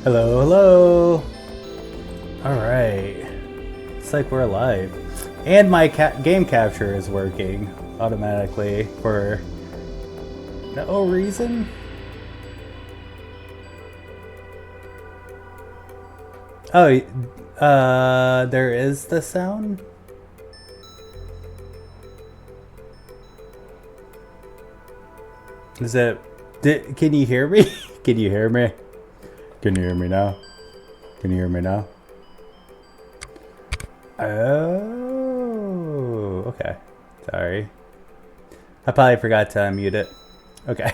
Hello, hello. All right. It's like we're alive. And my game capture is working automatically for no reason. Oh, there is the sound? Is it... can you hear me? Can you hear me? Can you hear me now? Can you hear me now? Oh, okay. Sorry. I probably forgot to unmute it. Okay.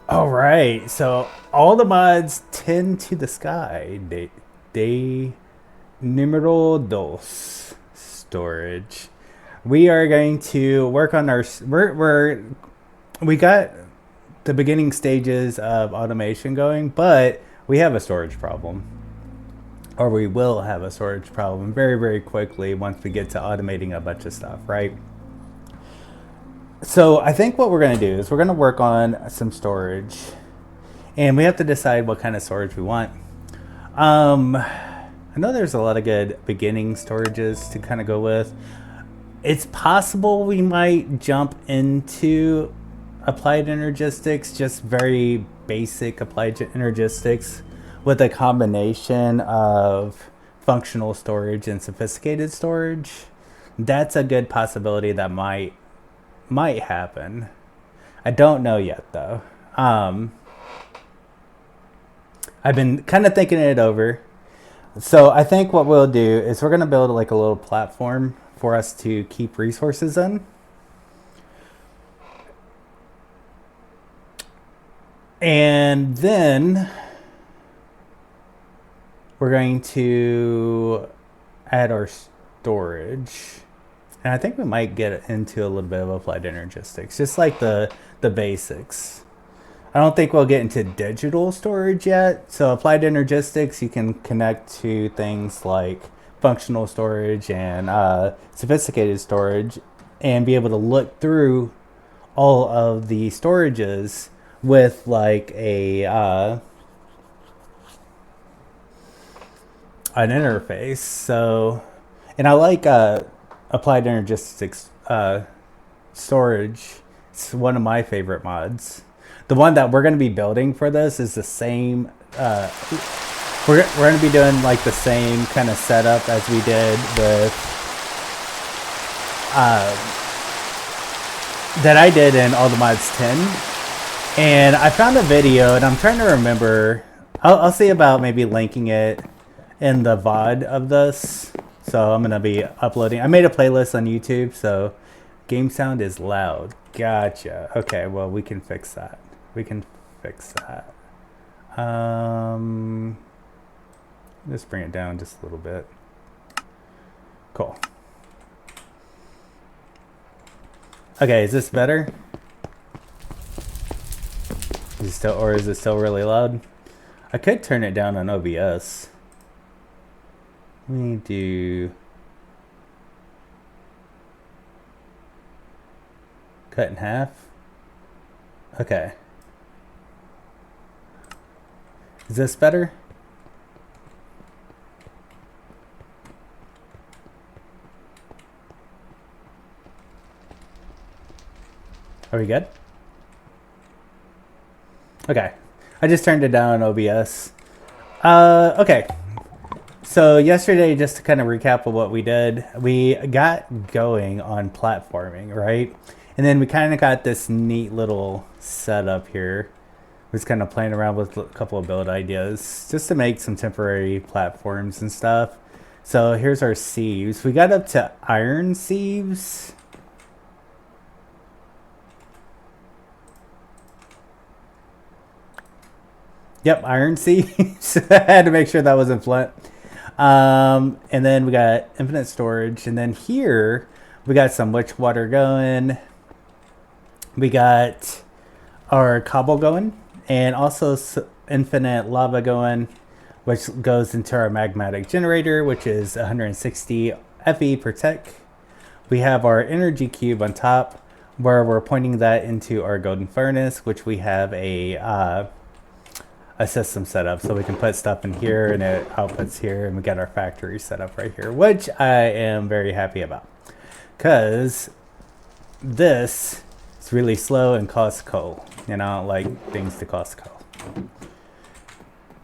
All right. So all the mods tend to the sky. De numero dos storage. We are going to work on our. We got the beginning stages of automation going, but we have a storage problem. Or we will have a storage problem very, very quickly once we get to automating a bunch of stuff, right? So I think what we're going to do is we're going to work on some storage, and we have to decide what kind of storage we want. I know there's a lot of good beginning storages to kind of go with. It's possible we might jump into applied energistics, just very basic applied energistics, with a combination of functional storage and sophisticated storage. That's a good possibility that might happen. I don't know yet though. I've been kind of thinking it over. So I think what we'll do is we're going to build like a little platform for us to keep resources in. And then we're going to add our storage. And I think we might get into a little bit of applied energistics, just like the basics. I don't think we'll get into digital storage yet. So applied energistics, you can connect to things like functional storage and sophisticated storage and be able to look through all of the storages with like an interface. So, and I like applied energistics storage. It's one of my favorite mods. The one that we're going to be building for this is the same. We're going to be doing like the same kind of setup as we did with that I did in All the Mods 10. And I found a video, and I'm trying to remember. I'll see about maybe linking it in the VOD of this. So I'm going to be uploading. I made a playlist on YouTube, so game sound is loud. Gotcha. Okay, well, we can fix that. We can fix that. Let's bring it down just a little bit. Cool. Okay, is this better? Is it still really loud? I could turn it down on OBS. Let me do cut in half. Okay. Is this better? Are we good? Okay. I just turned it down on OBS. Okay. So yesterday, just to kind of recap of what we did, we got going on platforming, right? And then we kind of got this neat little setup here. We was kind of playing around with a couple of build ideas just to make some temporary platforms and stuff. So here's our sieves. We got up to iron sieves. Yep, iron sieves. I had to make sure that wasn't flint. And then we got infinite storage. And then here we got some witch water going. We got our cobble going. And also infinite lava going, which goes into our magmatic generator, which is 160 FE per tick. We have our energy cube on top, where we're pointing that into our golden furnace, which we have a a system set up, so we can put stuff in here and it outputs here, and we got our factory set up right here, which I am very happy about, because this is really slow and costs coal. You know, I don't like things to cost coal.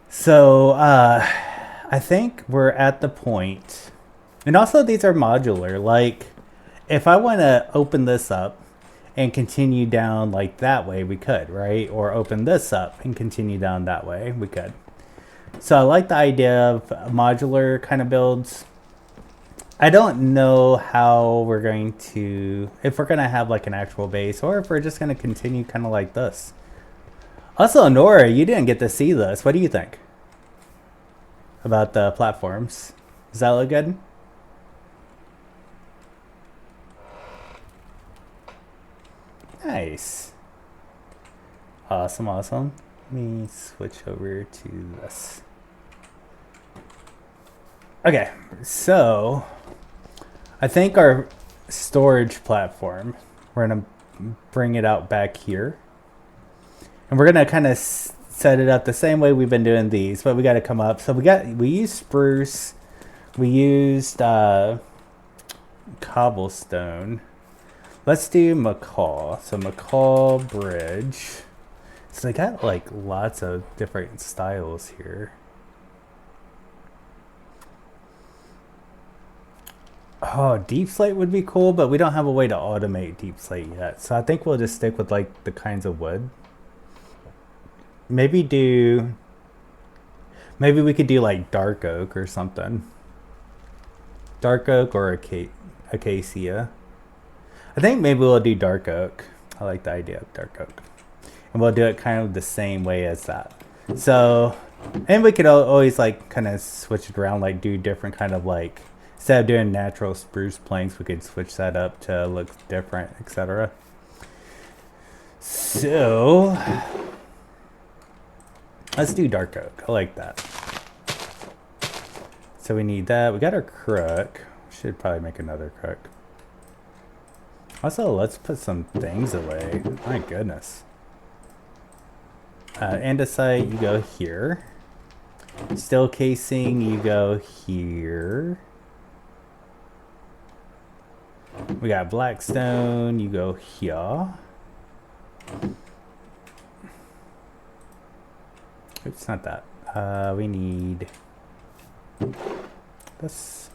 So I think we're at the point, and also these are modular. Like, if I want to open this up and continue down like that way, we could, right? Or open this up and continue down that way, we could. So I like the idea of modular kind of builds. I don't know how we're going to, if we're going to have like an actual base, or if we're just going to continue kind of like this. Also, Nora, you didn't get to see this. What do you think about the platforms? Does that look good? Nice. Awesome, awesome. Let me switch over to this. Okay, so I think our storage platform, we're gonna bring it out back here. And we're gonna kind of set it up the same way we've been doing these, but we got to come up. So we used spruce, we used cobblestone. Let's do macaw. So macaw bridge. So they got like lots of different styles here. Oh, deep slate would be cool, but we don't have a way to automate deep slate yet. So I think we'll just stick with like the kinds of wood. Maybe we could do like dark oak or something. Dark oak or acacia. I think maybe we'll do dark oak. I like the idea of dark oak. And we'll do it kind of the same way as that. So, and we could always like kind of switch it around, like do different kind of like, instead of doing natural spruce planks, we could switch that up to look different, etc. So, let's do dark oak. I like that. So we need that. We got our crook. Should probably make another crook. Also, let's put some things away. My goodness. Andesite, you go here. Steel casing, you go here. We got blackstone, you go here. Oops, not that. We need this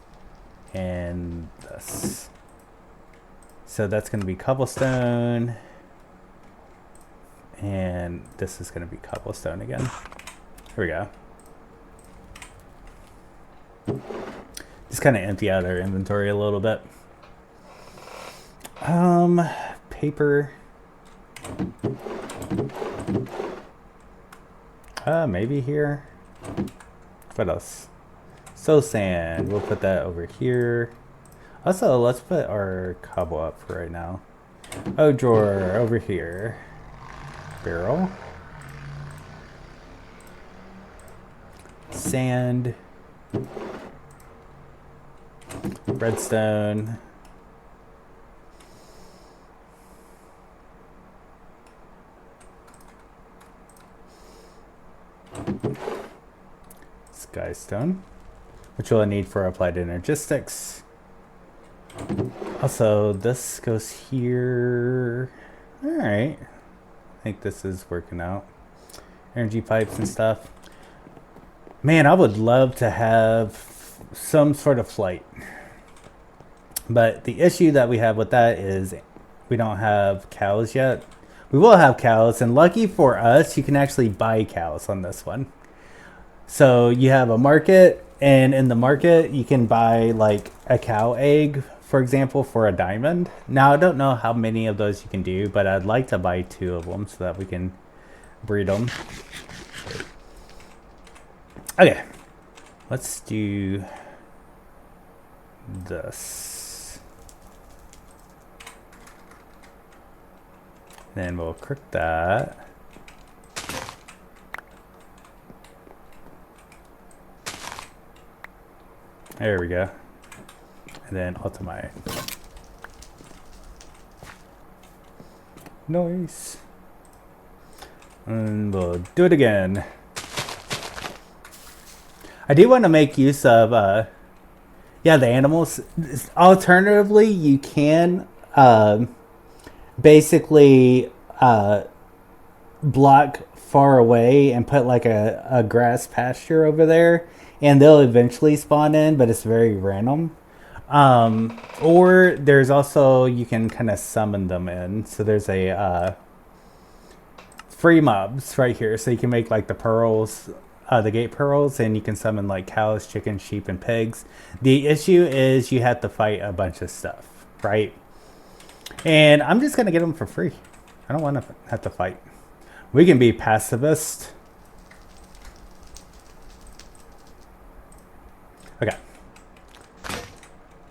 and this. So that's going to be cobblestone. And this is going to be cobblestone again. Here we go. Just kind of empty out our inventory a little bit. Paper. Maybe here. What else? So sand. We'll put that over here. Also, let's put our cobble up for right now. Oh, drawer over here. Barrel. Sand. Redstone. Skystone, which we'll need for applied energistics. Also, this goes here. All right. I think this is working out. Energy pipes and stuff. Man, I would love to have some sort of flight. But the issue that we have with that is we don't have cows yet. We will have cows, and lucky for us, you can actually buy cows on this one. So you have a market, and in the market, you can buy like a cow egg, for example, for a diamond. Now, I don't know how many of those you can do, but I'd like to buy 2 of them so that we can breed them. Okay, let's do this. Then we'll cook that. There we go. And then automate. Nice. And we'll do it again. I do want to make use of, yeah, the animals. Alternatively, you can basically block far away and put like a grass pasture over there, and they'll eventually spawn in, but it's very random. Or there's also, you can kind of summon them in. So there's a free mobs right here. So you can make like the pearls, the gate pearls, and you can summon like cows, chickens, sheep, and pigs. The issue is you have to fight a bunch of stuff, right? And I'm just going to get them for free. I don't want to have to fight. We can be pacifist. Okay.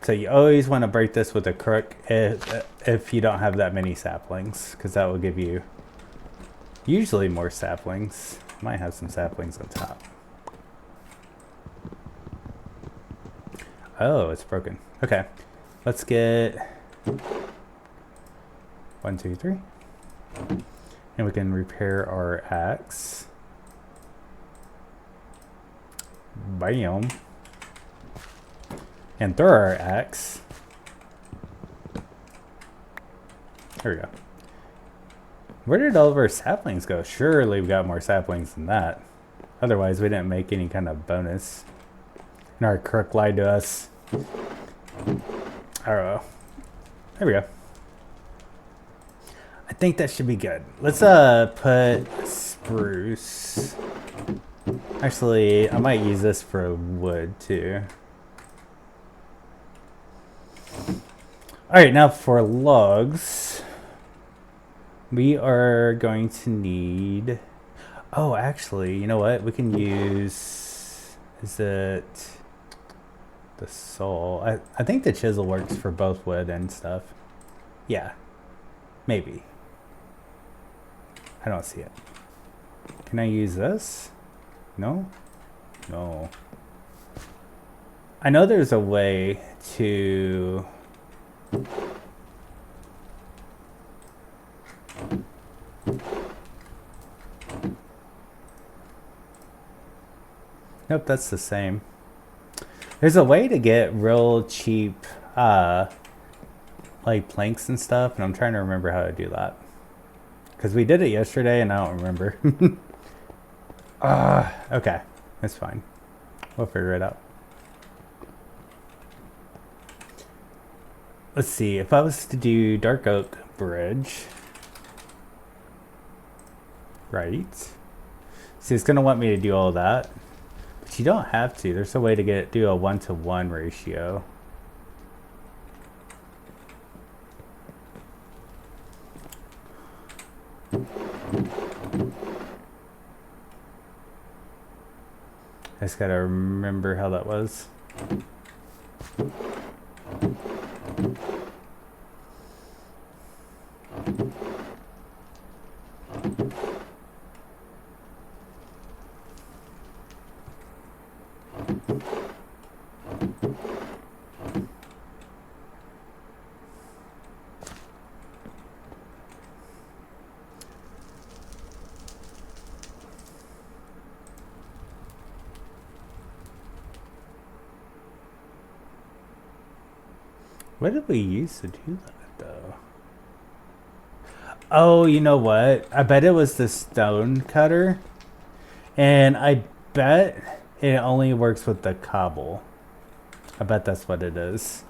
So you always want to break this with a crook if you don't have that many saplings, because that will give you usually more saplings. Might have some saplings on top. Oh, it's broken. Okay. Let's get 1, 2, 3. And we can repair our axe. Bam. And throw our axe. There we go. Where did all of our saplings go? Surely we got more saplings than that. Otherwise, we didn't make any kind of bonus. And our crook lied to us. Oh, there we go. I think that should be good. Let's put spruce. Actually, I might use this for wood too. Alright, now for logs. We are going to need... Oh, actually, you know what? We can use... Is it... the saw? I think the chisel works for both wood and stuff. Yeah. Maybe. I don't see it. Can I use this? No? No. I know there's a way to... Nope, that's the same. There's a way to get real cheap, like planks and stuff, and I'm trying to remember how to do that. Because we did it yesterday, and I don't remember. Okay, that's fine. We'll figure it out. Let's see, if I was to do Dark Oak Bridge, right? See, it's gonna want me to do all that, but you don't have to. There's a way to do a 1-to-1 ratio. I just gotta remember how that was. What did we use to do that, though? Oh, you know what? I bet it was the stone cutter. And I bet it only works with the cobble. I bet that's what it is.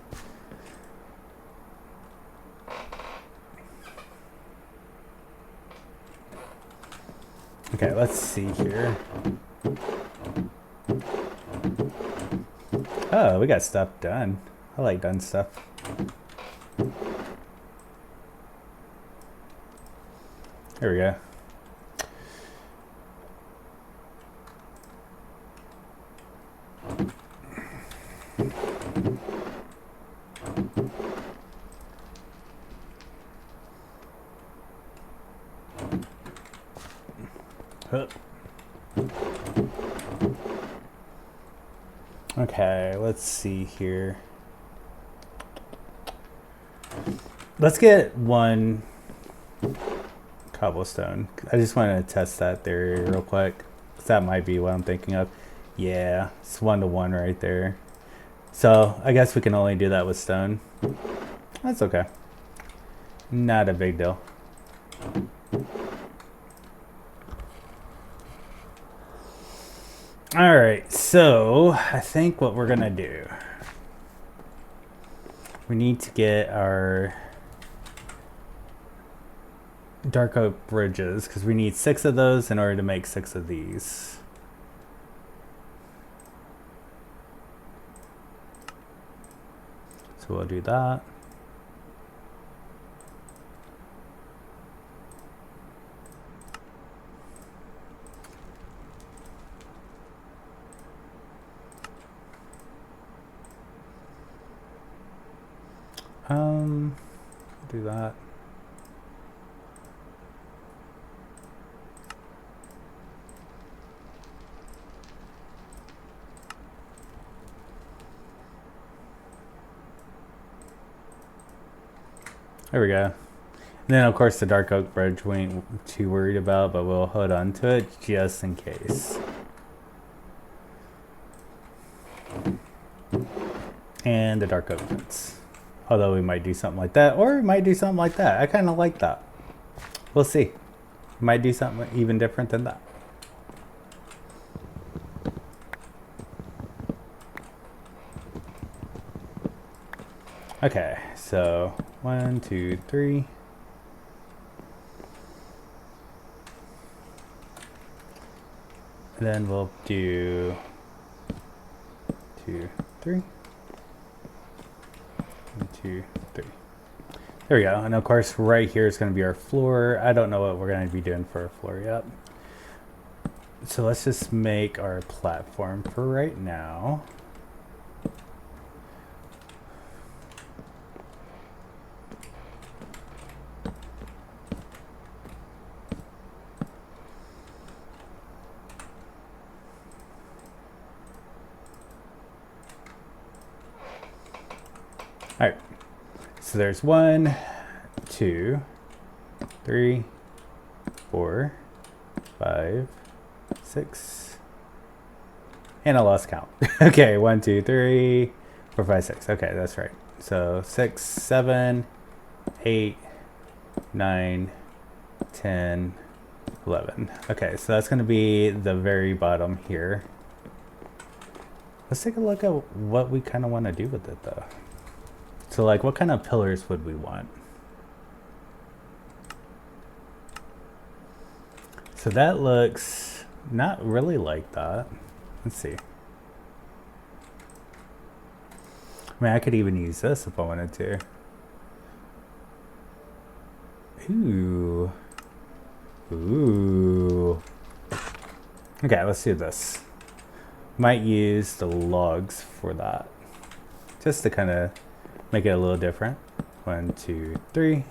Okay, let's see here. Oh, we got stuff done. I like done stuff. There we go. Okay, let's see here. Let's get one cobblestone. I just want to test that theory real quick, 'cause that might be what I'm thinking of. Yeah, it's 1-to-1 right there. So I guess we can only do that with stone. That's okay. Not a big deal. All right, so I think what we're gonna do, we need to get our dark oak bridges because we need 6 of those in order to make 6 of these. So we'll do that. Do that. There we go. And then of course the dark oak bridge we ain't too worried about, but we'll hold on to it just in case. And the dark oak fence. Although we might do something like that, or we might do something like that. I kind of like that. We'll see. We might do something even different than that. Okay, so 1, 2, 3. And then we'll do 2, 3. 1, 2, 3. There we go. And of course, right here is going to be our floor. I don't know what we're going to be doing for our floor yet. So let's just make our platform for right now. All right. So there's 1, 2, 3, 4, 5, 6, and I lost count. Okay, 1, 2, 3, 4, 5, 6. Okay, that's right. So 6, 7, 8, 9, 10, 11. Okay, so that's going to be the very bottom here. Let's take a look at what we kind of want to do with it though. So like what kind of pillars would we want? So that looks not really like that. Let's see. I mean, I could even use this if I wanted to. Ooh. Ooh. Okay, let's do this. Might use the logs for that. Just to kind of make it a little different. 1, 2, 3.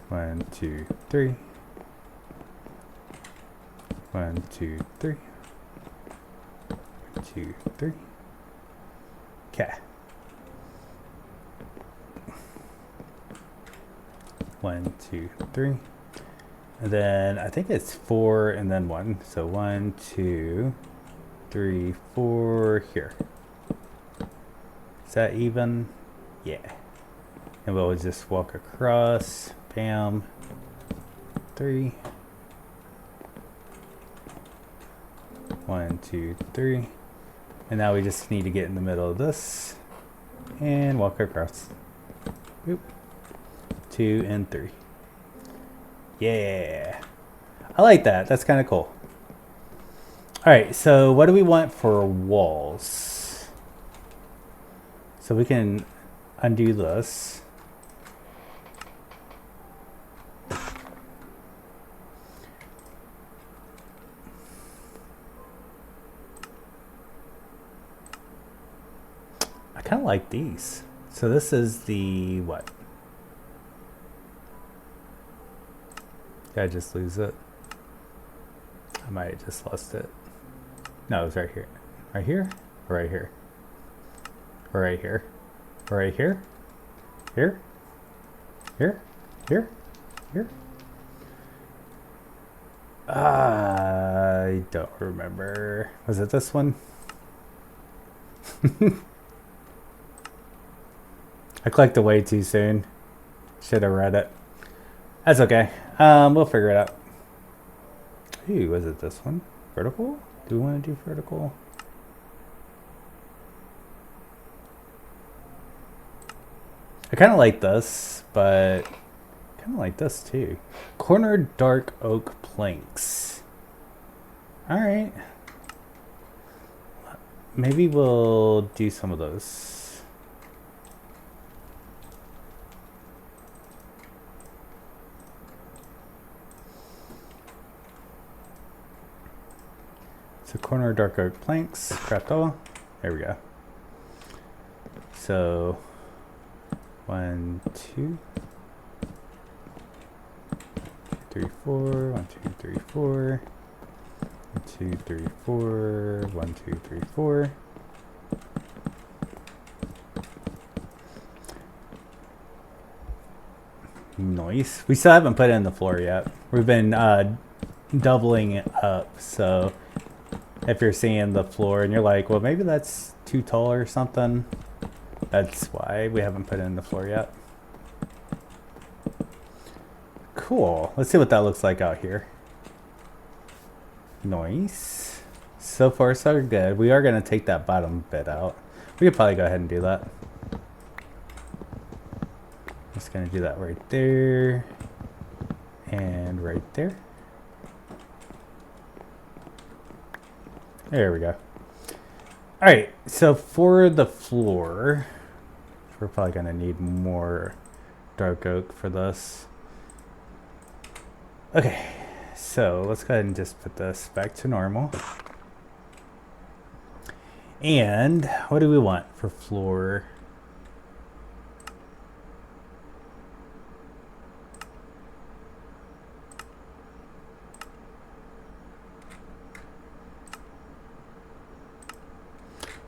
1, 2, 3. 1, 2, 3. 1, 2, 3. Okay. 1, 2, 3. And then I think it's 4 and then 1. So 1, 2, 3, 4 here. Is that even? Yeah. And we'll just walk across. Bam. 3. 1, 2, 3. And now we just need to get in the middle of this and walk across. Boop. 2 and 3. Yeah. I like that. That's kind of cool. All right, so what do we want for walls? So we can undo this. I kind of like these. So this is the what? Did I just lose it? I might have just lost it. No, it's right here. Right here? Or right here? Or right here? Or right here? Here? Here? Here? Here? I don't remember. Was it this one? I clicked away too soon. Should have read it. That's okay. We'll figure it out. Ooh, was it this one? Vertical? Do we want to do vertical? I kind of like this, but kind of like this too. Corner dark oak planks. All right. Maybe we'll do some of those. So corner dark oak planks, craft all. There we go. So 1, 2, 3, 4. 1, 2, 3, 4. 1, 2, 3, 4. 1, 2, 3, 4. Nice. We still haven't put in the floor yet. We've been doubling it up. So if you're seeing the floor and you're like, well, maybe that's too tall or something, that's why we haven't put in the floor yet. Cool. Let's see what that looks like out here. Nice. So far, so good. We are going to take that bottom bit out. We could probably go ahead and do that. Just going to do that right there. And right there. There we go. All right. So for the floor, we're probably going to need more dark oak for this. Okay. So let's go ahead and just put this back to normal. And what do we want for floor?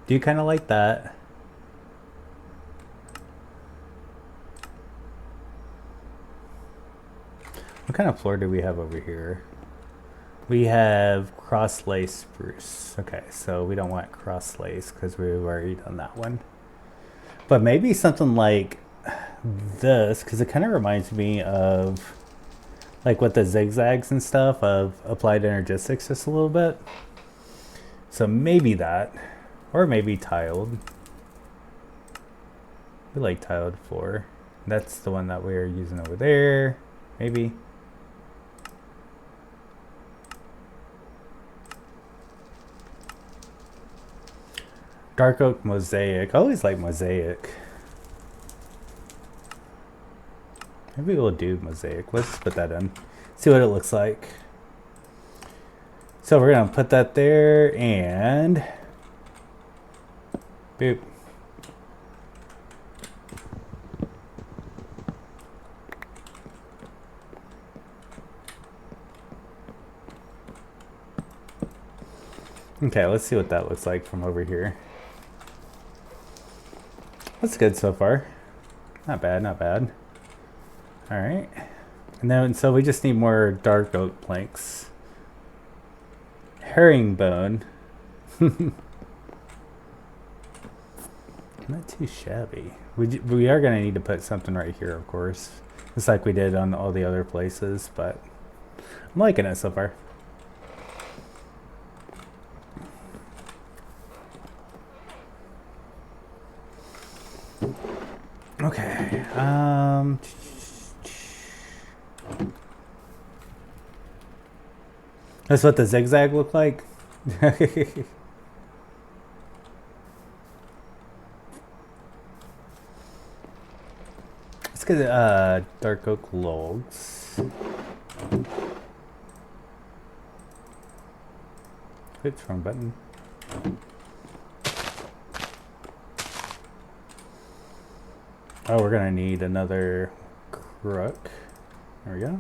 Do you kind of like that? What kind of floor do we have over here? We have cross lace spruce. Okay, so we don't want cross lace because we've already done that one. But maybe something like this, because it kind of reminds me of like with the zigzags and stuff of Applied Energistics just a little bit. So maybe that, or maybe tiled. We like tiled floor. That's the one that we're using over there. Maybe. Dark oak mosaic. I always like mosaic. Maybe we'll do mosaic. Let's just put that in. See what it looks like. So we're going to put that there and boop. Okay, let's see what that looks like from over here. That's good so far. Not bad, not bad. All right. And then, so we just need more dark oak planks. Herringbone. Not too shabby. We are going to need to put something right here, of course. Just like we did on all the other places, but I'm liking it so far. Okay. That's what the zigzag look like. Let's get dark oak logs. Oops, wrong button. Oh, we're gonna need another crook. There we go.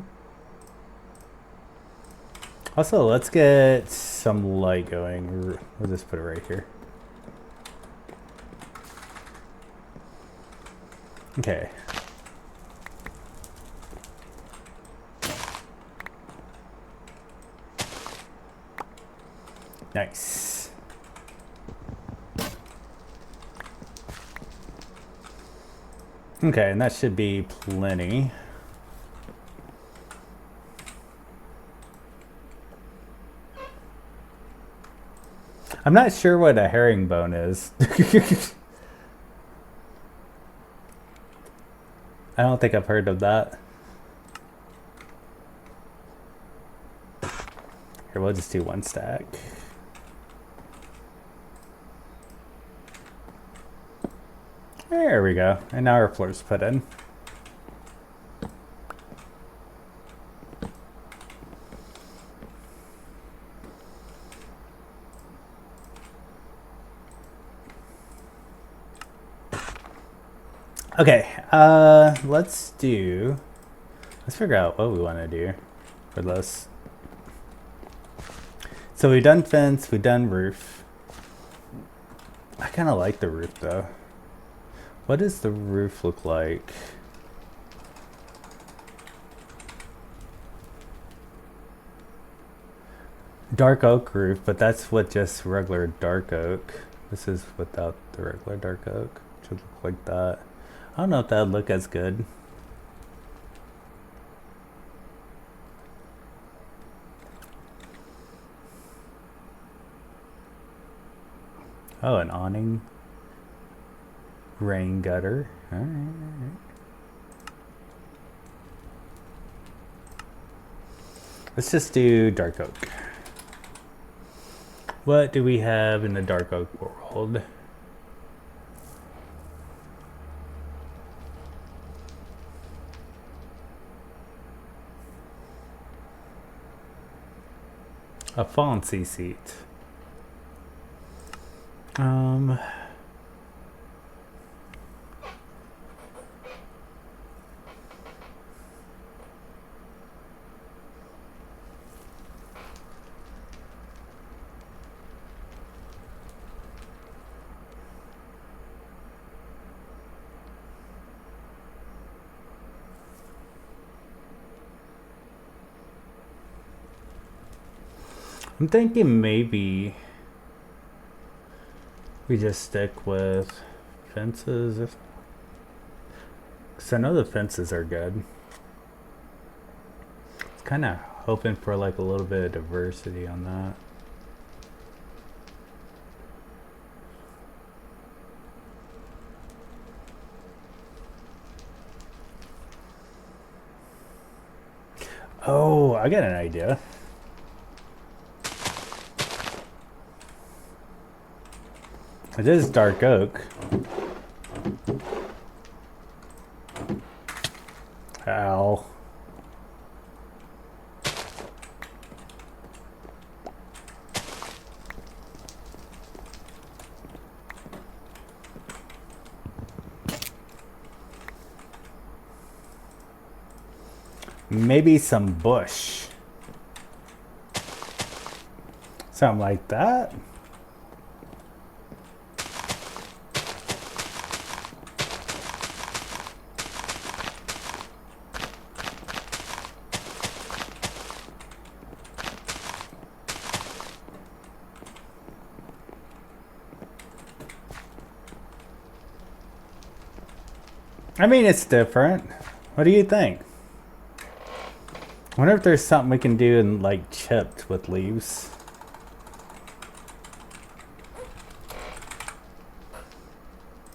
Also, let's get some light going. We'll just put it right here. Okay. Nice. Okay, and that should be plenty. I'm not sure what a herringbone is. I don't think I've heard of that. Here, we'll just do 1 stack. There we go. And now our floor's put in. Okay, let's figure out what we want to do for this. So we've done fence, we've done roof. I kind of like the roof though. What does the roof look like? Dark oak roof, but that's with just regular dark oak. This is without the regular dark oak. It should look like that. I don't know if that would look as good. Oh, an awning. Rain gutter. All right. Let's just do dark oak. What do we have in the dark oak world? A fancy seat. I'm thinking maybe we just stick with fences. Because I know the fences are good. It's kind of hoping for like a little bit of diversity on that. Oh, I got an idea. It is dark oak. Ow. Maybe some bush. Something like that. I mean, it's different. What do you think? I wonder if there's something we can do in like chipped with leaves.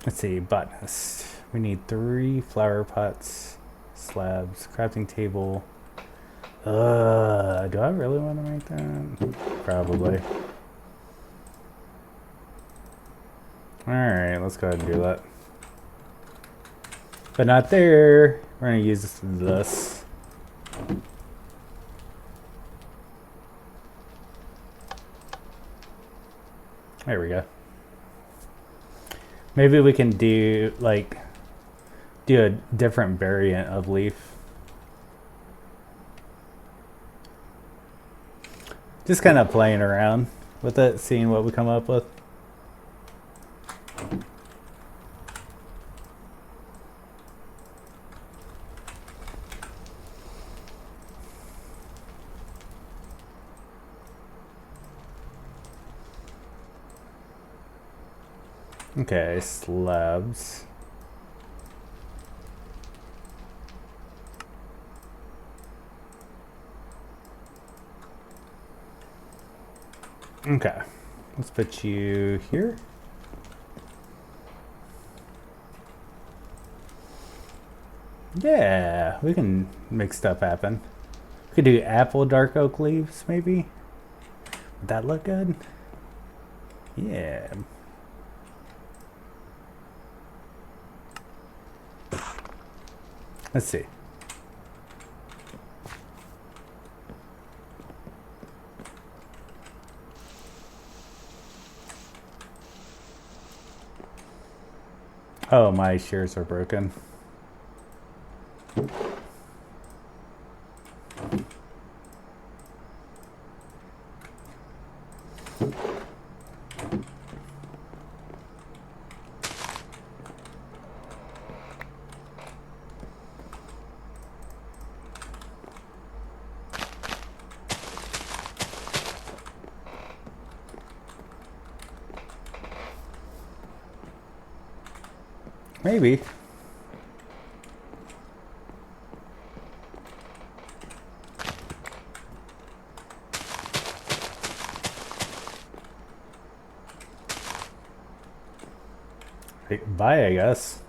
Let's see, botanist. We need 3 flower pots, slabs, crafting table. Do I really want to make that? Probably. Alright, let's go ahead and do that. But not there. We're gonna use this. There we go. Maybe we can do a different variant of leaf. Just kind of playing around with it, seeing what we come up with. Okay, slabs. Okay, let's put you here. Yeah, we can make stuff happen. We could do apple dark oak leaves, maybe. Would that look good? Yeah. Let's see. Oh, my shears are broken. Maybe. Bye, I guess.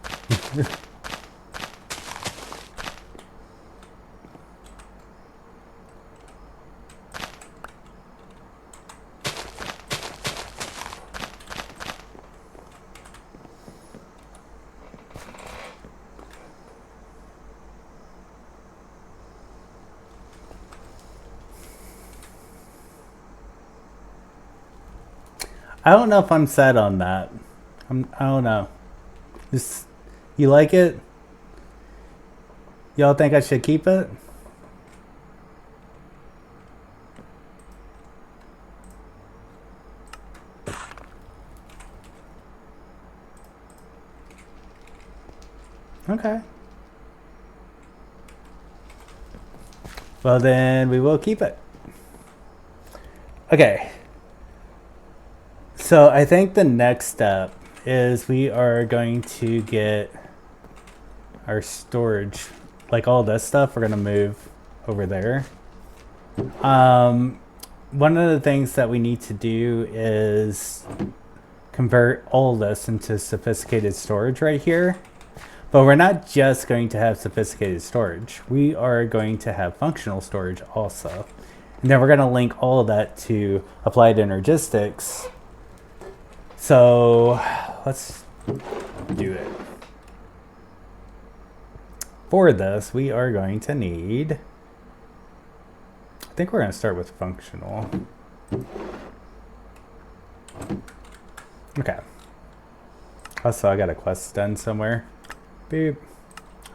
I don't know if I'm set on that. I don't know. Just, you like it? Y'all think I should keep it? Okay. Well, then we will keep it. Okay. So I think the next step is we are going to get our storage, like all this stuff, we're going to move over there. One of the things that we need to do is convert all this into sophisticated storage right here. But we're not just going to have sophisticated storage. We are going to have functional storage also. And then we're going to link all of that to Applied Energistics. So let's do it. For this, we are going to need, I think we're going to start with functional. Okay. Also, I got a quest done somewhere. Beep.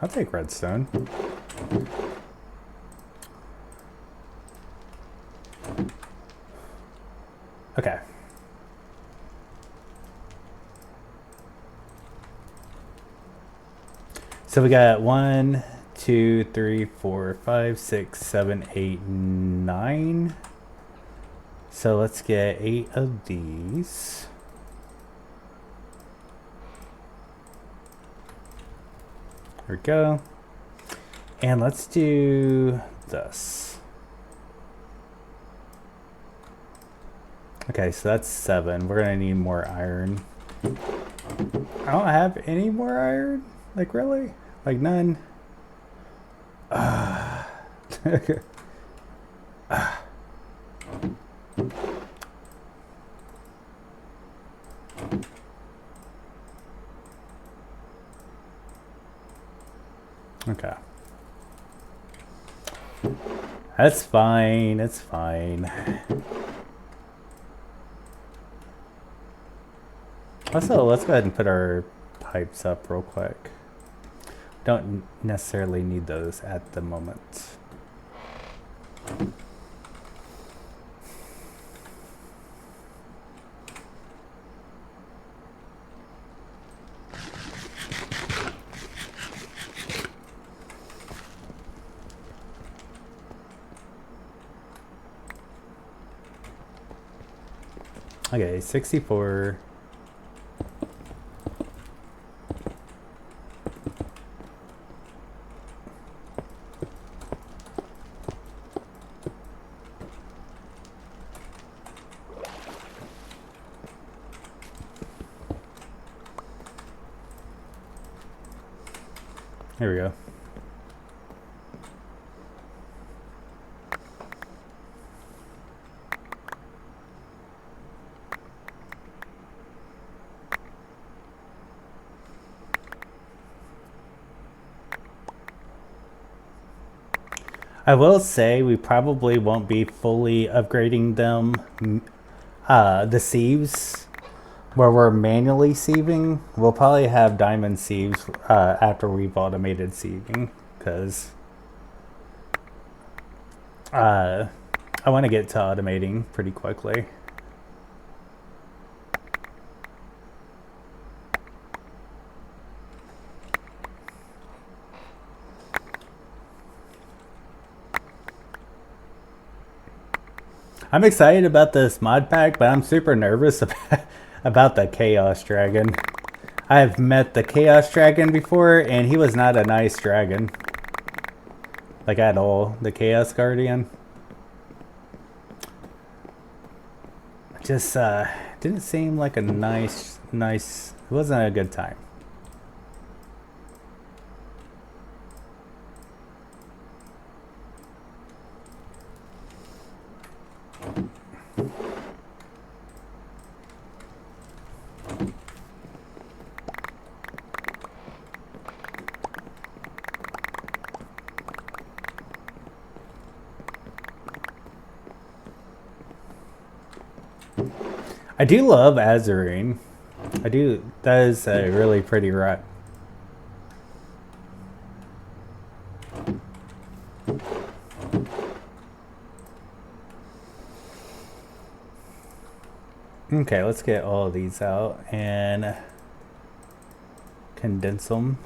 I'll take redstone. Okay. So we got 1, 2, 3, 4, 5, 6, 7, 8, 9. So let's get 8 of these. There we go. And let's do this. Okay, so that's 7. We're gonna need more iron. I don't have any more iron? Like, really? Like, none? Okay. That's fine. It's fine. Also, let's go ahead and put our pipes up real quick. Don't necessarily need those at the moment. Okay, 64. Here we go. I will say we probably won't be fully upgrading them, the sieves, where we're manually sieving. We'll probably have diamond sieves after we've automated sieving, because I want to get to automating pretty quickly. I'm excited about this mod pack, but I'm super nervous about the Chaos Dragon. I've met the Chaos Dragon before, and he was not a nice dragon. Like, at all. The Chaos Guardian. Just, didn't seem like a nice, it wasn't a good time. I do love Azurine. I do. That is a really pretty rock. Okay, let's get all of these out and condense them.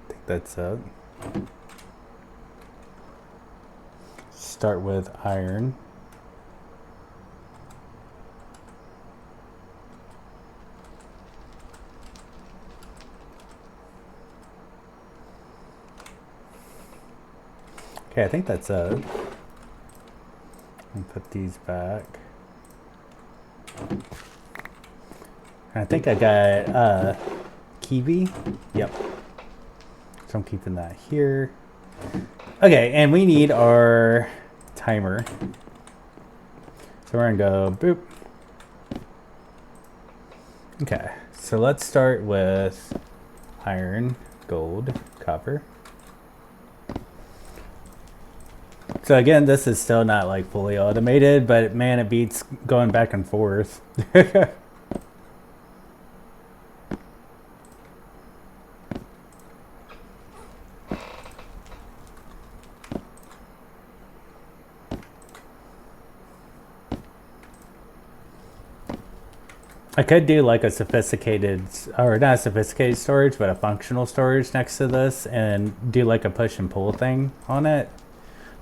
I think that's it. Start with iron. Okay, I think that's it. And put these back. I think I got kiwi. Yep. So I'm keeping that here. Okay, and we need our timer. So we're gonna go boop. Okay, so let's start with iron, gold, copper. So again, this is still not like fully automated, but man, it beats going back and forth. I could do like a sophisticated, or not a sophisticated storage, but a functional storage next to this and do like a push and pull thing on it.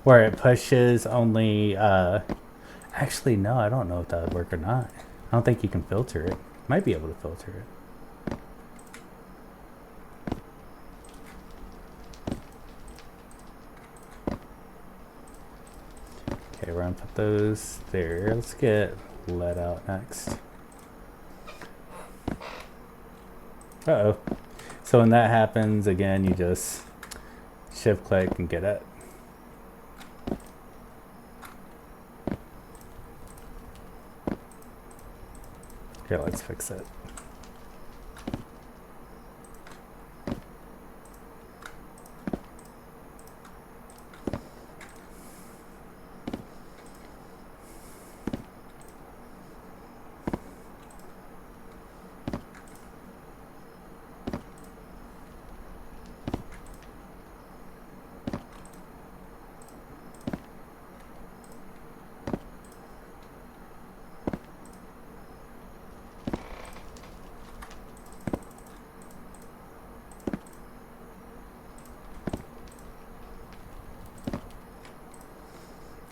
Where it pushes only, actually, no, I don't know if that would work or not. I don't think you can filter it. Might be able to filter it. Okay, we're gonna put those there. Let's get lead out next. Uh-oh. So when that happens, again, you just shift click and get it. Okay, let's fix it.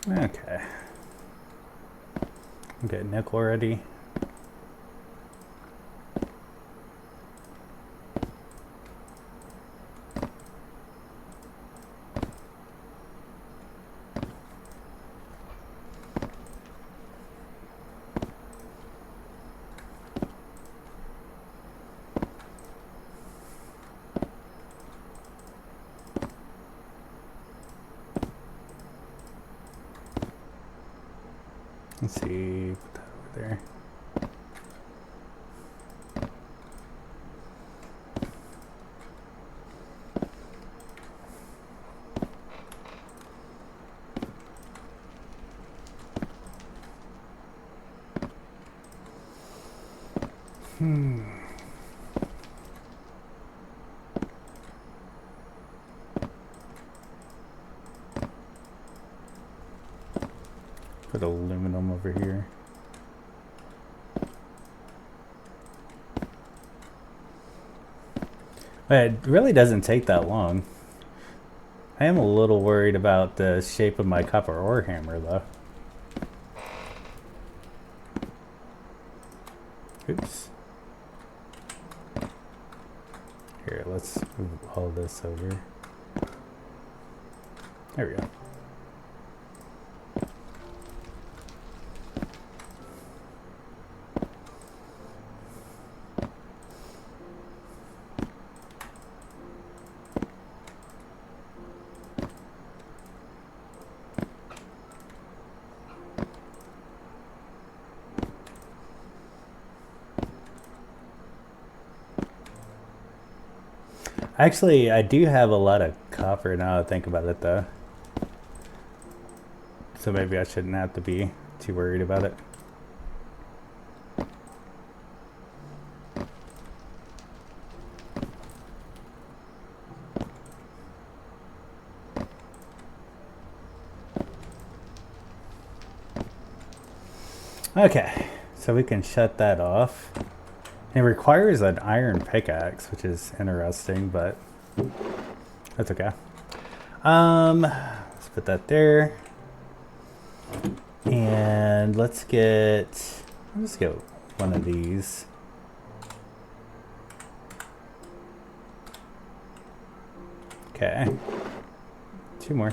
Okay. I'm getting nickel already. Let's see, put that over there. Put aluminum over here. But it really doesn't take that long. I am a little worried about the shape of my copper ore hammer though. Oops. Here, let's move all this over. There we go. Actually, I do have a lot of copper now that I think about it though. So maybe I shouldn't have to be too worried about it. Okay, so we can shut that off. It requires an iron pickaxe, which is interesting, but that's okay. Let's put that there. And let's get one of these. Okay. 2 more.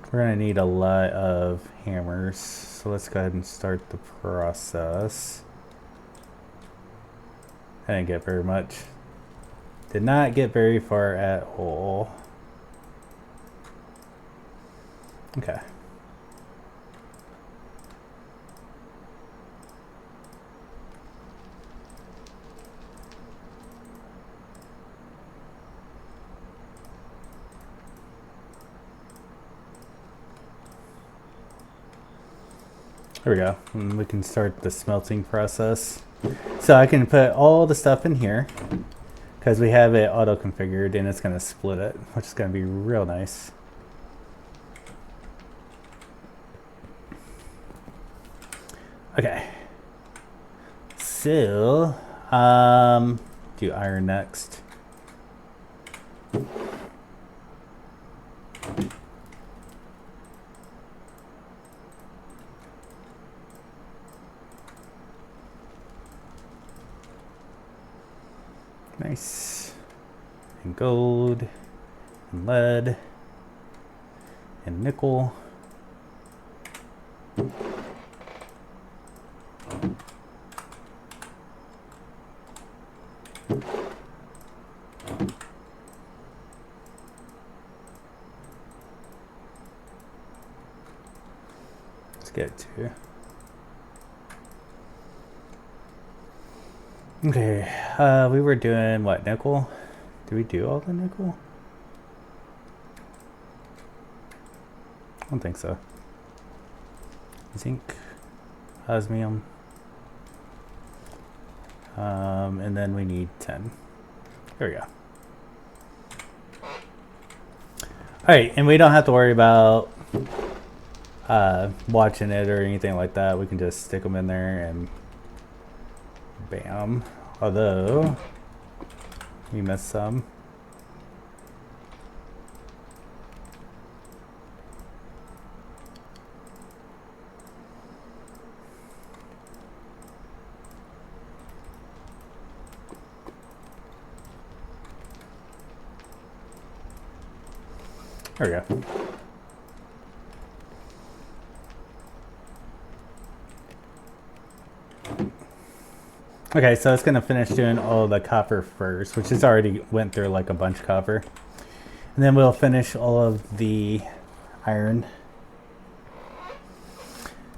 We're gonna need a lot of hammers, so let's go ahead and start the process. I didn't get very much. Did not get very far at all. Okay. There we go. And we can start the smelting process. So I can put all the stuff in here because we have it auto configured and it's going to split it, which is going to be real nice. Okay. So, do iron next. Nice. And gold, and lead, and nickel. Let's get to. Okay, we were doing what, nickel? Did we do all the nickel? I don't think so. Zinc, osmium, and then we need 10. There we go. Alright, and we don't have to worry about watching it or anything like that. We can just stick them in there and bam. Although we missed some. There we go. Okay, so it's gonna finish doing all the copper first, which has already went through like a bunch of copper. And then we'll finish all of the iron.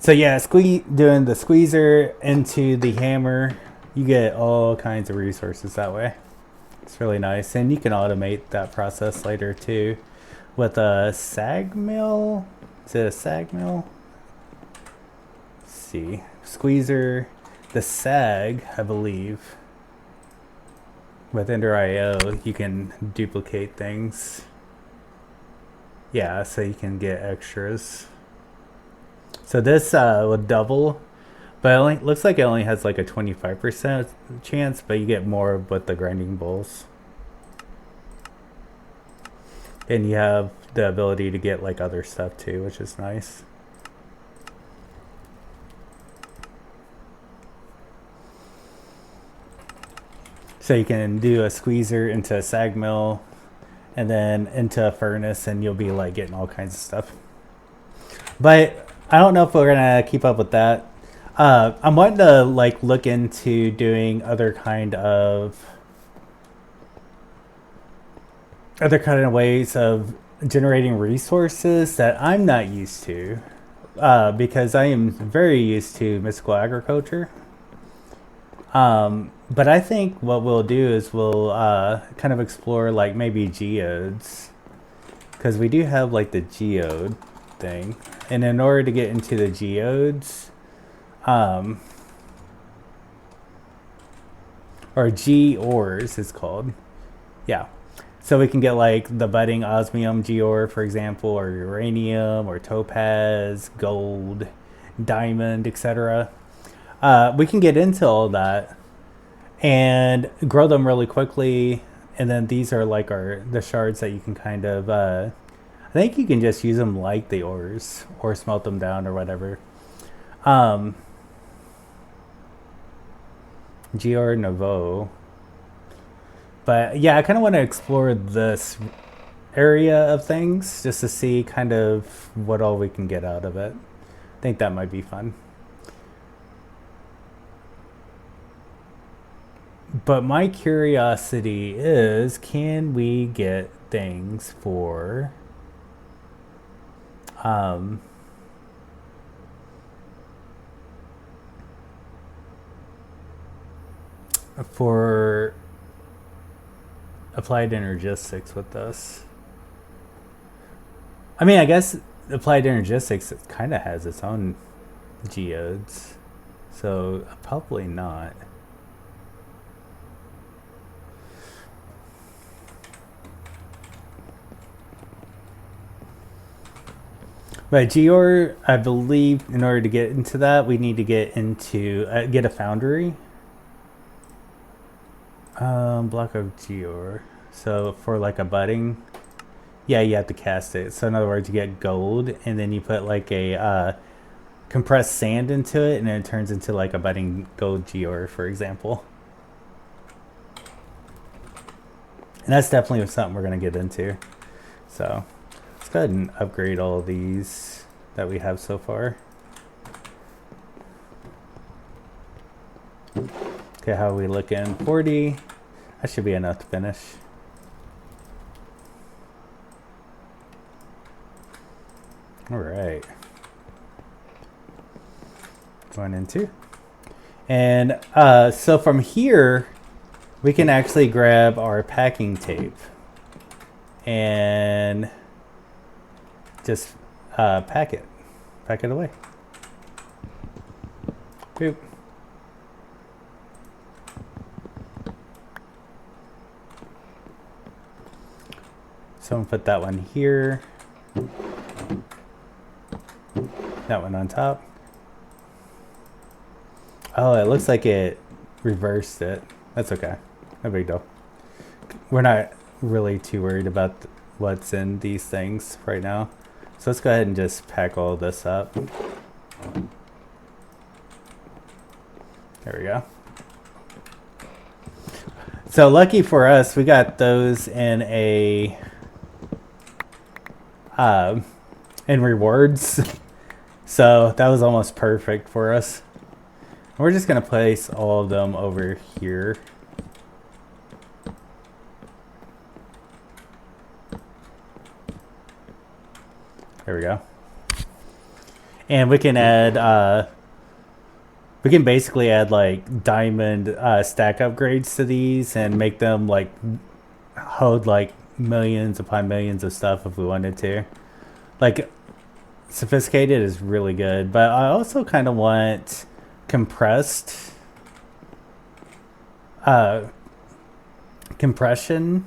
So yeah, doing the squeezer into the hammer, you get all kinds of resources that way. It's really nice, and you can automate that process later too with a sag mill. Is it a sag mill? Let's see, squeezer, the sag, I believe. With Ender IO, you can duplicate things. Yeah, so you can get extras. So this will double, but it only looks like it only has like a 25% chance, but you get more with the grinding bowls. And you have the ability to get like other stuff too, which is nice. So you can do a squeezer into a sag mill and then into a furnace, and you'll be like getting all kinds of stuff. But I don't know if we're gonna keep up with that. I'm wanting to like look into doing other kind of ways of generating resources that I'm not used to, because I am very used to mystical agriculture. But I think what we'll do is we'll kind of explore like maybe geodes, because we do have like the geode thing, and in order to get into the geodes, or geores it's called, yeah. So we can get like the budding osmium geore, for example, or uranium, or topaz, gold, diamond, etc. We can get into all that and grow them really quickly. And then these are like the shards that you can kind of I think you can just use them like the ores or smelt them down or whatever. Geore Nouveau. But yeah, I kind of want to explore this area of things just to see kind of what all we can get out of it. I think that might be fun. But my curiosity is, can we get things for applied energistics with this? I mean, I guess applied energistics kind of has its own geodes, so probably not. But Geore, I believe, in order to get into that, we need to get a foundry. Block of Geore. So for like a budding, yeah, you have to cast it. So in other words, you get gold, and then you put like a compressed sand into it, and then it turns into like a budding gold Geore, for example. And that's definitely something we're gonna get into. So let's go ahead and upgrade all of these that we have so far. Okay, how are we looking? 40. That should be enough to finish. All right. 1 and 2. And so from here, we can actually grab our packing tape and just pack it away. Boop. So I'm gonna put that one here, that one on top. Oh, it looks like it reversed it. That's okay, no big deal. We're not really too worried about what's in these things right now. So let's go ahead and just pack all this up. There we go. So lucky for us, we got those in in rewards. So that was almost perfect for us. We're just gonna place all of them over here. There we go. And we can basically add like diamond stack upgrades to these and make them like hold like millions upon millions of stuff if we wanted to. Like sophisticated is really good, but I also kind of want compressed compression.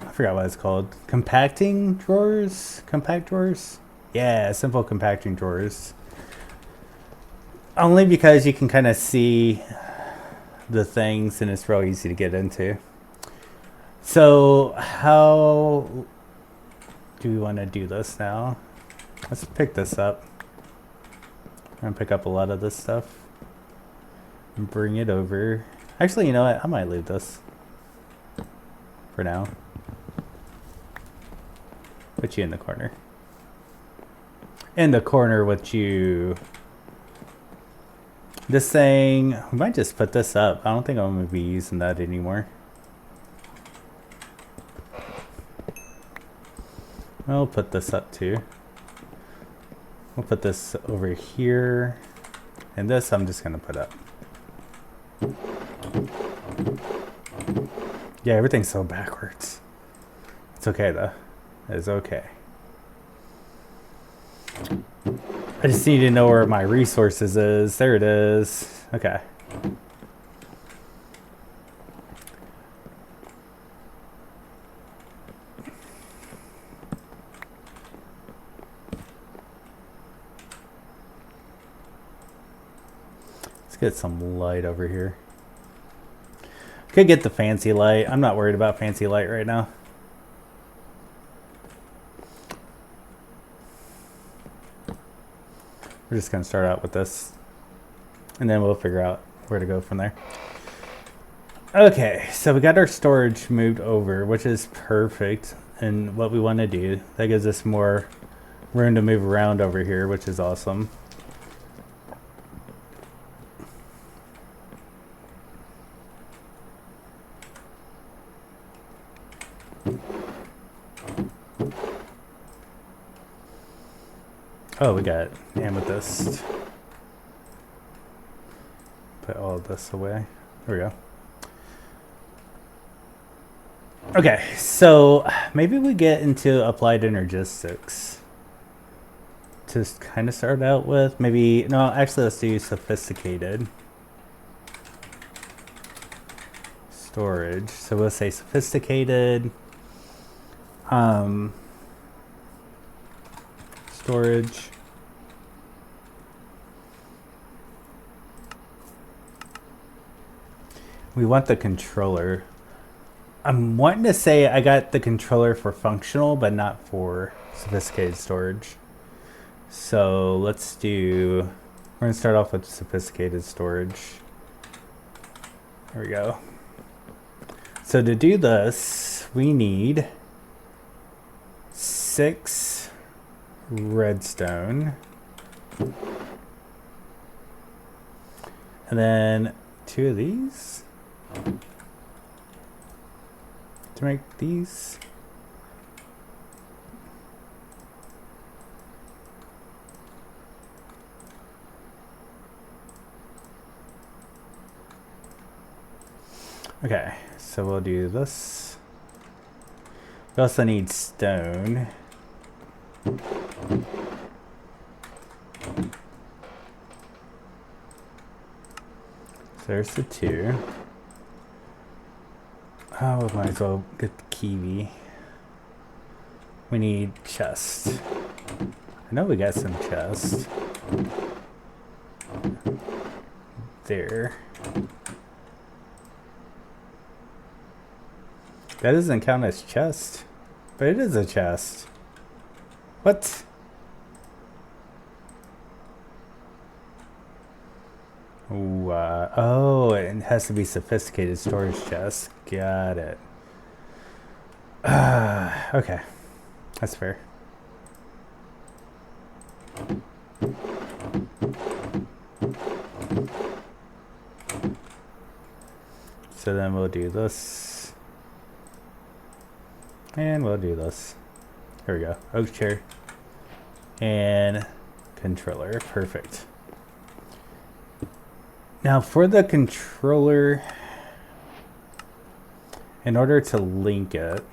I forgot what it's called. Compacting drawers? Compact drawers? Yeah, simple compacting drawers. Only because you can kind of see the things and it's real easy to get into. So, how do we want to do this now? Let's pick this up. I'm going to pick up a lot of this stuff and bring it over. Actually, you know what? I might leave this for now. Put you in the corner. In the corner with you. This thing, we might just put this up. I don't think I'm going to be using that anymore. I'll put this up too. We'll put this over here. And this I'm just going to put up. Yeah, everything's so backwards. It's okay though. It's okay. I just need to know where my resources is. There it is. Okay. Let's get some light over here. Could get the fancy light. I'm not worried about fancy light right now. We're just going to start out with this. And then we'll figure out where to go from there. Okay, so we got our storage moved over, which is perfect. And what we want to do, that gives us more room to move around over here, which is awesome. Oh, we got amethyst. Put all of this away. There we go. Okay, so maybe we get into applied energistics to kind of start out with. Maybe, no, actually let's do sophisticated storage. So we'll say sophisticated storage. We want the controller. I'm wanting to say I got the controller for functional, but not for sophisticated storage. So let's do, we're going to start off with sophisticated storage. There we go. So to do this, we need 6 redstone. And then 2 of these. To make these. Okay, so we'll do this. We also need stone. So there's the 2. Oh, we might as well get the kiwi. We need chest. I know we got some chest. There. That doesn't count as chest. But it is a chest. What? Ooh, oh, it has to be sophisticated storage chest. Got it. Okay. That's fair. So then we'll do this. And we'll do this. Here we go. Oak chair. And controller. Perfect. Now for the controller, in order to link it,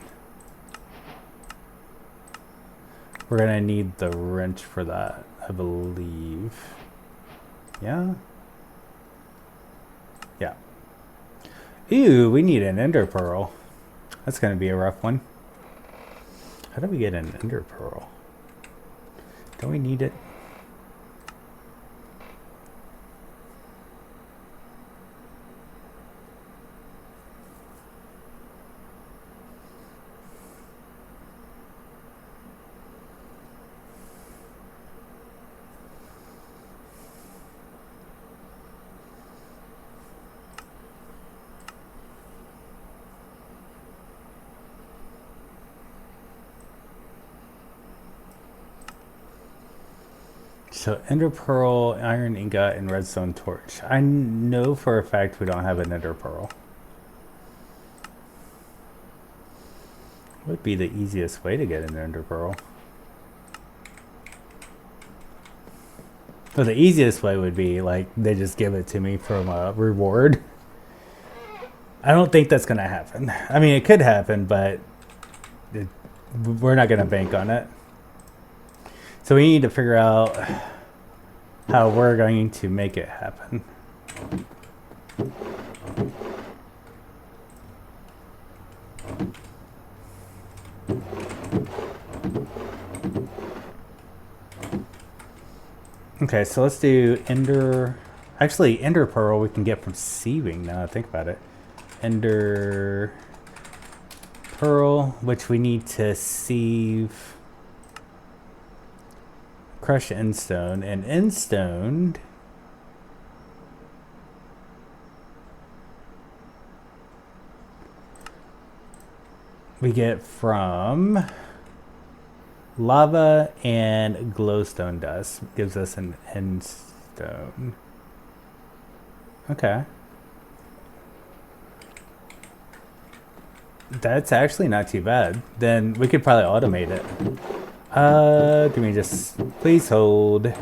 we're gonna need the wrench for that, I believe. Yeah? Yeah. Ew, we need an ender pearl. That's gonna be a rough one. How do we get an ender pearl? Don't we need it? So ender pearl, iron ingot, and redstone torch. I know for a fact we don't have an ender pearl. What would be the easiest way to get an ender pearl? Well, the easiest way would be like they just give it to me from a reward. I don't think that's gonna happen. I mean, it could happen, but we're not gonna bank on it. So we need to figure out how we're going to make it happen. Okay, so let's do ender. Actually, ender pearl we can get from sieving now I think about it. Ender pearl, which we need to sieve. Crush endstone, and endstone we get from lava and glowstone dust. Gives us an endstone. Okay. That's actually not too bad. Then we could probably automate it. Give me just, please hold.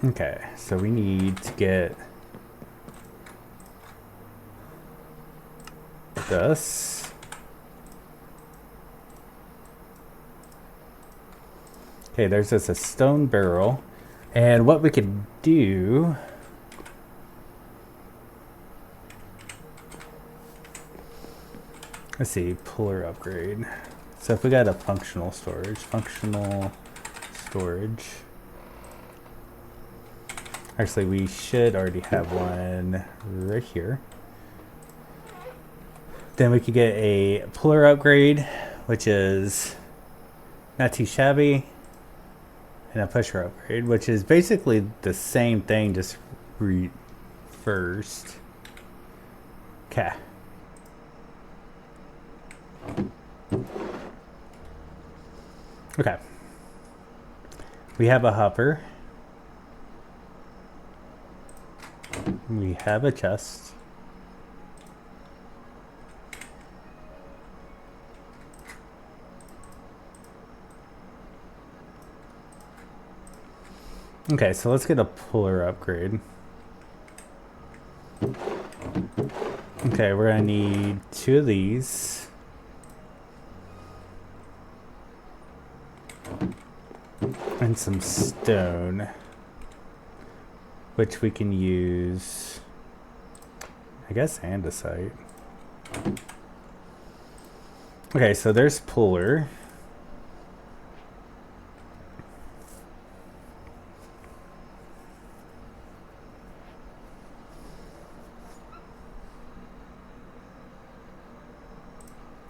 Okay, so we need to get this. Okay, there's just a stone barrel. And what we could do, let's see, puller upgrade. So if we got a functional storage. Actually, we should already have one right here. Then we could get a puller upgrade, which is not too shabby. And a pusher upgrade, which is basically the same thing, just reversed. Okay. Okay. We have a hopper. We have a chest. Okay, so let's get a puller upgrade. Okay, we're gonna need 2 of these. And some stone, which we can use, I guess, andesite. Okay, so there's puller.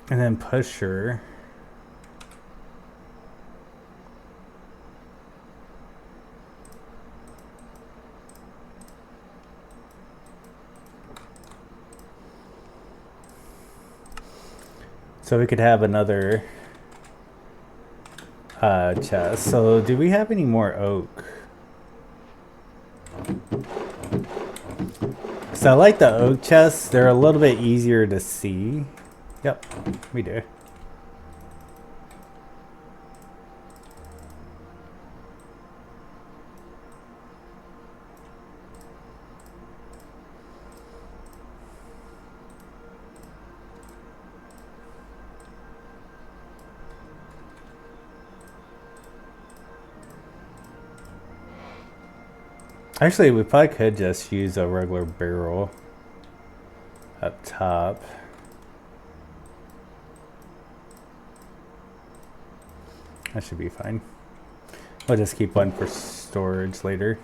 And then pusher. So we could have another chest. So do we have any more oak? So I like the oak chests. They're a little bit easier to see. Yep, we do. Actually, we probably could just use a regular barrel up top. That should be fine. We'll just keep one for storage later.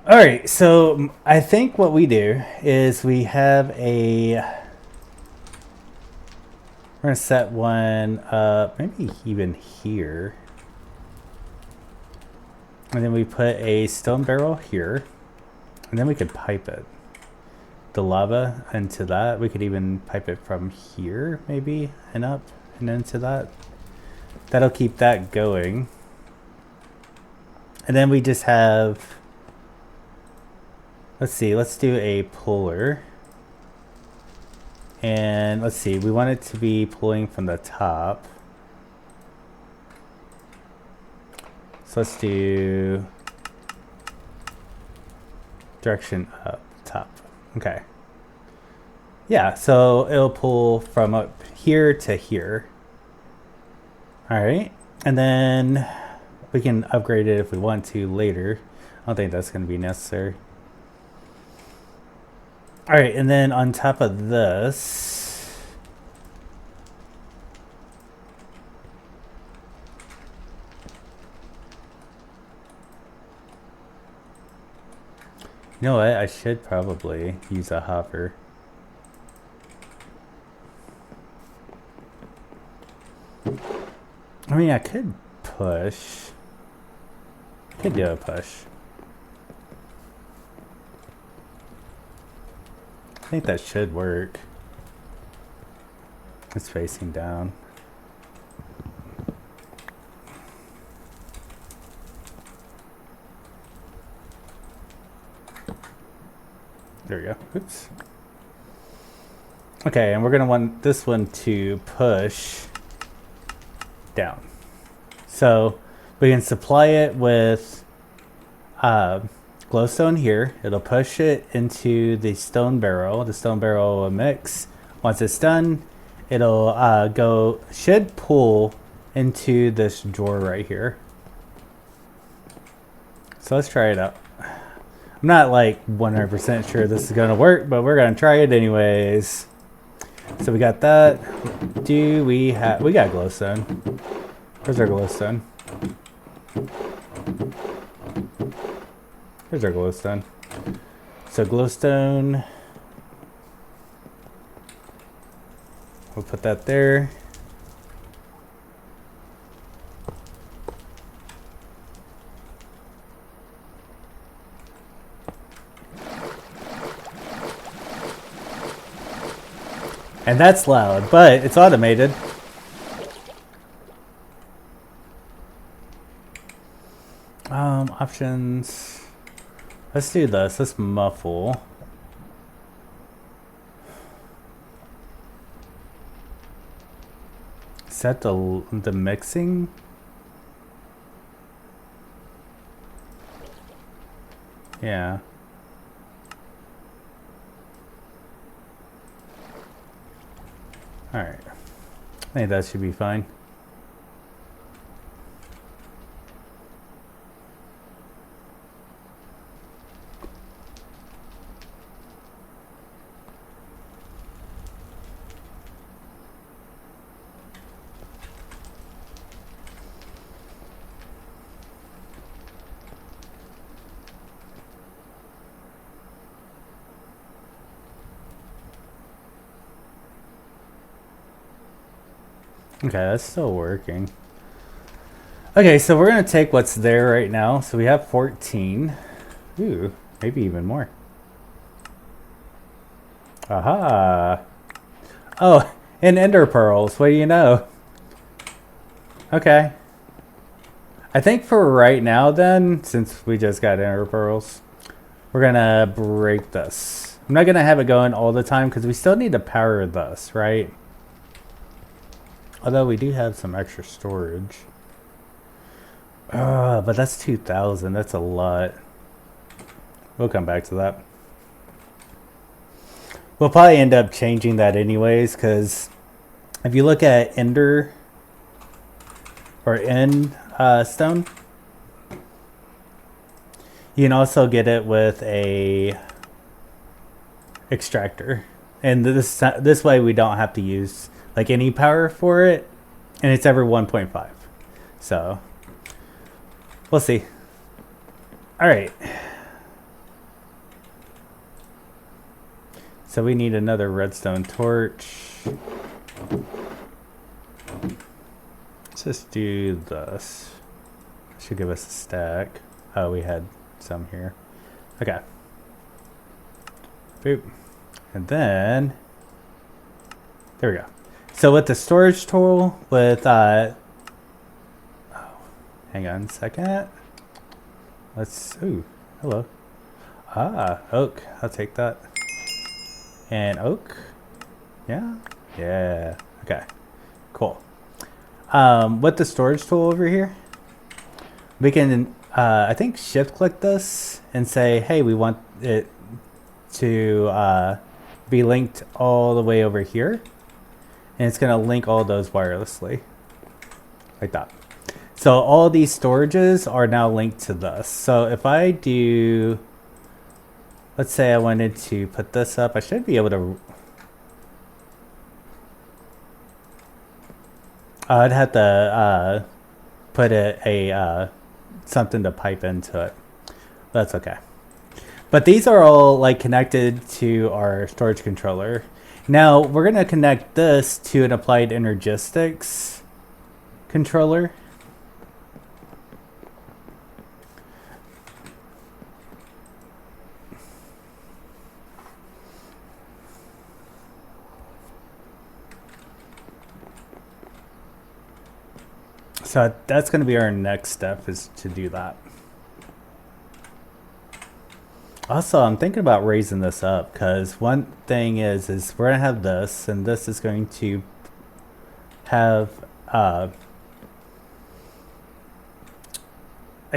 All right, so I think what we do is we have a... We're gonna set one up, maybe even here. And then we put a stone barrel here. And then we could pipe it. The lava into that. We could even pipe it from here, maybe, and up and into that. That'll keep that going. And then we just have... Let's see, let's do a puller. And let's see, we want it to be pulling from the top. So let's do direction up top. Okay. Yeah, so it'll pull from up here to here. All right. And then we can upgrade it if we want to later. I don't think that's going to be necessary. All right. And then on top of this, you know what? I should probably use a hopper. I mean, I could push. I could do a push. I think that should work. It's facing down. There we go. Oops. Okay, and we're going to want this one to push down. So we can supply it with glowstone here. It'll push it into the stone barrel. The stone barrel will mix. Once it's done, it'll should pull into this drawer right here. So let's try it out. I'm not like 100% sure this is gonna work, but we're gonna try it anyways. So we got that. We got glowstone. Where's our glowstone? Here's our glowstone. So glowstone, we'll put that there. And that's loud, but it's automated. Options. Let's do this. Let's muffle. Set the mixing. Yeah. All right. I think that should be fine. Okay, that's still working. Okay, so we're going to take what's there right now. So we have 14. Ooh, maybe even more. Aha. Oh, and ender pearls. What do you know? Okay. I think for right now then, since we just got ender pearls, we're gonna break this. I'm not gonna have it going all the time because we still need to power this, right? Although we do have some extra storage. But that's 2,000. That's a lot. We'll come back to that. We'll probably end up changing that anyways, because if you look at Ender or End Stone, you can also get it with a extractor, and this way we don't have to use like any power for it, and it's every 1.5. So we'll see. All right. So we need another redstone torch. Let's just do this. Should give us a stack. Oh, we had some here. Okay. Boop. And then there we go. So with the storage tool, with oh, hang on a second. Let's. Ooh, hello. Ah, oak. I'll take that. And oak. Yeah. Yeah. Okay. Cool. With the storage tool over here, we can, I think, shift click this and say, hey, we want it to be linked all the way over here. And it's going to link all those wirelessly. Like that. So all these storages are now linked to this. So if I do, let's say I wanted to put this up, I should be able to. I'd have to put a something to pipe into it. That's okay. But these are all like connected to our storage controller. Now we're gonna connect this to an Applied Energistics controller. So that's going to be our next step, is to do that. Also, I'm thinking about raising this up, because one thing is we're going to have this, and this is going to have a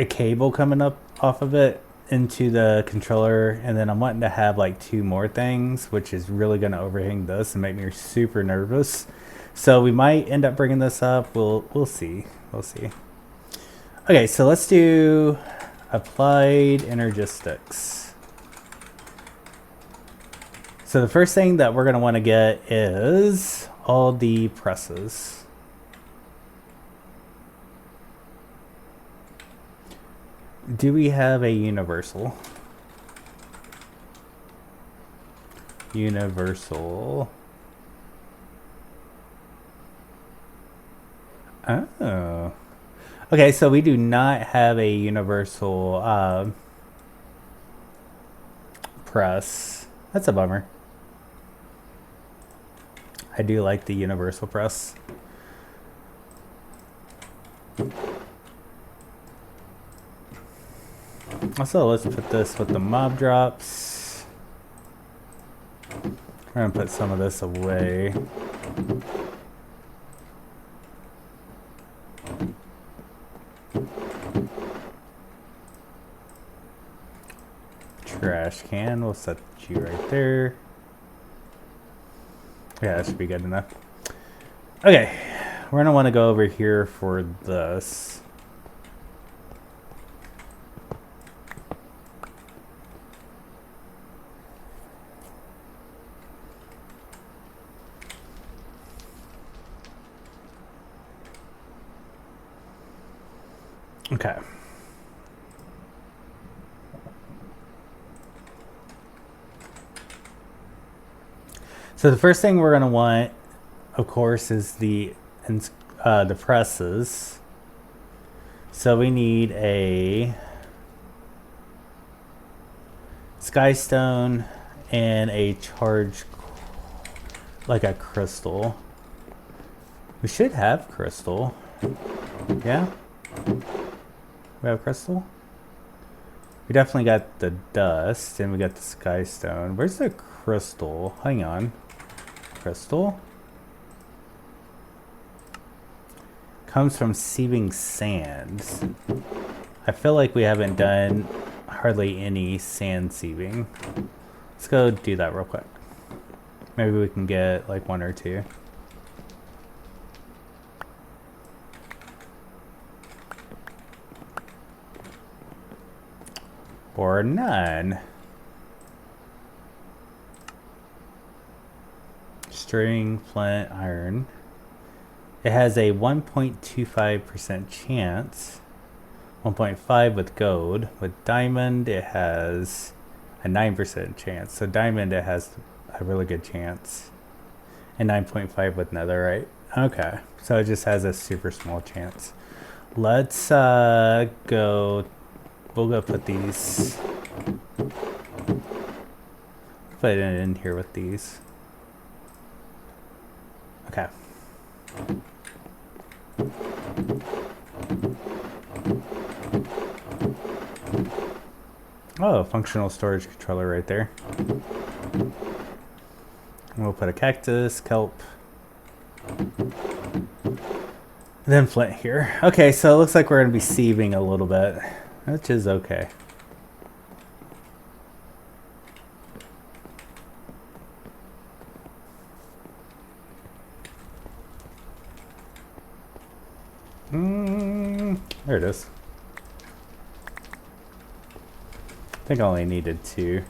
cable coming up off of it into the controller, and then I'm wanting to have like 2 more things, which is really going to overhang this and make me super nervous. So we might end up bringing this up. We'll see. We'll see. Okay, so let's do Applied Energistics. So the first thing that we're going to want to get is all the presses. Do we have a universal? Universal. Oh. Okay, so we do not have a universal press. That's a bummer. I do like the universal press. Also, let's put this with the mob drops. We're gonna put some of this away. Trash can, we'll set you right there. Yeah, that should be good enough. Okay, we're gonna want to go over here for this. Okay. So the first thing we're going to want, of course, is the presses. So we need a skystone and a charge, like a crystal. We should have crystal. Yeah? We have crystal? We definitely got the dust, and we got the sky stone. Where's the crystal? Hang on. Crystal? Comes from sieving sands. I feel like we haven't done hardly any sand sieving. Let's go do that real quick. Maybe we can get like 1 or 2. Or none. String, flint, iron. It has a 1.25% chance. 1.5 with gold. With diamond, it has a 9% chance. So diamond, it has a really good chance. And 9.5 with netherite. Okay, so it just has a super small chance. Let's go. We'll go put these. Put it in here with these. Okay. Oh, functional storage controller right there. We'll put a cactus, kelp, then flint here. Okay, so it looks like we're going to be sieving a little bit, which is okay. There it is. I think I only needed 2.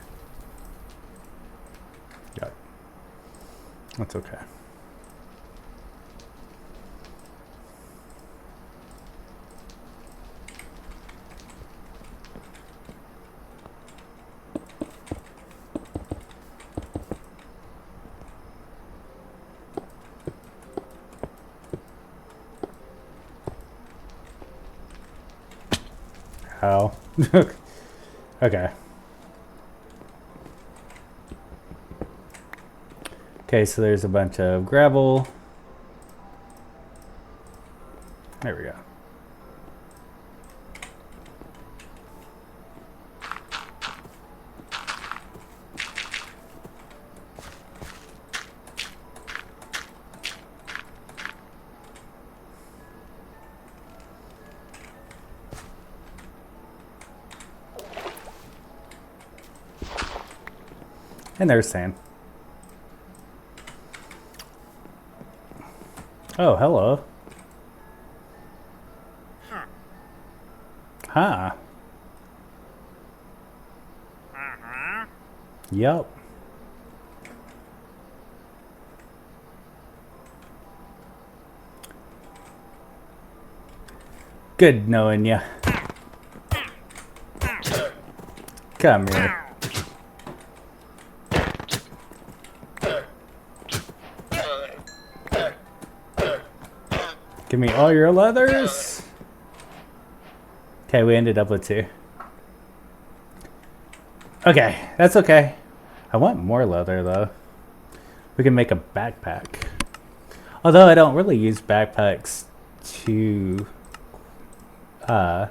Got it. That's okay. How? Okay. Okay, so there's a bunch of gravel. There we go. And there's sand. Oh, hello. Huh. Yup. Good knowing ya. Come here. Give me all your leathers. Okay, we ended up with 2. Okay, that's okay. I want more leather though. We can make a backpack. Although I don't really use backpacks to like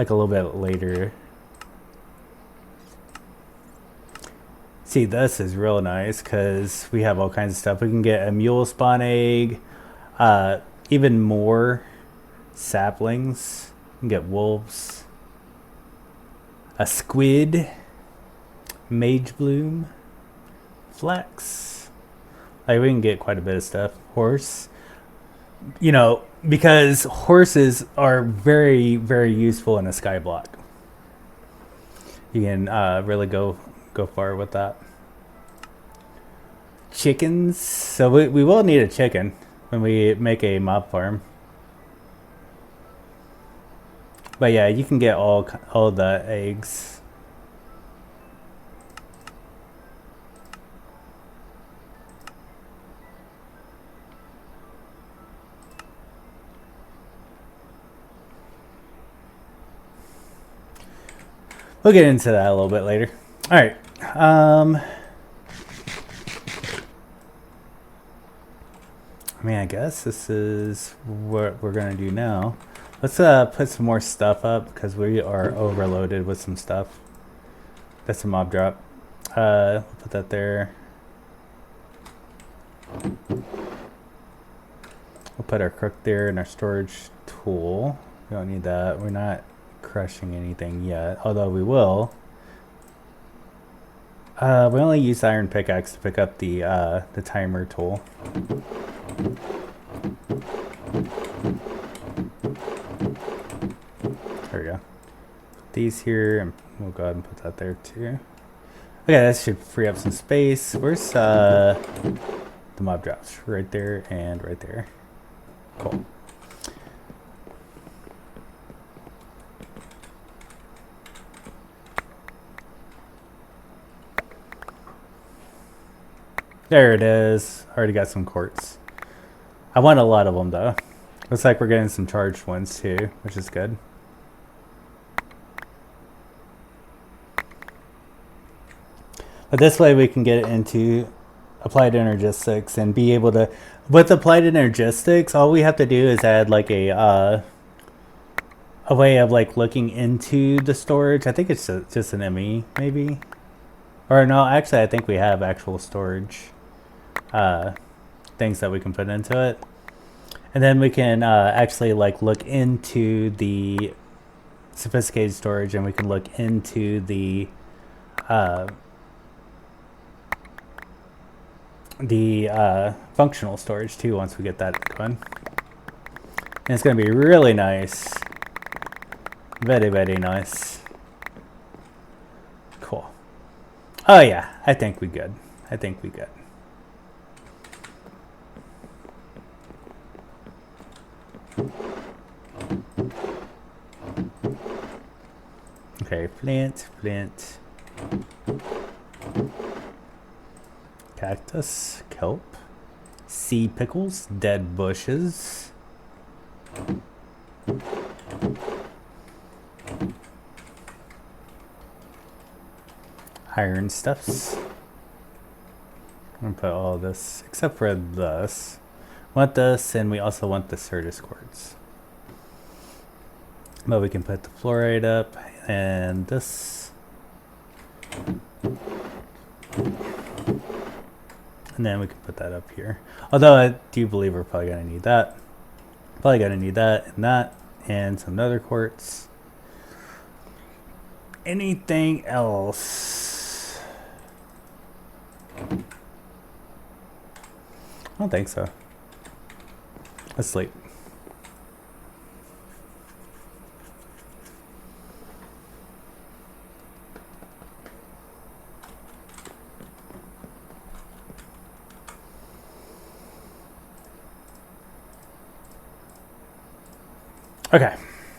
a little bit later. See, this is real nice because we have all kinds of stuff. We can get a mule spawn egg, even more saplings. We can get wolves, a squid, mage bloom, flax. Like, we can get quite a bit of stuff. Horse. You know, because horses are very, very useful in a sky block. You can really go far with that. Chickens. So we will need a chicken when we make a mob farm. But yeah, you can get all the eggs. We'll get into that a little bit later. All right. I mean, I guess this is what we're going to do now. Let's put some more stuff up because we are overloaded with some stuff. That's a mob drop. We'll put that there. We'll put our crook there and our storage tool. We don't need that. We're not crushing anything yet, although we will. We only use iron pickaxe to pick up the timer tool. There we go. Put these here, and we'll go ahead and put that there too. Okay, that should free up some space. Where's the mob drops? Right there and right there. Cool. There it is. Already got some quartz. I want a lot of them though. Looks like we're getting some charged ones too, which is good. But this way we can get into Applied Energistics and be able to, with Applied Energistics, all we have to do is add like a way of like looking into the storage. I think it's just an ME maybe. Or no, actually I think we have actual storage things that we can put into it. And then we can actually like look into the sophisticated storage, and we can look into the functional storage too once we get that going. And it's going to be really nice. Very, very nice. Cool. Oh yeah, I think we good. I think we good. Okay, flint. Cactus, kelp, sea pickles, dead bushes. Iron stuffs. I'm gonna put all this except for this. Want this, and we also want the Certus quartz. But we can put the fluorite up and this. And then we can put that up here. Although I do believe we're probably going to need that. Probably going to need that, and some nether quartz. Anything else? I don't think so. Let's sleep. Okay,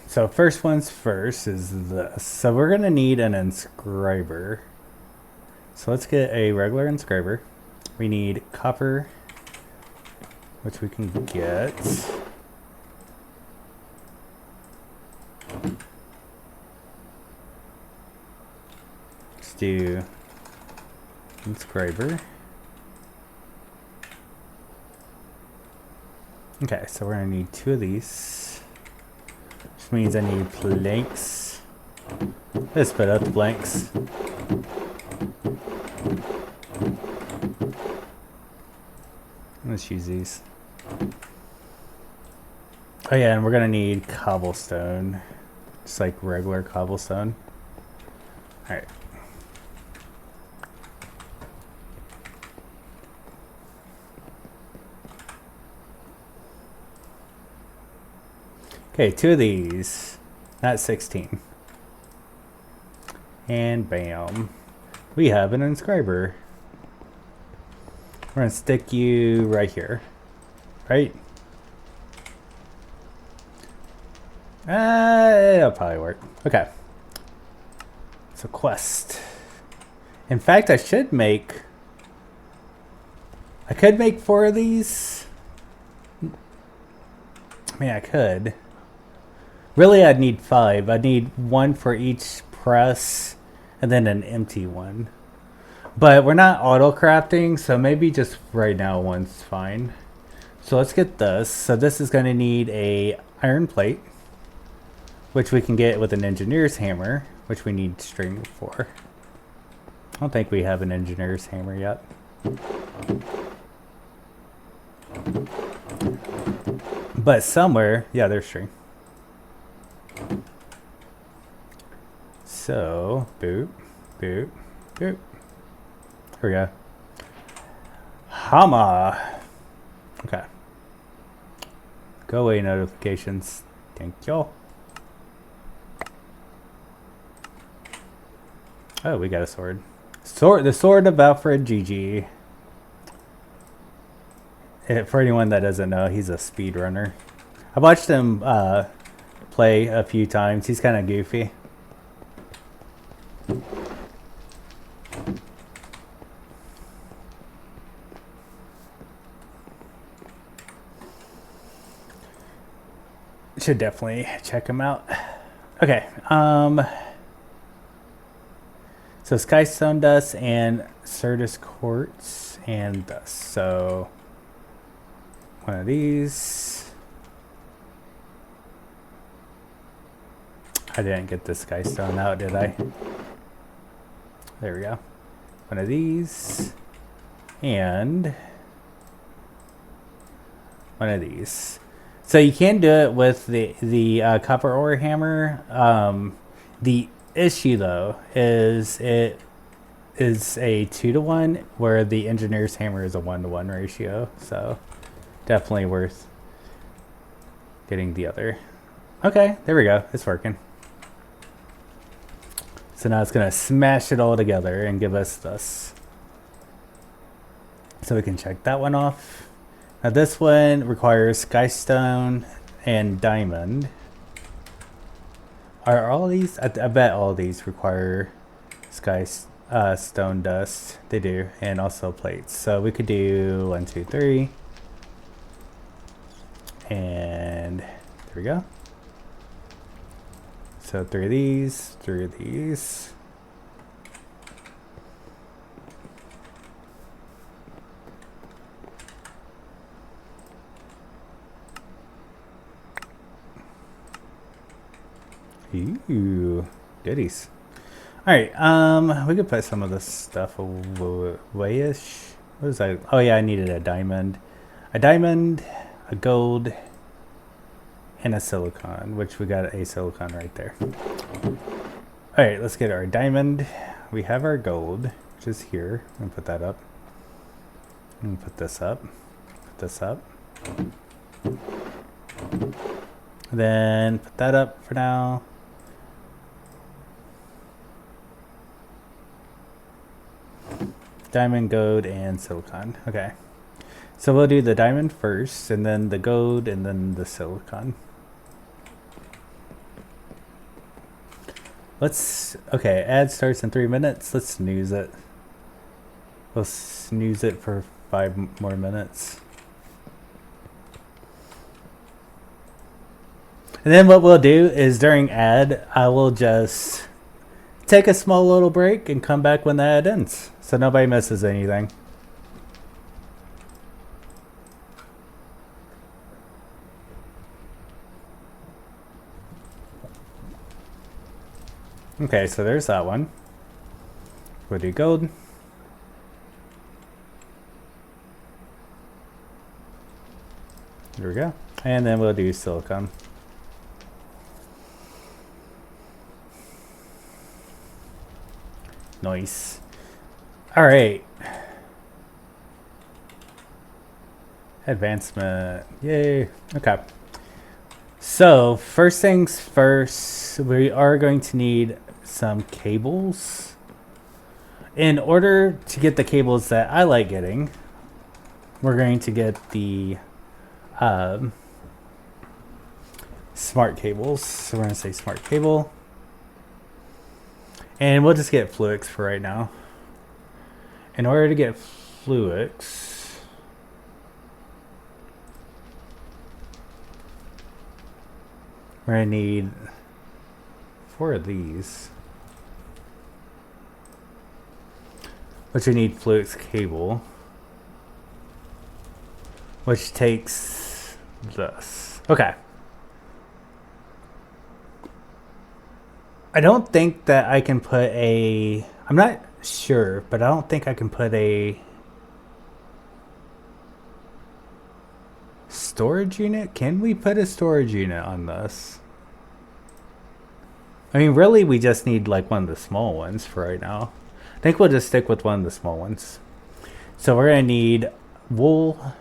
so first one's first is this. So we're gonna need an inscriber. So let's get a regular inscriber. We need copper, which we can get. Let's do inscriber. Okay, so we're gonna need 2 of these. Which means I need planks. Let's put out the blanks. Let's use these. Oh yeah, and we're gonna need cobblestone. Just like regular cobblestone. Alright. Okay, 2 of these. That's 16. And bam. We have an inscriber. We're gonna stick you right here. Right? It'll probably work. Okay. So quest. In fact, I could make 4 of these. I mean, I could. Really, I'd need 5. I'd need 1 for each press and then an empty one. But we're not auto crafting, so maybe just right now 1's fine. So let's get this. So this is going to need a iron plate. which we can get with an engineer's hammer, which we need string for. I don't think we have an engineer's hammer yet. But somewhere, yeah, there's string. So, boop, boop, boop. Here we go. Hammer. Okay. Go away notifications. Thank you. Oh, we got a sword. The sword of Alfred GG. For anyone that doesn't know, he's a speedrunner. I watched him play a few times. He's kind of goofy. Should definitely check him out. Okay. So Skystone Dust and Certus Quartz and Dust. So one of these. I didn't get the Skystone out, did I? There we go. One of these. And one of these. So you can do it with the copper ore hammer. The issue though is it is a 2-to-1, where the engineer's hammer is a 1-to-1 ratio. So definitely worth getting the other. Okay, there we go. It's working. So now it's gonna smash it all together and give us this. So we can check that one off. Now this one requires Skystone and Diamond. Are all these? I bet all these require Stone Dust. They do, and also plates. So we could do 1, 2, 3, and there we go. So 3 of these, 3 of these. Ooh, goodies. Alright, we could put some of this stuff away-ish. What was I? Oh yeah, I needed a diamond. A diamond, a gold, and a silicon, which we got a silicon right there. Alright, let's get our diamond. We have our gold, which is here. I'm gonna put that up. I'm gonna put this up. Put this up. Then put that up for now. Diamond, gold, and silicon. Okay. So we'll do the diamond first, and then the gold, and then the silicon. Okay, ad starts in 3 minutes. Let's snooze it. We'll snooze it for 5 more minutes. And then what we'll do is during ad, I will just take a small little break and come back when the ad ends, so nobody misses anything. Okay, so there's that one. We'll do gold. There we go. And then we'll do silicon. Nice. All right. Advancement. Yay. Okay. So first things first, we are going to need some cables. In order to get the cables that I like getting, we're going to get the smart cables. So we're going to say smart cable. And we'll just get Fluix for right now. In order to get Fluix, we're going to need 4 of these. But you need Fluix cable, which takes this. Okay. I don't think that I can put a... I'm not sure, but I don't think I can put a storage unit. Can we put a storage unit on this? I mean, really, we just need like one of the small ones for right now. I think we'll just stick with one of the small ones. So we're going to need wool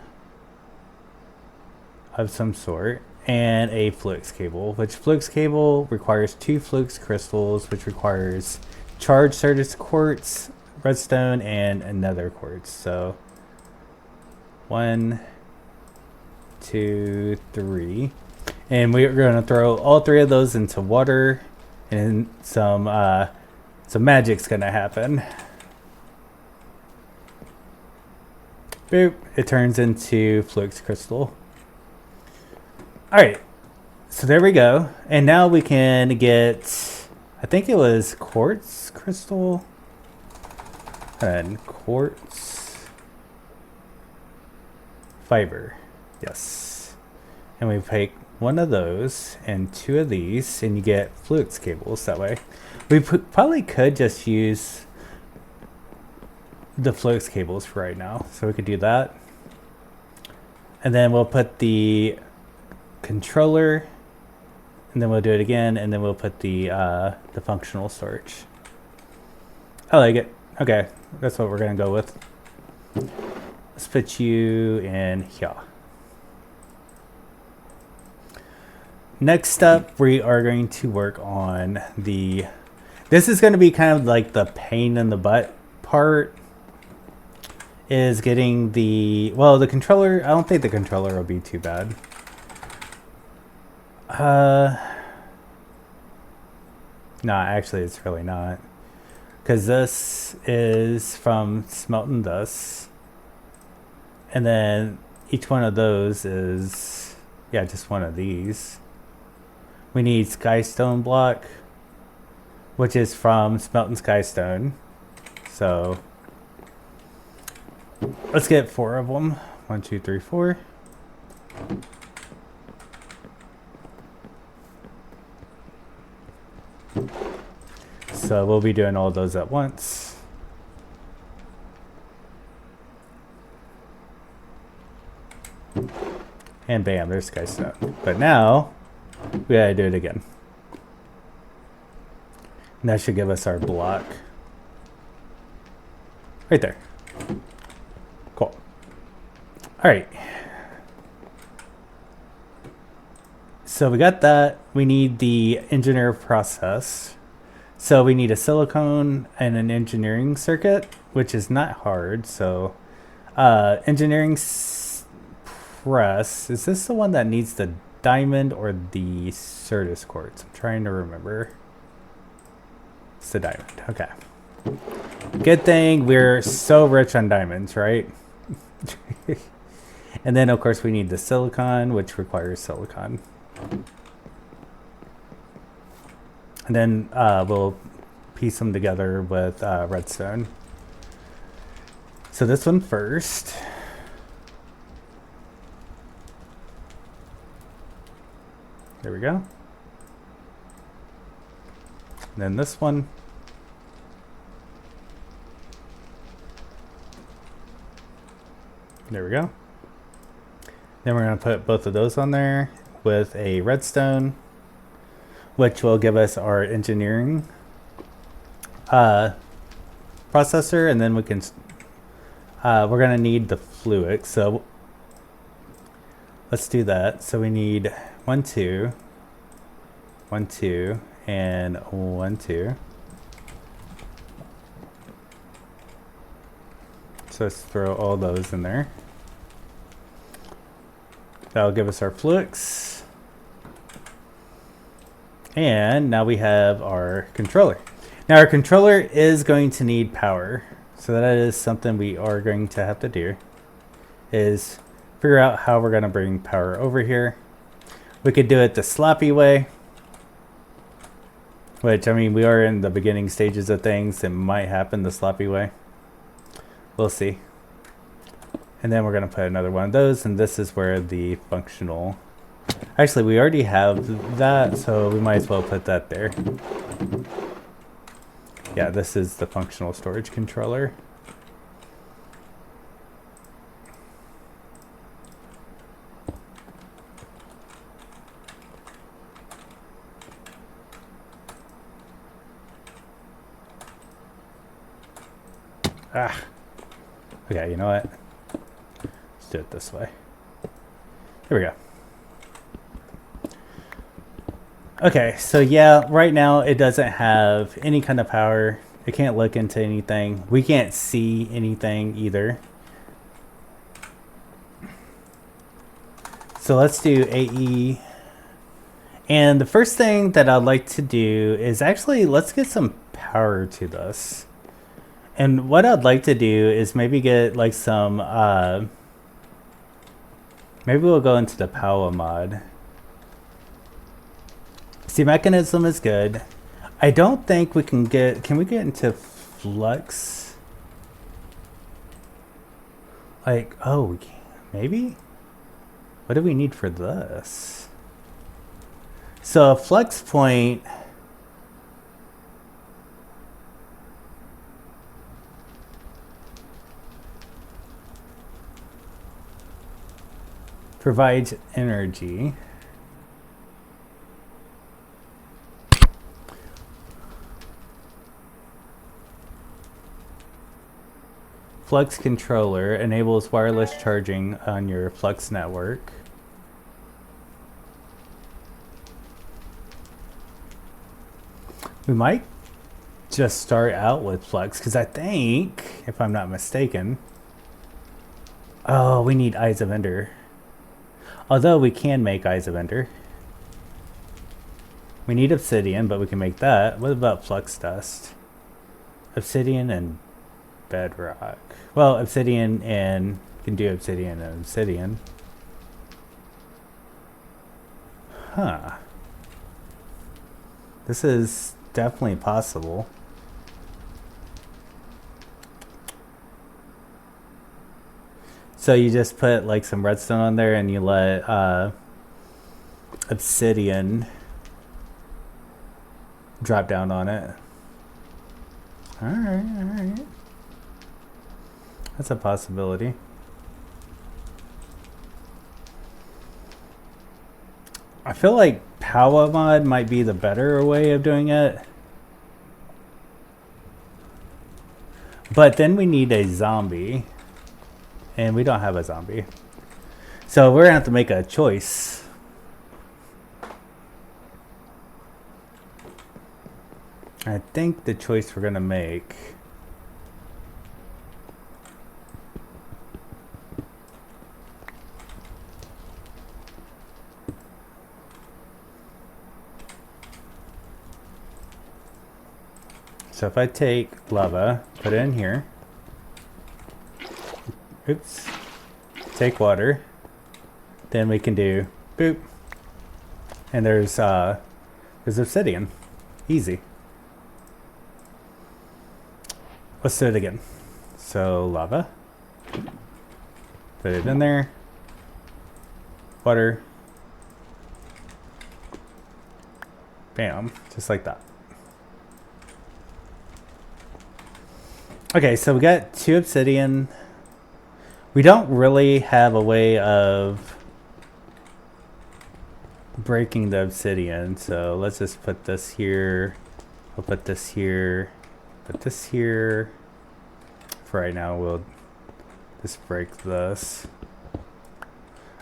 of some sort and a flux cable, which flux cable requires 2 flux crystals, which requires charged Certus quartz, redstone, and another quartz. So 1, 2, 3. And we're going to throw all 3 of those into water, and some magic's going to happen. Boop. It turns into flux crystal. Alright. So there we go. And now we can get, I think it was quartz crystal and quartz fiber. Yes. And we take one of those and 2 of these, and you get flux cables that way. We probably could just use the flux cables for right now, so we could do that. And then we'll put the controller, and then we'll do it again, and then we'll put the functional storage. I like it. Okay, that's what we're gonna go with. Let's put you in here. Next up, we are going to work on the... This is going to be kind of like the pain in the butt part. Is getting the... Well, the controller... I don't think the controller will be too bad. No, actually it's really not. Because this is from smelting this. And then each one of those is... Yeah, just one of these. We need skystone block, which is from smelting skystone. So let's get 4 of them. 1, 2, 3, 4. So we'll be doing all those at once. And bam, there's skystone. But now we gotta do it again. And that should give us our block. Right there. Cool. Alright. So we got that. We need the engineer process. So we need a silicone and an engineering circuit, which is not hard. So engineering press. Is this the one that needs the diamond or the Certus quartz? I'm trying to remember. It's the diamond. Okay. Good thing we're so rich on diamonds, right? And then of course we need the silicon, which requires silicon. And then we'll piece them together with redstone. So this one first. There we go. And then this one. There we go. Then we're going to put both of those on there with a redstone, which will give us our engineering processor, and then we can we're going to need the fluid. So let's do that. So we need 1, 2, 1, 2, and 1, 2. So let's throw all those in there. That'll give us our flux. And now we have our controller. Now our controller is going to need power. So that is something we are going to have to do, is figure out how we're going to bring power over here. We could do it the sloppy way, which, I mean, we are in the beginning stages of things. It might happen the sloppy way. We'll see. And then we're going to put another one of those, and this is where the functional... Actually, we already have that, so we might as well put that there. Yeah, this is the functional storage controller. Ah. Okay, you know what? Let's do it this way. Here we go. Okay, so yeah, right now it doesn't have any kind of power. It can't look into anything. We can't see anything either. So let's do AE. And the first thing that I'd like to do is actually, let's get some power to this. And what I'd like to do is maybe get like some, maybe we'll go into the power mod. See, mechanism is good. I don't think we can we get into flux? Like, oh, we can, maybe? What do we need for this? So a flux point provides energy. Flux controller enables wireless charging on your Flux network. We might just start out with Flux because I think, if I'm not mistaken, oh, we need Eyes of Ender. Although we can make Eyes of Ender. We need Obsidian, but we can make that. What about Flux Dust? Obsidian and Bedrock. Well, Obsidian and can do Obsidian and Obsidian. Huh. This is definitely possible. So you just put like some redstone on there and you let Obsidian drop down on it. Alright, alright. That's a possibility. I feel like Power Mod might be the better way of doing it. But then we need a zombie. And we don't have a zombie. So we're going to have to make a choice. I think the choice we're going to make... So if I take lava, put it in here. Oops. Take water. Then we can do boop. And there's obsidian. Easy. Let's do it again. So lava. Put it in there. Water. Bam. Just like that. Okay, so we got 2 obsidian. We don't really have a way of breaking the obsidian, so let's just put this here. We'll put this here. Put this here. For right now, we'll just break this.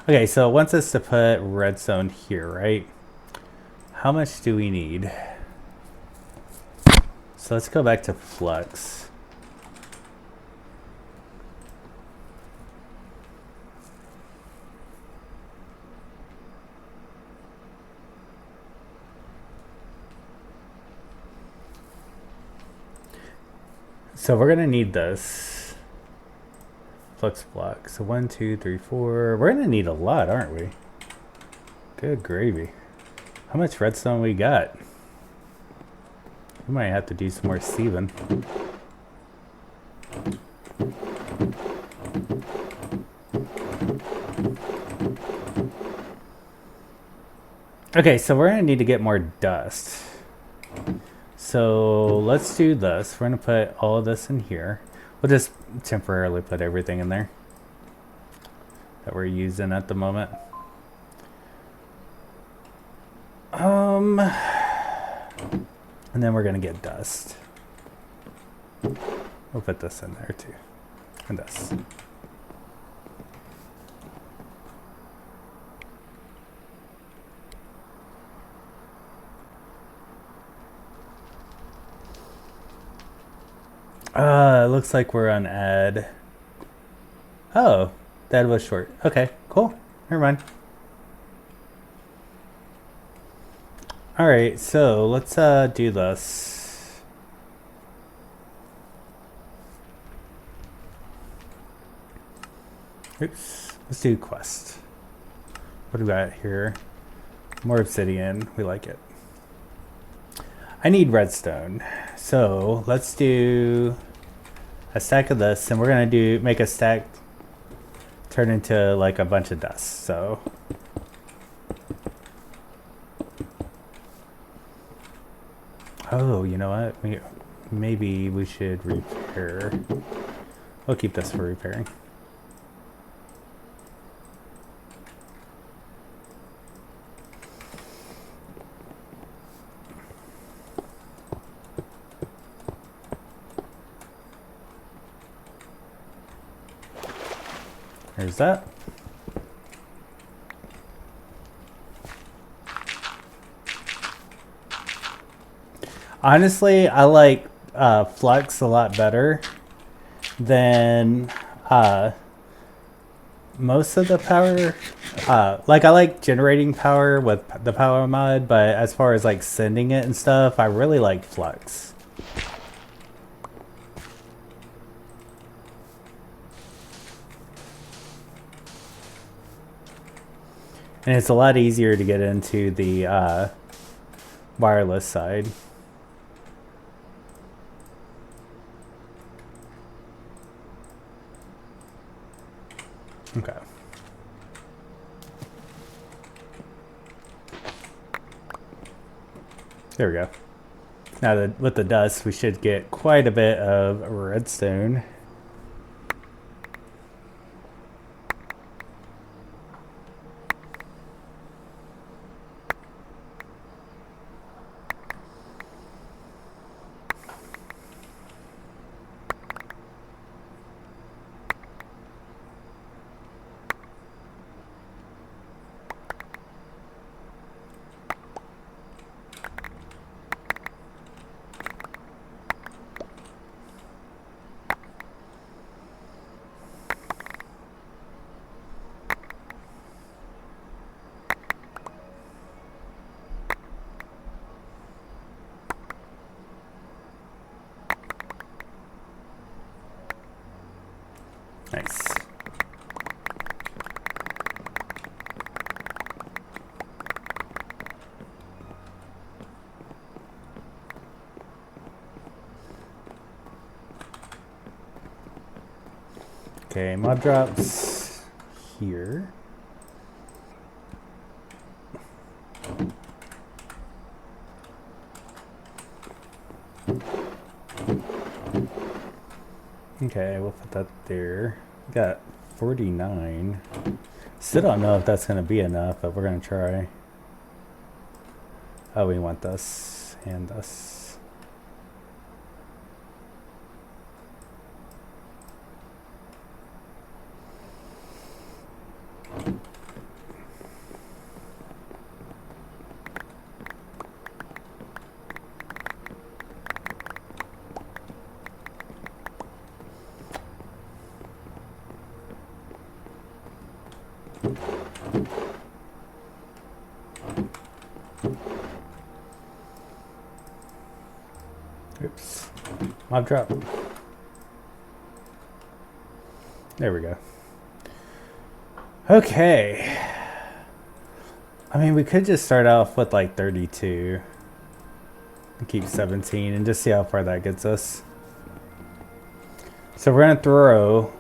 Okay, so it wants us to put redstone here, right? How much do we need? So let's go back to Flux. So we're gonna need this flux block. So 1, 2, 3, 4. We're gonna need a lot, aren't we? Good gravy. How much redstone we got? We might have to do some more sieving. Okay, so we're gonna need to get more dust. So let's do this. We're gonna put all of this in here. We'll just temporarily put everything in there that we're using at the moment. And then we're gonna get dust. We'll put this in there too. And this. It looks like we're on ad. Oh, that was short. Okay, cool. Never mind. Alright, so let's do this. Oops. Let's do quest. What do we got here? More obsidian. We like it. I need redstone. So let's do a stack of this, and we're gonna make a stack turn into like a bunch of dust. So oh, you know what? Maybe we should repair. We'll keep this for repairing. There's that. Honestly, I like Flux a lot better than most of the power. Like I like generating power with the power mod, but as far as like sending it and stuff, I really like Flux. And it's a lot easier to get into the wireless side. Okay. There we go. Now that with the dust, we should get quite a bit of redstone. Nice. Okay, mod drops here. Okay, we'll put that there. We got 49. Still don't know if that's going to be enough, but we're going to try. Oh, we want this and this. Oops. Mob drop. There we go. Okay. I mean, we could just start off with like 32 and keep 17 and just see how far that gets us. So we're going to throw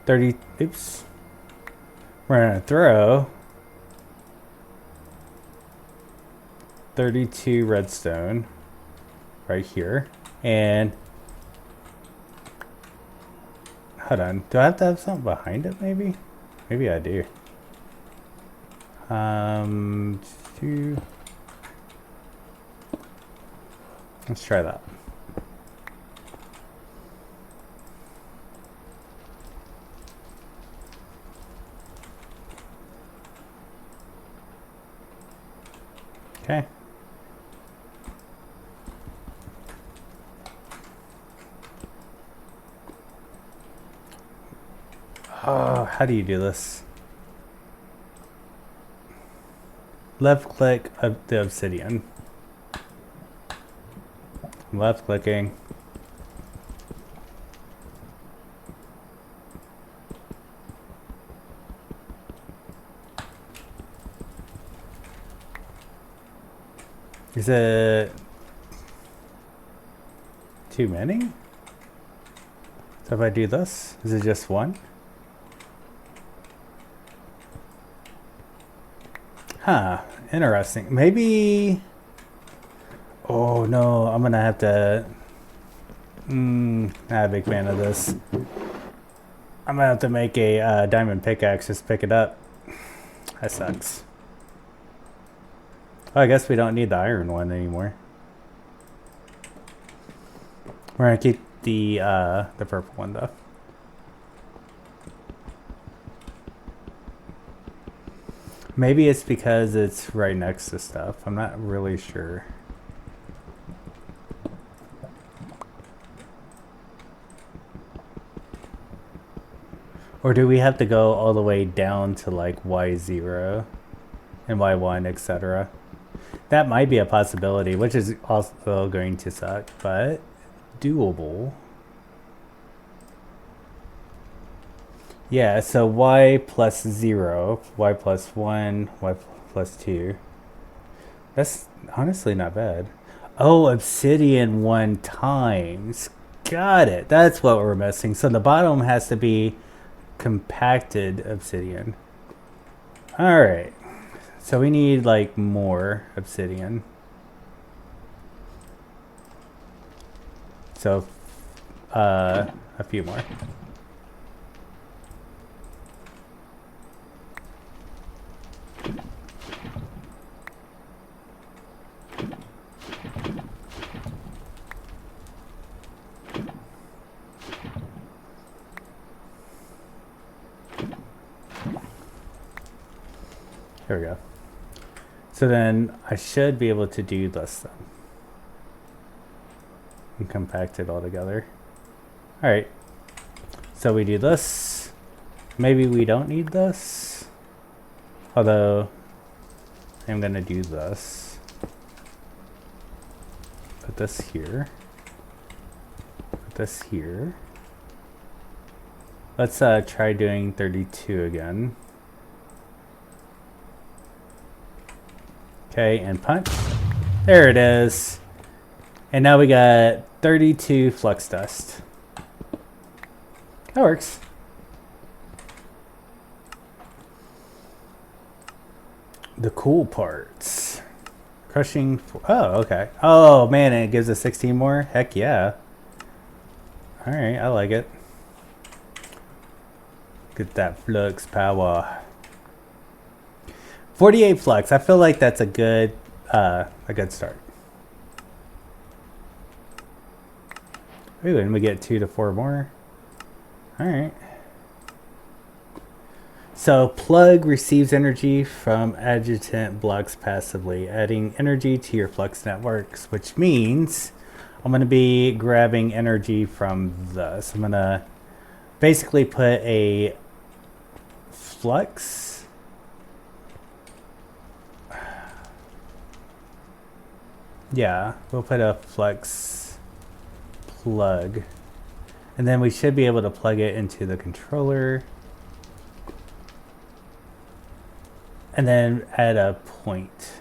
30. Oops. We're going to throw 32 redstone. right here. And hold on, do I have to have something behind it maybe? Maybe I do. Let's try that. Okay. Oh, how do you do this? Left click of the obsidian. Left clicking. Is it too many? So if I do this, is it just one? Huh, interesting. Maybe, oh no, I'm gonna have to, not a big fan of this. I'm gonna have to make a diamond pickaxe, just pick it up. That sucks. Oh, I guess we don't need the iron one anymore. We're gonna keep the purple one though. Maybe it's because it's right next to stuff. I'm not really sure. Or do we have to go all the way down to like Y0 and Y1, etc.? That might be a possibility, which is also going to suck, but doable. Yeah, so Y plus 0, Y plus 1, Y plus 2. That's honestly not bad. Oh, obsidian 1 times. Got it. That's what we're missing. So the bottom has to be compacted obsidian. Alright. So we need like more obsidian. So a few more. Here we go. So then I should be able to do this then. And compact it all together. Alright. So we do this. Maybe we don't need this. Although, I'm going to do this. Put this here. Put this here. Let's try doing 32 again. Okay, and punch. There it is. And now we got 32 flux dust. That works. The cool parts. Crushing. Oh, okay. Oh, man, and it gives us 16 more? Heck yeah. Alright, I like it. Get that flux power. 48 flux. I feel like that's a good start. Ooh, and we get 2 to 4 more. All right. So plug receives energy from adjutant blocks passively, adding energy to your flux networks, which means I'm going to be grabbing energy from this. I'm going to basically put a flux. Yeah, we'll put a flux plug. And then we should be able to plug it into the controller. And then add a point.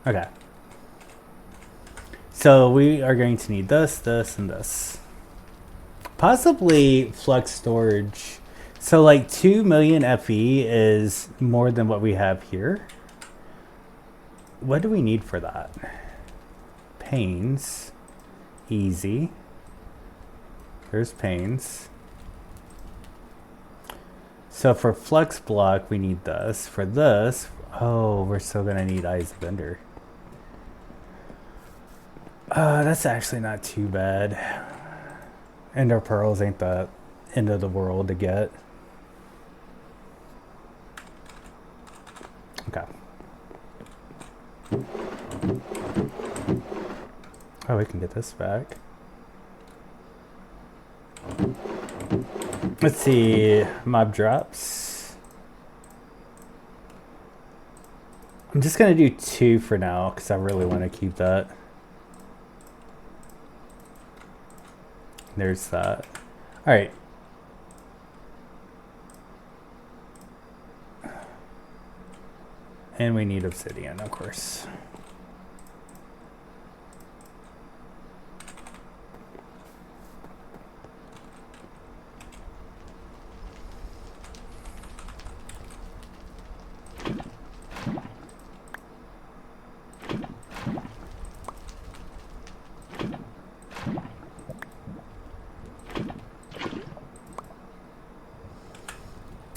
Okay. So we are going to need this, this, and this. Possibly flux storage. So like 2 million FE is more than what we have here. What do we need for that? panes. Easy. There's panes. So for flex block, we need this. For this, oh, we're still gonna need Eyes of Ender. That's actually not too bad. Ender pearls ain't the end of the world to get. Okay. Oh, we can get this back. Let's see, mob drops. I'm just gonna do 2 for now because I really want to keep that. There's that. All right. And we need obsidian, of course.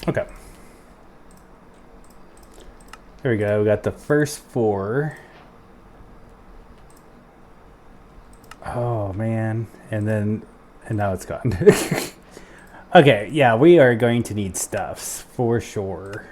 Okay. There we go. We got the first 4. Oh, man. And now it's gone. Okay, yeah, we are going to need stuffs for sure.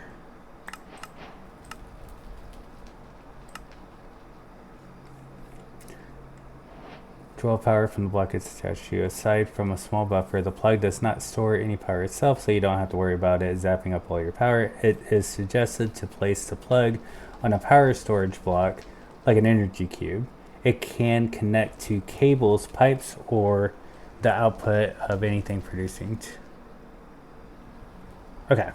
Draw power from the block it's attached to. Aside from a small buffer, the plug does not store any power itself, so you don't have to worry about it zapping up all your power. It is suggested to place the plug on a power storage block, like an energy cube. It can connect to cables, pipes, or the output of anything producing. Okay.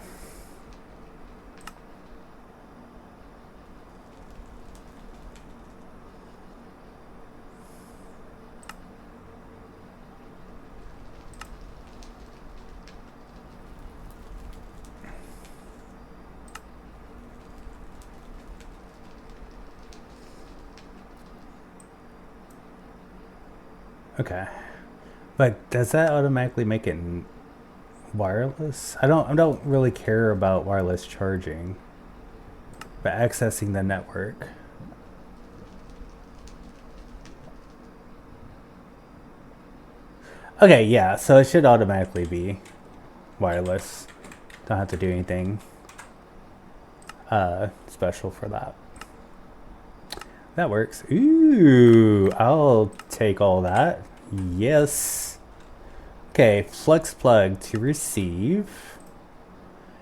Okay, but does that automatically make it wireless? I don't really care about wireless charging, but accessing the network. Okay, yeah, so it should automatically be wireless. Don't have to do anything special for that. That works. Ooh, I'll take all that. Yes. Okay, flex plug to receive.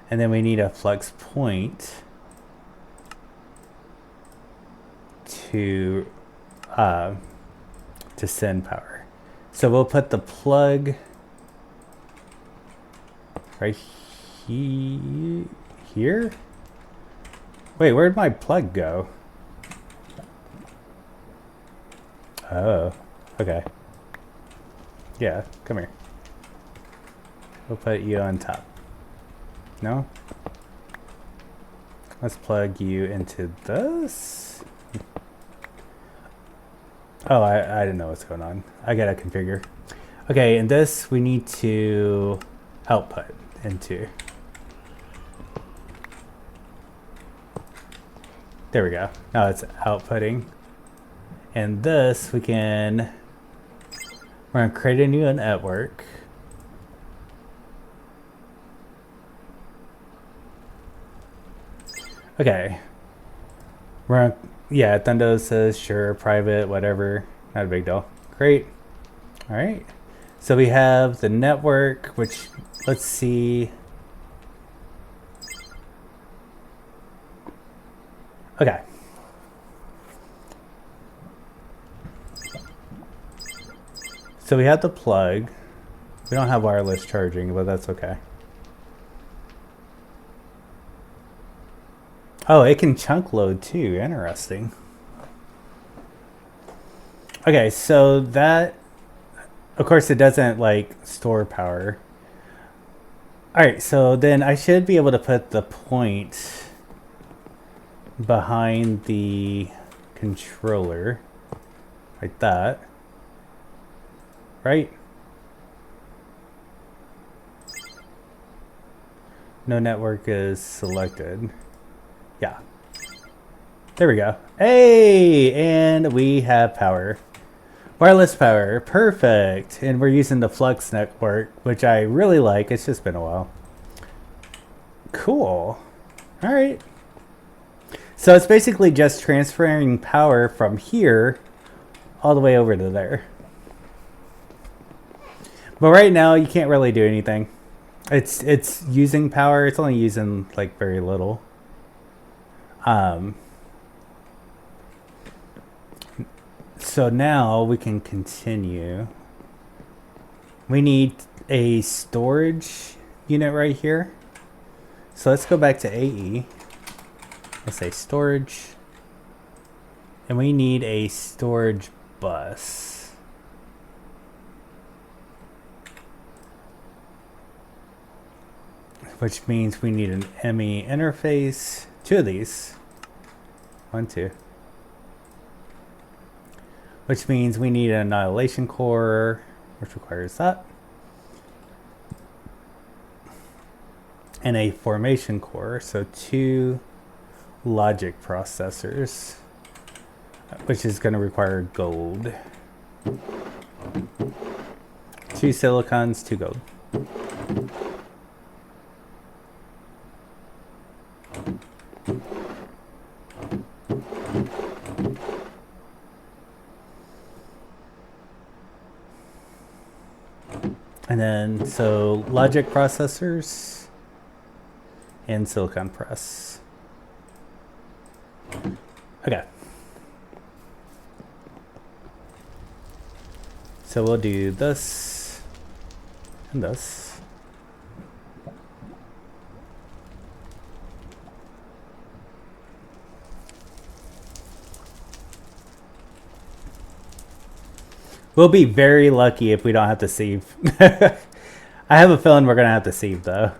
And then we need a flex point to send power. So we'll put the plug right here. Wait, where'd my plug go? Oh, okay. Yeah, come here. We'll put you on top. No? Let's plug you into this. Oh, I didn't know what's going on. I gotta configure. Okay, and this we need to output into. There we go. Now it's outputting. And this we're gonna create a new network. Okay. Yeah, Thundo says sure, private, whatever. Not a big deal. Great. All right. So we have the network, which let's see. Okay. So we have the plug. We don't have wireless charging, but that's okay. Oh, it can chunk load too. Interesting. Okay, so that, of course, it doesn't like store power. All right, so then I should be able to put the point behind the controller. like that. Right? No network is selected. Yeah. There we go. Hey, and we have power. Wireless power, perfect. And we're using the Flux network, which I really like. It's just been a while. Cool. All right. So it's basically just transferring power from here all the way over to there. But right now you can't really do anything. It's using power. It's only using like very little. So now we can continue. We need a storage unit right here. So let's go back to AE. Let's say storage. And we need a storage bus. Which means we need an ME interface. Two of these. 1, 2. Which means we need an annihilation core, which requires that. And a formation core, so 2 logic processors, which is going to require gold. 2 silicons, 2 gold. And then, so logic processors and silicon press. Okay. So we'll do this and this. We'll be very lucky if we don't have to sieve. I have a feeling we're going to have to sieve, though.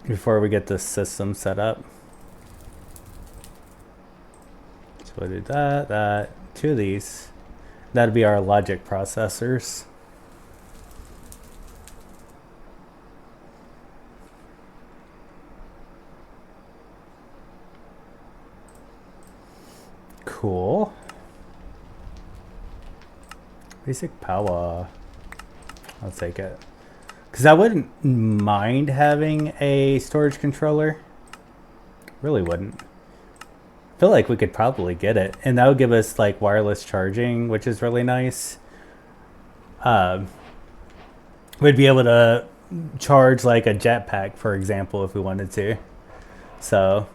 Before we get this system set up. So we'll do that, 2 of these. That'd be our logic processors. Cool. Basic power. I'll take it. Because I wouldn't mind having a storage controller. Really wouldn't. I feel like we could probably get it. And that would give us like wireless charging, which is really nice. We'd be able to charge like a jetpack, for example, if we wanted to. So,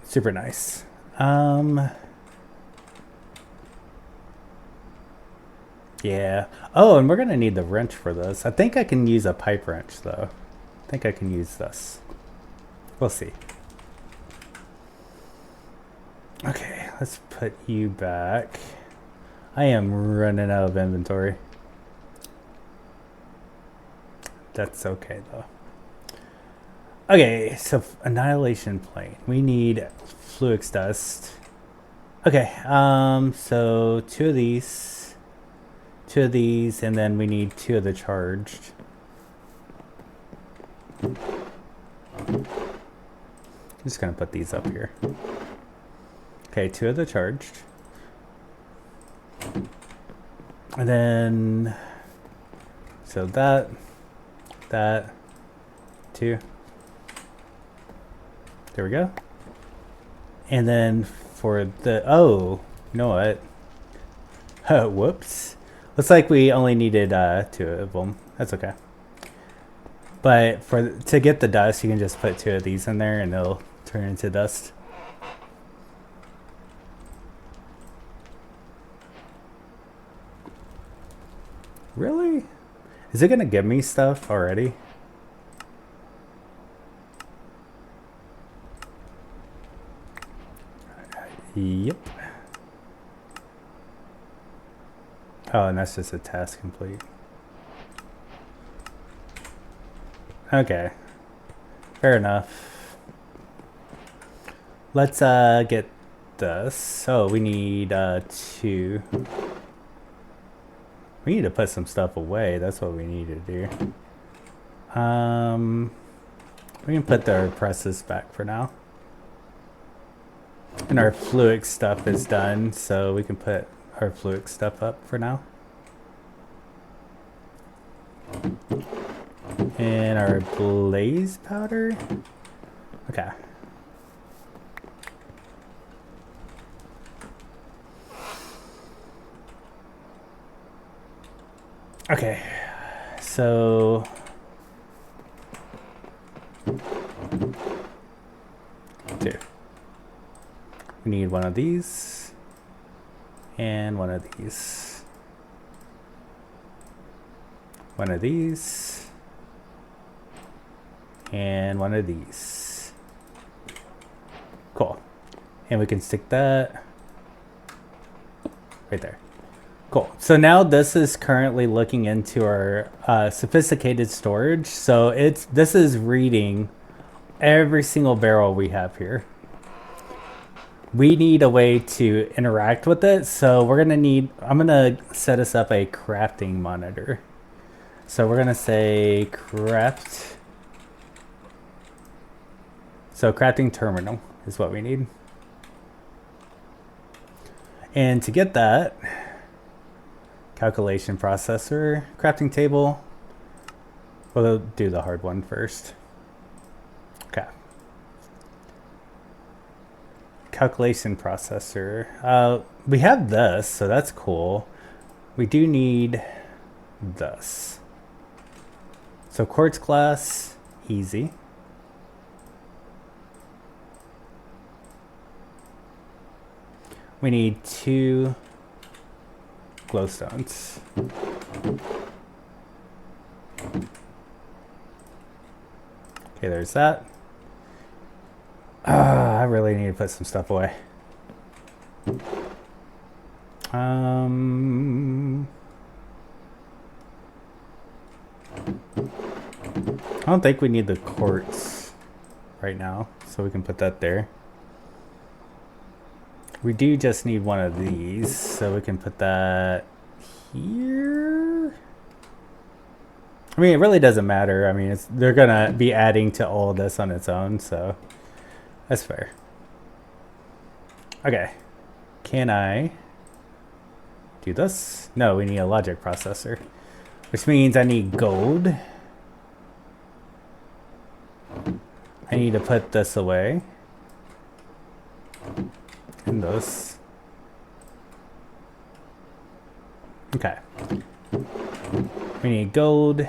super nice. Yeah. Oh, and we're going to need the wrench for this. I think I can use a pipe wrench, though. I think I can use this. We'll see. Okay, let's put you back. I am running out of inventory. That's okay, though. Okay, so annihilation plane. We need Fluix dust. Okay, so 2 of these. 2 of these, and then we need 2 of the charged. I'm just gonna put these up here. Okay, 2 of the charged. And then, so that, 2. There we go. And then for the, oh, you know what? Whoops. Looks like we only needed 2 of them. That's okay. But to get the dust, you can just put 2 of these in there and they'll turn into dust. Really? Is it gonna give me stuff already? Yep. Oh, and that's just a task complete. Okay. Fair enough. Let's get this. Oh, we need two. We need to put some stuff away. That's what we need to do. We can put our presses back for now. And our fluid stuff is done, so we can put our fluid stuff up for now. And our blaze powder. Okay. Okay. So two. We need one of these and one of these. One of these and one of these. Cool. And we can stick that right there. Cool. So now this is currently looking into our sophisticated storage. So this is reading every single barrel we have here. We need a way to interact with it. So we're gonna need, I'm gonna set us up a crafting monitor. So we're gonna say craft. So crafting terminal is what we need. And to get that, calculation processor, crafting table. We'll do the hard one first. Okay. Calculation processor. We have this, so that's cool. We do need this. So quartz glass, easy. We need 2 glowstones. Okay, there's that. I really need to put some stuff away. I don't think we need the quartz right now, so we can put that there. We do just need one of these, so we can put that here. I mean, it really doesn't matter. I mean, they're gonna be adding to all of this on its own, so that's fair. Okay, can I do this? No, we need a logic processor, which means I need gold. I need to put this away. And those. Okay. We need gold.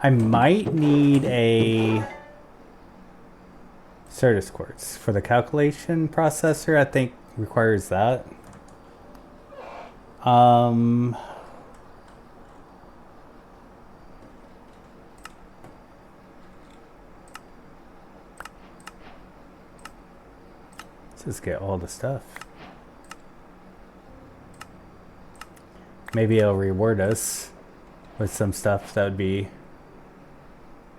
I might need a Certus quartz for the calculation processor. I think requires that. Let's get all the stuff. Maybe it'll reward us with some stuff that would be...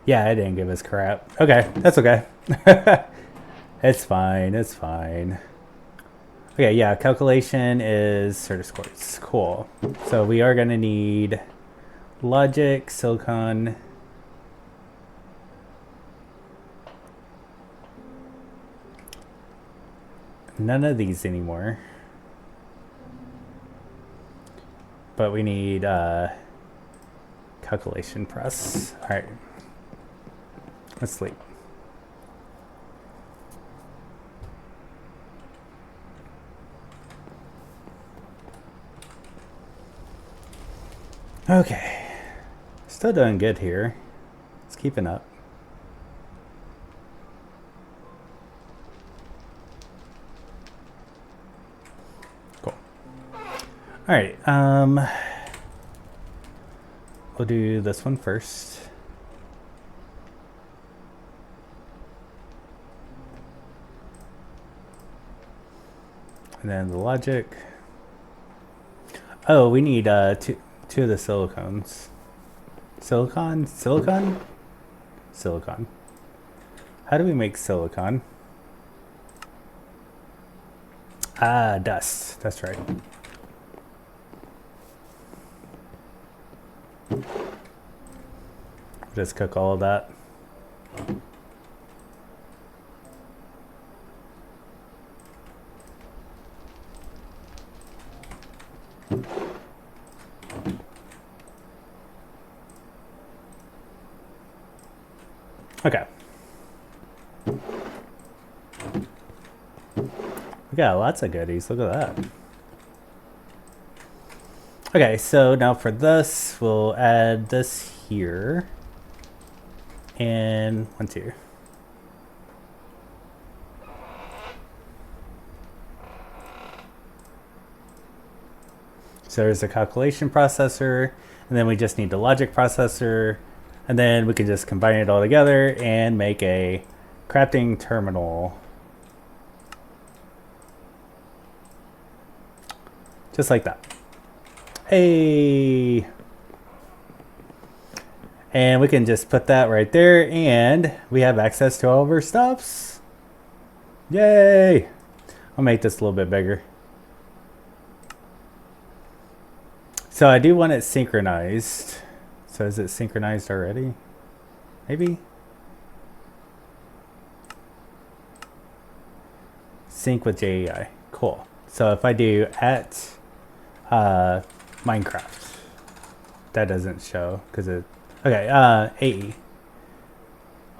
Yeah, it didn't give us crap. Okay, that's okay. It's fine, it's fine. Okay, yeah, calculation is Certus quartz. Cool. So we are gonna need logic, silicon. None of these anymore. But we need calculation press. All right. Let's sleep. Okay. Still doing good here. It's keeping up. All right, we'll do this one first. And then the logic. Oh, we need two of the silicones. Silicon? Silicon? Silicon. How do we make silicon? Ah, dust. That's right. Just cook all of that. Okay. We got lots of goodies. Look at that. Okay, so now for this, we'll add this here. And 1, 2. So there's a calculation processor, and then we just need the logic processor, and then we can just combine it all together and make a crafting terminal. Just like that. Hey! And we can just put that right there, and we have access to all of our stuffs. Yay! I'll make this a little bit bigger. So I do want it synchronized. So is it synchronized already? Maybe? Sync with JEI. Cool. So if I do at Minecraft, that doesn't show because it... Okay, AE.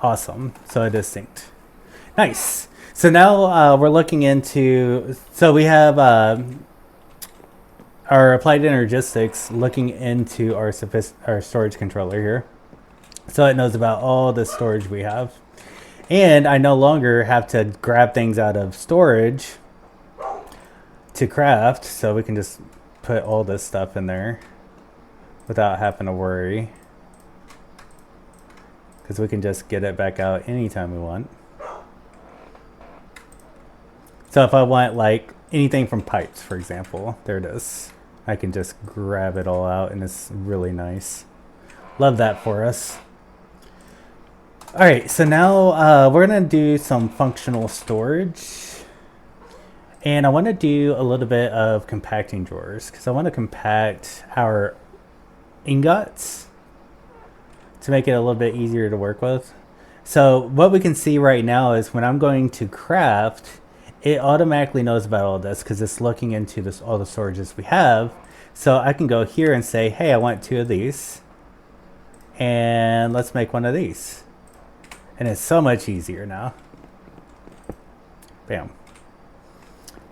Awesome. So it is synced. Nice. So now we're looking into... So we have... our applied energistics looking into our storage controller here. So it knows about all the storage we have. And I no longer have to grab things out of storage to craft. So we can just put all this stuff in there without having to worry. Because we can just get it back out anytime we want. So if I want like anything from pipes, for example, there it is. I can just grab it all out and it's really nice. Love that for us. All right, so now we're gonna do some functional storage. And I wanna do a little bit of compacting drawers because I wanna compact our ingots to make it a little bit easier to work with. So what we can see right now is when I'm going to craft, it automatically knows about all this because it's looking into this all the storages we have. So I can go here and say, hey, I want 2 of these. And let's make 1 of these. And it's so much easier now. Bam.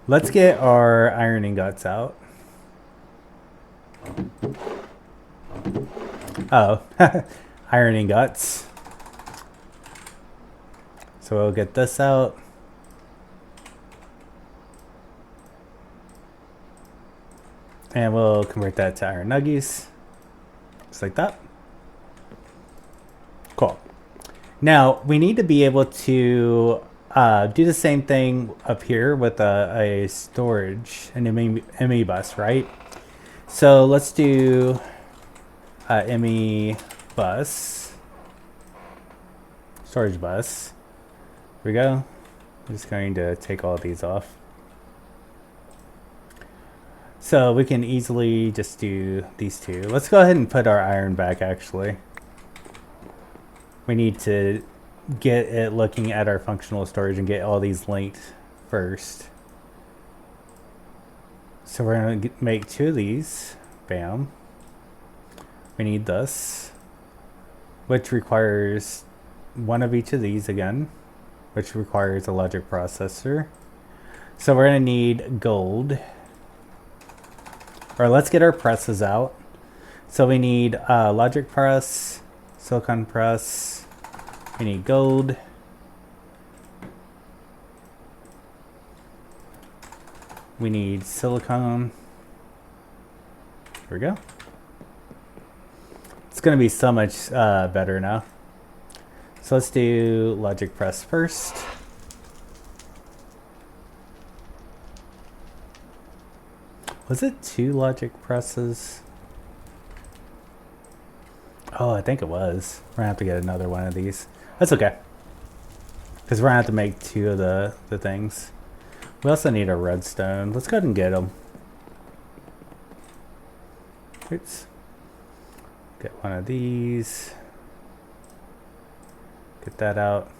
Let's get our iron ingots out. Oh, iron ingots. So we'll get this out. And we'll convert that to iron nuggies. Just like that. Cool. Now, we need to be able to do the same thing up here with a storage, an ME bus, right? So let's do ME bus. Storage bus. Here we go. I'm just going to take all these off. So we can easily just do these 2. Let's go ahead and put our iron back, actually. We need to get it looking at our functional storage and get all these linked first. So we're going to make 2 of these. Bam. We need this, which requires 1 of each of these again, which requires a logic processor. So we're going to need gold. Or let's get our presses out. So we need logic press, silicon press, we need gold. We need silicone. Here we go. It's gonna be so much better now. So let's do logic press first. Was it 2 logic presses? Oh, I think it was. We're gonna have to get another one of these. That's okay. Because we're gonna have to make 2 of the things. We also need a redstone. Let's go ahead and get them. Oops. Get one of these. Get that out.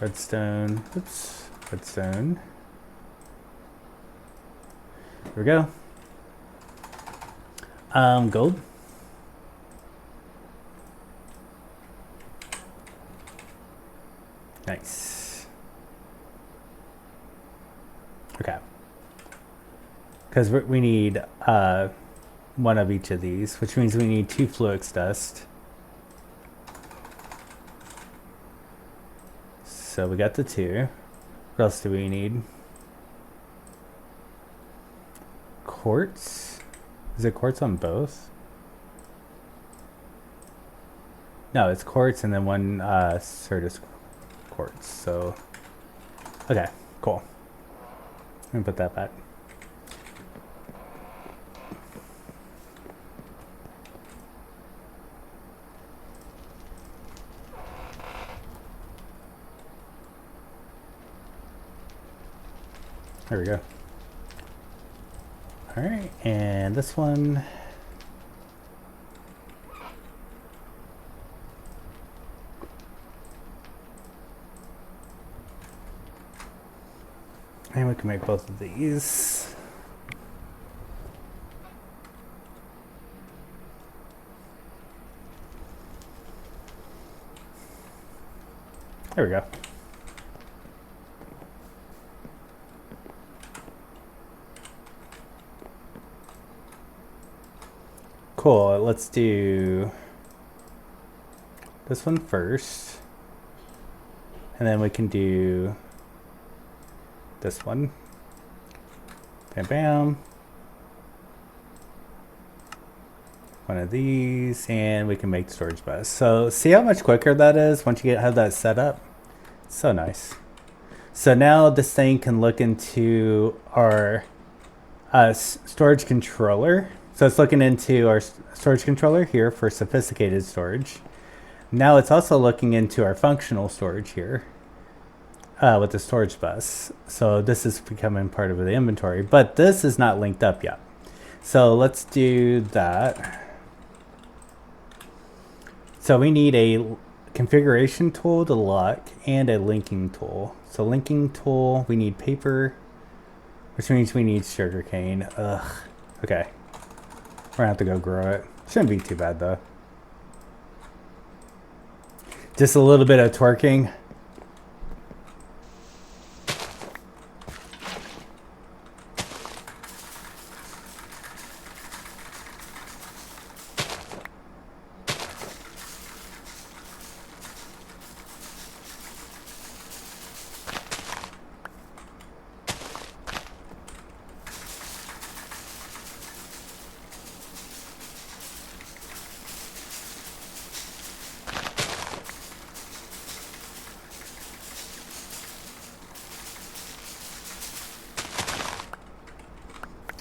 Redstone. Oops. Redstone. Here we go. Gold. Nice. Okay. Because we need one of each of these, which means we need 2 Fluix dust. So we got the 2. What else do we need? Quartz? Is it quartz on both? No, it's quartz and then 1 Certus quartz. So, okay, cool. Let me put that back. There we go. All right, and this one. And we can make both of these. There we go. Cool, let's do this one first. And then we can do this one. Bam, bam. One of these, and we can make storage bus. So see how much quicker that is once you have that set up? So nice. So now this thing can look into our storage controller. So it's looking into our storage controller here for sophisticated storage. Now it's also looking into our functional storage here with the storage bus. So this is becoming part of the inventory, but this is not linked up yet. So let's do that. So we need a configuration tool to lock and a linking tool. So linking tool, we need paper, which means we need sugarcane. Ugh. Okay. We're gonna have to go grow it. Shouldn't be too bad though. Just a little bit of twerking.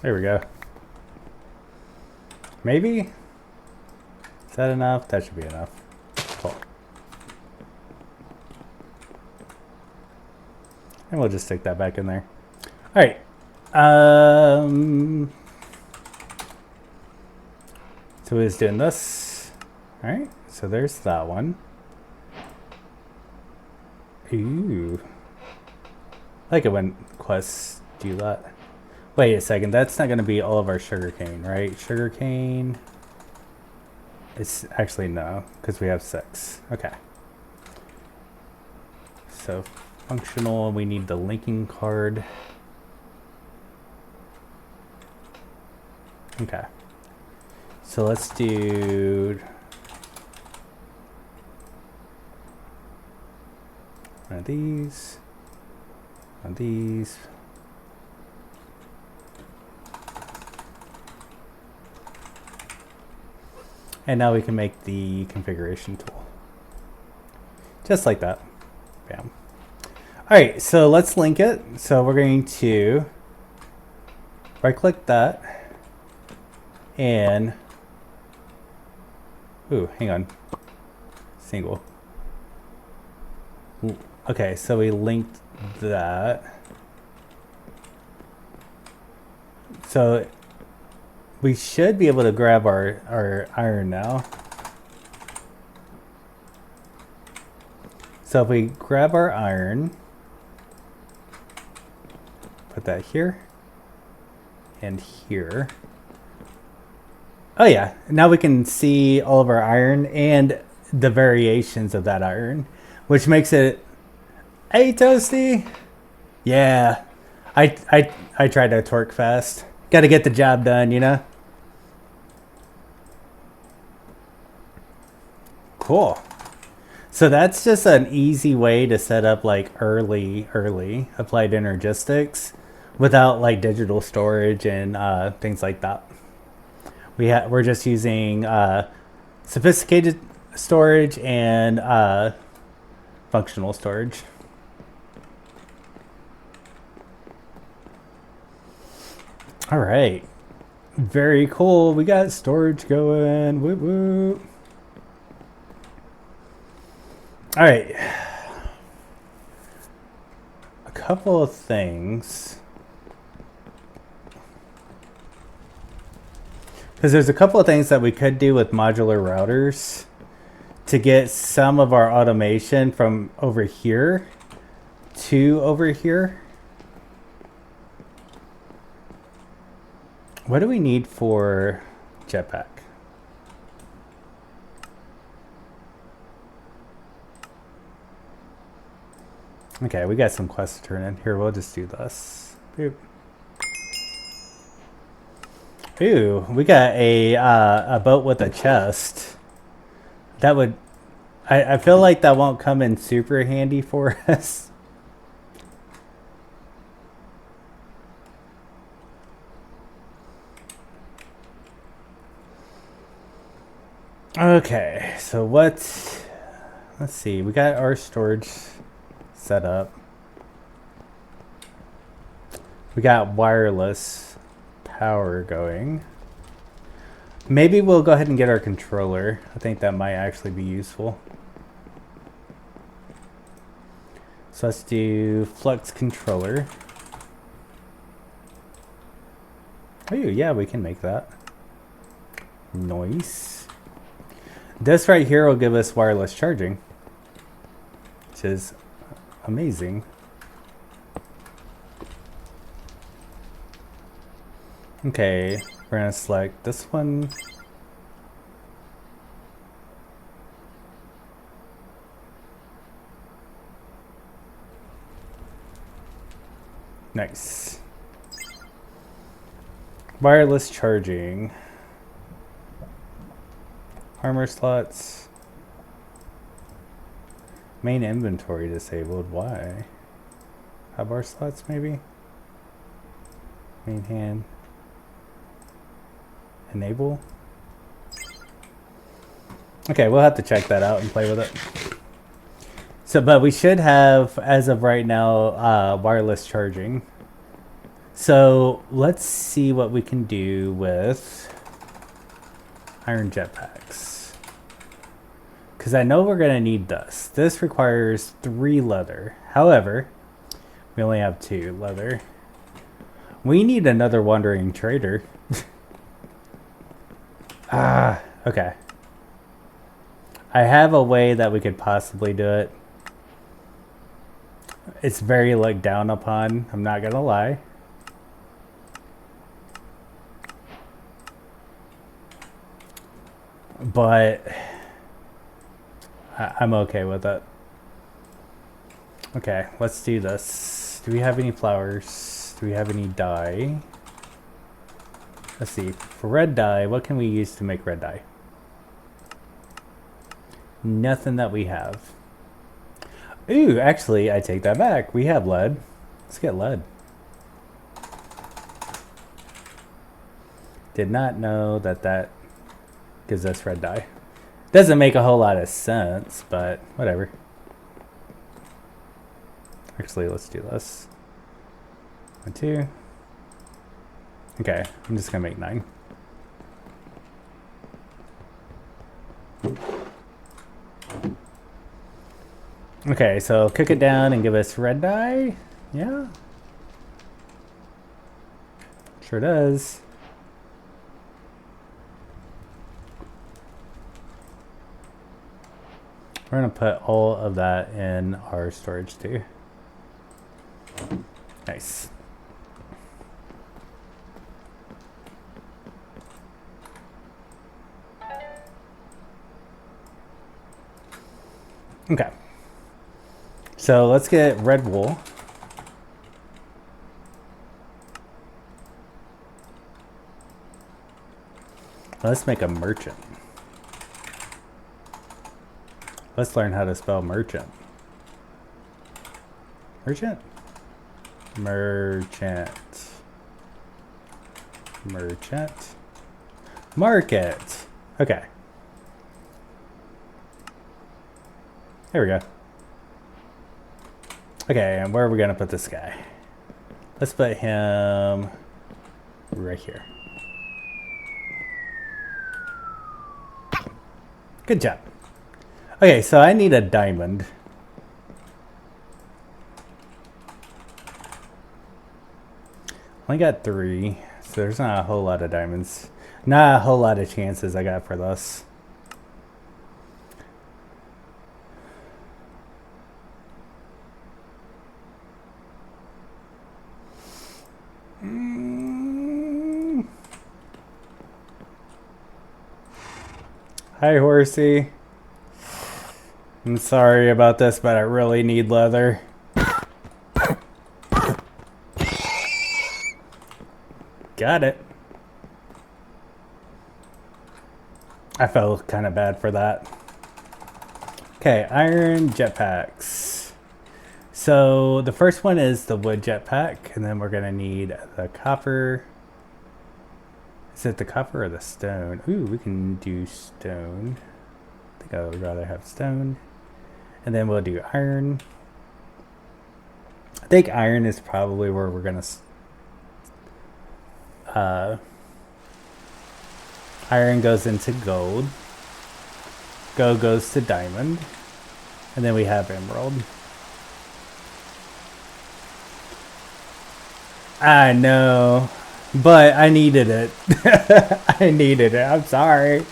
There we go. Maybe? Is that enough? That should be enough. Cool. And we'll just stick that back in there. All right. So he's doing this. All right. So there's that one. Ooh. I like it when quests do that. Wait a second, that's not going to be all of our sugarcane, right? Sugarcane. It's actually no, because we have 6. Okay. So functional, we need the linking card. Okay. So let's do one of these. One of these. And now we can make the configuration tool. Just like that. Bam. All right, so let's link it. So we're going to right click that and Ooh, hang on. Single. Okay, so we linked that. So we should be able to grab our iron now. So if we grab our iron, put that here and here. Oh yeah, now we can see all of our iron and the variations of that iron, which makes it, hey Toasty. Yeah, I tried to torque fast. Got to get the job done, you know. Cool. So that's just an easy way to set up like early applied energistics without like digital storage and things like that. We're just using sophisticated storage and functional storage. All right, very cool. We got storage going. Woo woo. All right, a couple of things. Because there's a couple of things that we could do with modular routers to get some of our automation from over here to over here. What do we need for Jetpack? Okay, we got some quests to turn in. Here, we'll just do this. Boop. Ooh, we got a boat with a chest. That would... I feel like that won't come in super handy for us. Okay, so let's see. We got our storage set up. We got wireless power going. Maybe we'll go ahead and get our controller. I think that might actually be useful. So let's do flux controller. Oh yeah, we can make that. Nice. This right here will give us wireless charging, which is amazing. Okay, we're gonna select this one. Nice. Wireless charging. Armor slots. Main inventory disabled. Why? Hotbar slots maybe? Main hand. Enable. Okay, we'll have to check that out and play with it. So, but we should have, as of right now, wireless charging. So let's see what we can do with iron jetpacks. Because I know we're going to need this. This requires 3 leather. However, we only have 2 leather. We need another wandering trader. Okay. I have a way that we could possibly do it. It's very looked down upon, I'm not gonna lie. But I'm okay with it. Okay, let's do this. Do we have any flowers? Do we have any dye? Let's see. For red dye, what can we use to make red dye? Nothing that we have. Ooh, actually, I take that back. We have lead. Let's get lead. Did not know that that gives us red dye. Doesn't make a whole lot of sense, but whatever. Actually, let's do this. 1, 2. Okay, I'm just gonna make 9. Okay, so cook it down and give us red dye. Yeah. Sure does. We're gonna put all of that in our storage too. Nice. Okay. So let's get red wool. Let's make a merchant. Let's learn how to spell merchant. Merchant? Merchant. Merchant. Market. Okay. There we go. Okay, and where are we gonna put this guy? Let's put him right here. Good job. Okay, so I need a diamond. Only got 3, so there's not a whole lot of diamonds. Not a whole lot of chances I got for this. Hi, horsey. I'm sorry about this, but I really need leather. Got it. I felt kind of bad for that. Okay, iron jetpacks. So the first one is the wood jetpack, and then we're gonna need the copper. Is it the copper or the stone? Ooh, we can do stone. I think I would rather have stone. And then we'll do iron. I think iron is probably where we're gonna iron goes into gold. Gold goes to diamond. And then we have emerald. I know, but I needed it. I needed it. I'm sorry.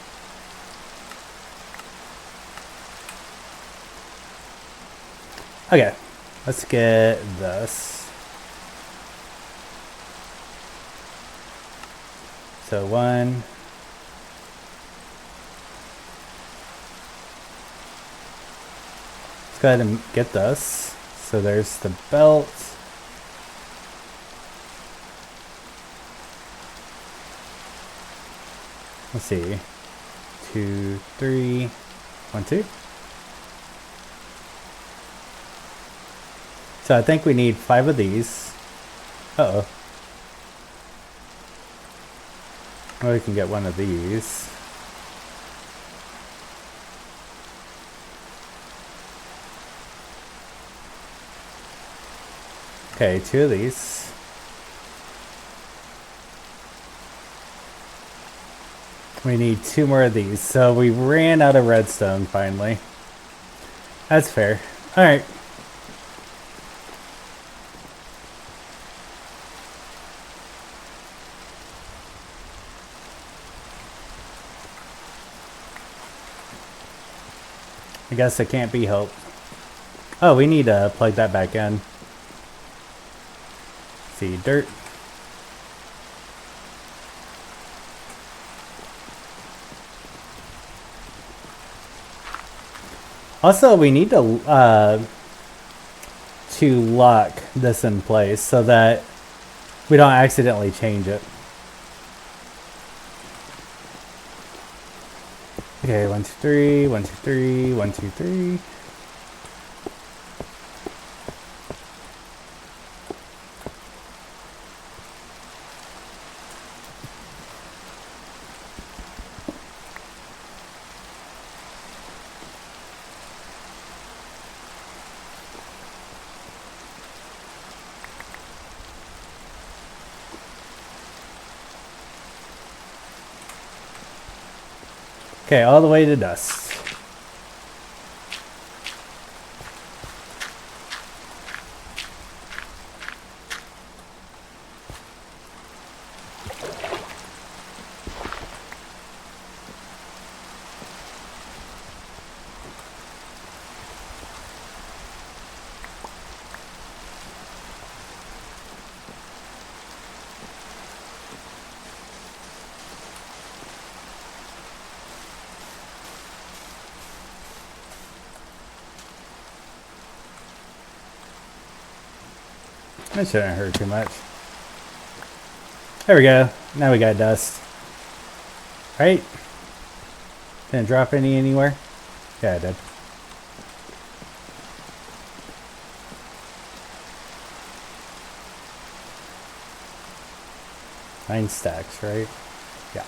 Okay, let's get this. So 1. Let's go ahead and get this. So there's the belt. Let's see. 2, 3, 1, 2. So I think we need 5 of these. Uh-oh. Well, we can get 1 of these. Okay, 2 of these. We need 2 more of these. So we ran out of redstone finally. That's fair. All right. I guess it can't be helped. Oh, we need to plug that back in. See, dirt. Also, we need to lock this in place so that we don't accidentally change it. Okay, 1, 2, 3, 1, 2, 3, 1, 2, 3. Okay, all the way to dust. That shouldn't hurt too much. There we go. Now we got dust. Right? Didn't drop any anywhere? Yeah, I did. Nine stacks, right? Yeah.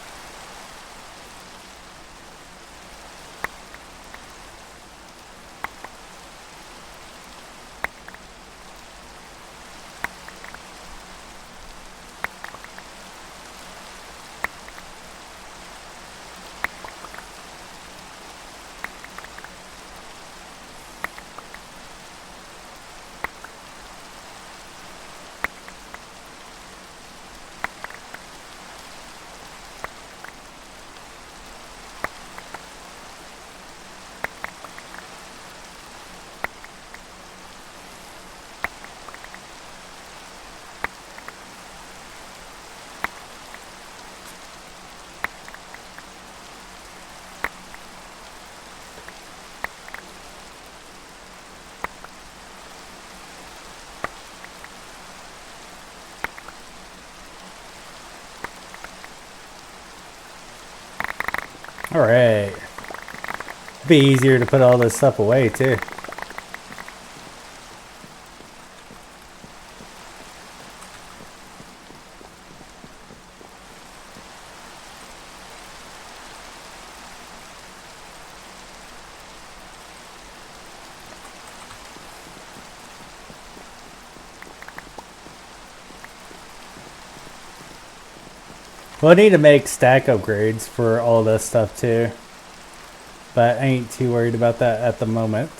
Alright. It'd be easier to put all this stuff away, too. We'll need to make stack upgrades for all this stuff too. But I ain't too worried about that at the moment.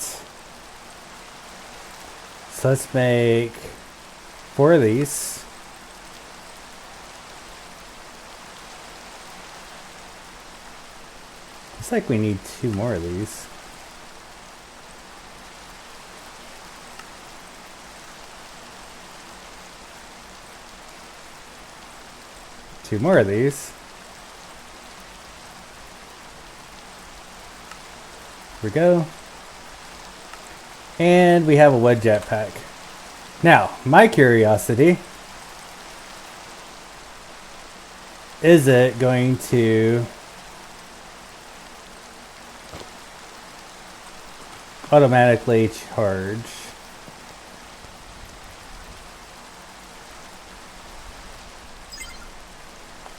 So let's make 4 of these. Looks like we need 2 more of these. Two more of these. Here we go. And we have a wood jetpack. Now, my curiosity, is it going to automatically charge?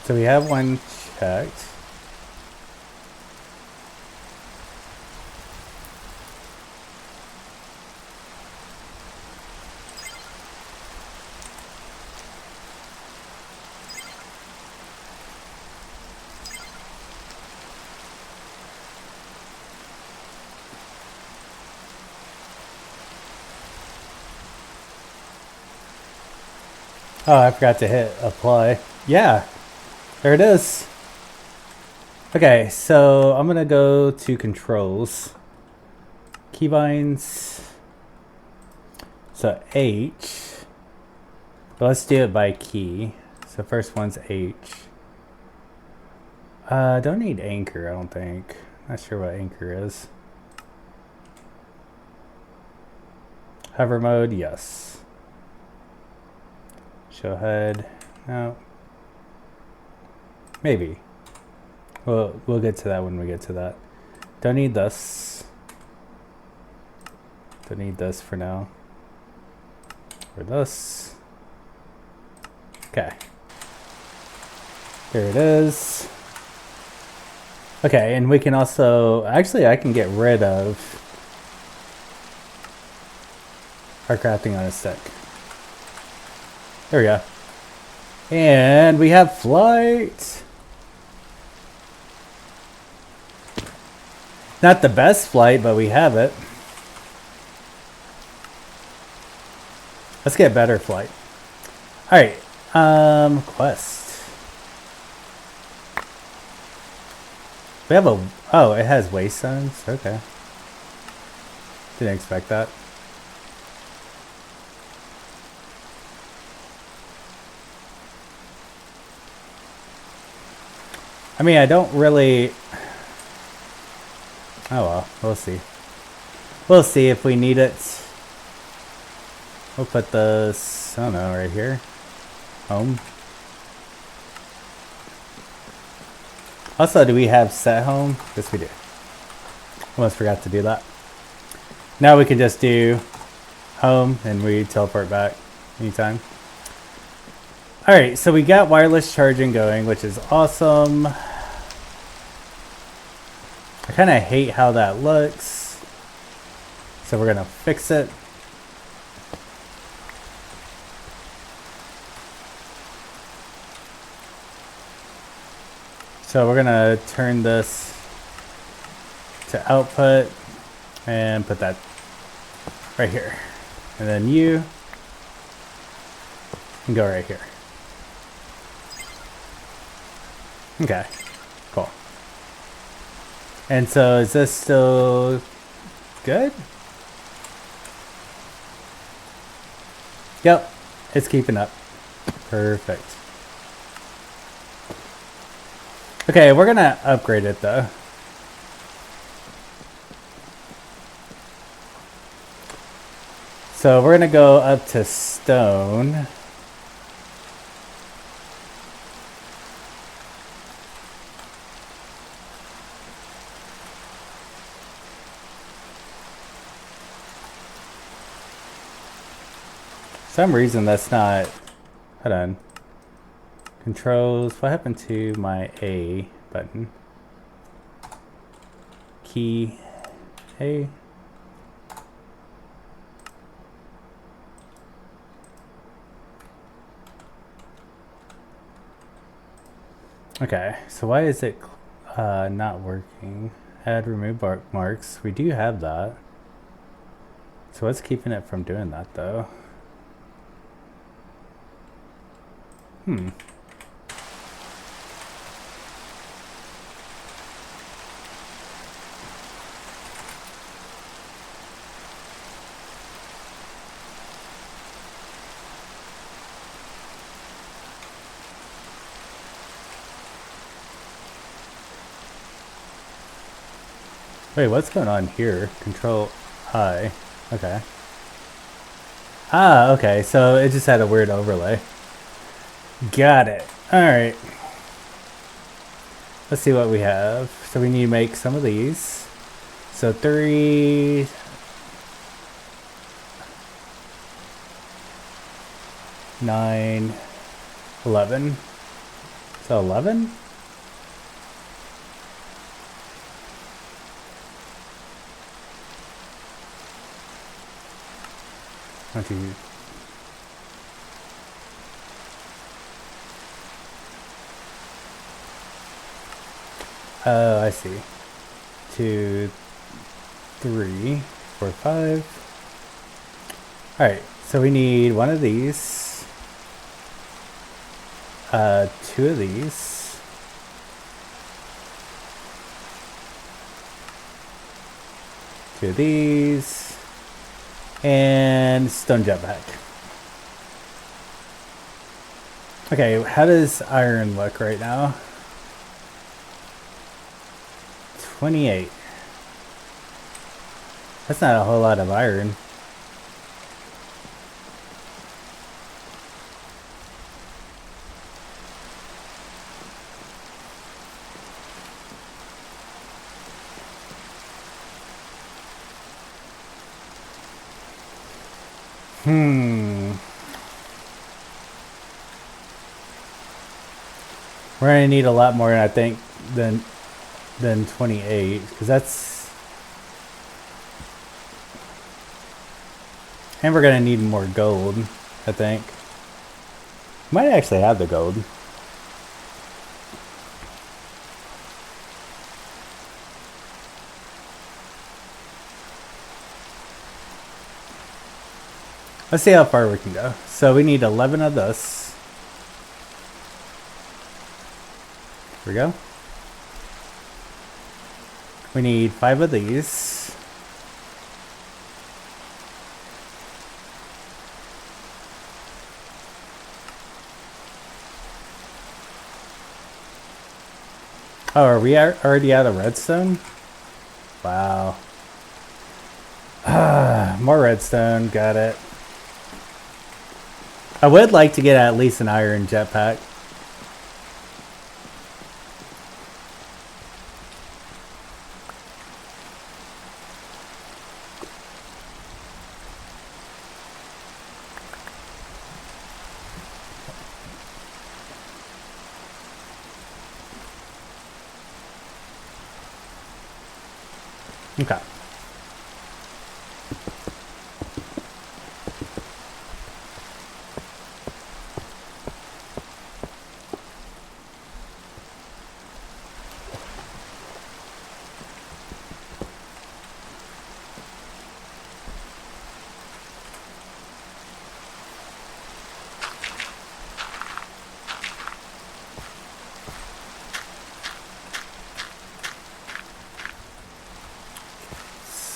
So we have one checked. Oh, I forgot to hit apply. Yeah. There it is. Okay, so I'm gonna go to controls. Keybinds. So H. But let's do it by key. So first one's H. Don't need anchor, I don't think. Not sure what anchor is. Hover mode, yes. Show head, no. Maybe. We'll get to that when we get to that. Don't need this. Don't need this for now. Or this. Okay. There it is. Okay, and we can also... Actually, I can get rid of our crafting on a stick. There we go. And we have flight. Not the best flight, but we have it. Let's get better flight. Alright. Quest. We have a... Oh, it has waystones? Okay. Didn't expect that. I mean, I don't really... Oh well, we'll see. We'll see if we need it. We'll put this, I don't know, right here. Home. Also, do we have set home? Yes, we do. Almost forgot to do that. Now we can just do home and we teleport back anytime. Alright, so we got wireless charging going, which is awesome. I kind of hate how that looks. So we're going to fix it. So we're going to turn this to output and put that right here. And then you can go right here. Okay, cool. And so is this still good? Yep, it's keeping up. Perfect. Okay, we're gonna upgrade it though. So we're gonna go up to stone. For some reason that's not, hold on. Controls, what happened to my A button? Key A. Okay, so why is it not working? Add remove bookmarks. We do have that. So what's keeping it from doing that though? Wait, what's going on here? Control I. Okay. Ah, okay. So it just had a weird overlay. Got it. Alright. Let's see what we have. So we need to make some of these. So 3... 9... 11. So 11? Oh, I see. 2, 3, 4, 5. Alright, so we need one of these. 2 of these. Two of these. And stone jetpack. Okay, how does iron look right now? 28. That's not a whole lot of iron. We're gonna need a lot more, I think, than 28, because that's, and we're gonna need more gold, I think. Might actually have the gold. Let's see how far we can go. So we need 11 of this. Here we go. We need 5 of these. Oh, are we already out of redstone? Wow. More redstone, got it. I would like to get at least an iron jetpack. Okay.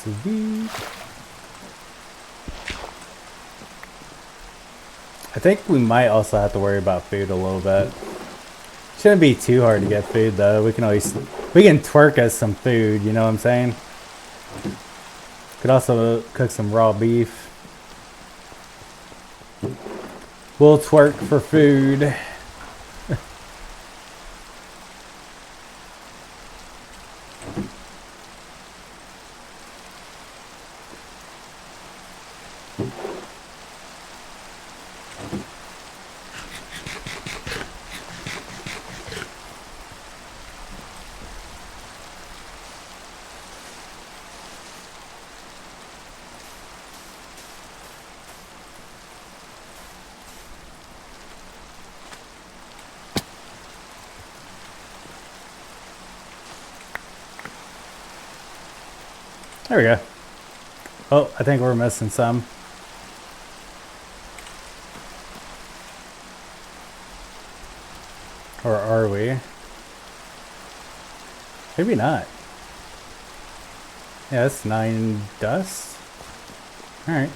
Sweet. I think we might also have to worry about food a little bit. Shouldn't be too hard to get food though. We can twerk us some food, you know what I'm saying? Could also cook some raw beef. We'll twerk for food. There we go. Oh, I think we're missing some. Or are we? Maybe not. Yeah, that's 9 dust. Alright.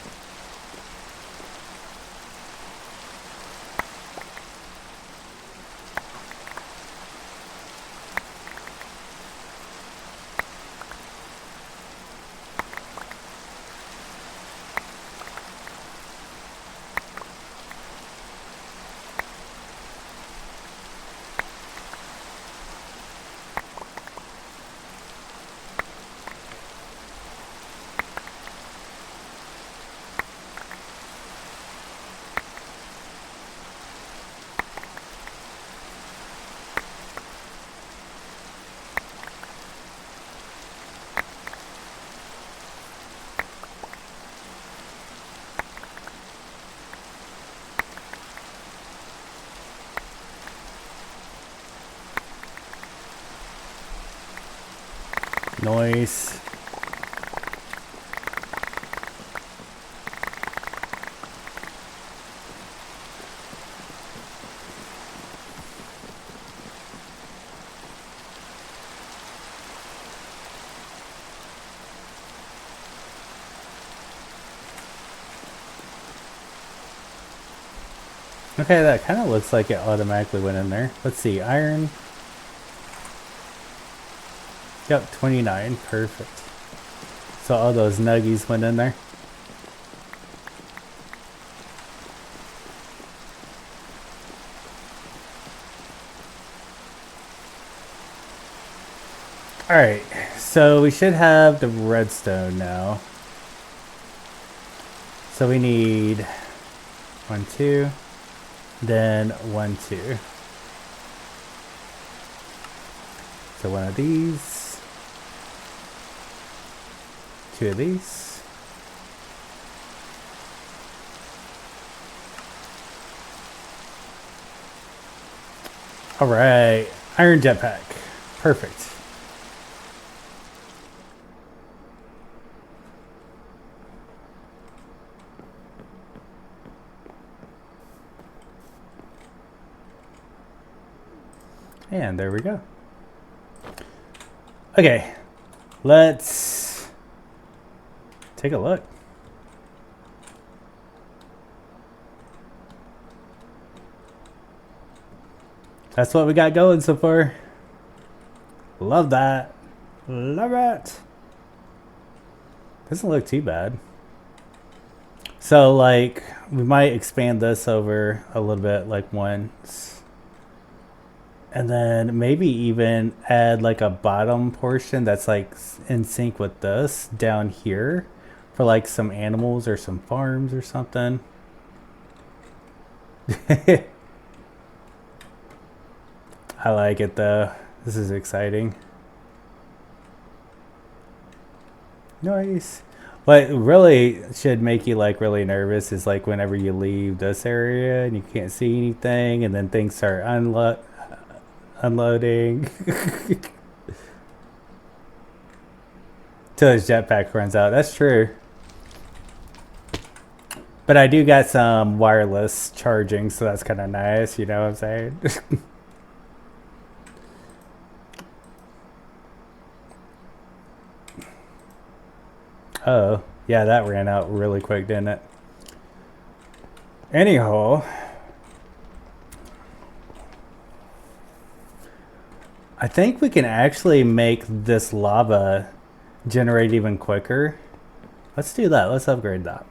Nice. Okay, that kind of looks like it automatically went in there. Let's see, iron. Yep, 29. Perfect. So all those nuggies went in there. Alright, so we should have the redstone now. So we need 1, 2, then 1, 2. So one of these, 2 of these. Alright, iron jetpack. Perfect. And there we go. Okay, let's take a look. That's what we got going so far. Love that. Love it. Doesn't look too bad. So like we might expand this over a little bit, like once. And then maybe even add like a bottom portion that's like in sync with this down here for like some animals or some farms or something. I like it though. This is exciting. Nice. What really should make you like really nervous is like whenever you leave this area and you can't see anything and then things start unloading till his jetpack runs out. That's true. But I do got some wireless charging, so that's kind of nice, you know what I'm saying? Oh, yeah, that ran out really quick, didn't it? Anyhow, I think we can actually make this lava generate even quicker. Let's do that. Let's upgrade that.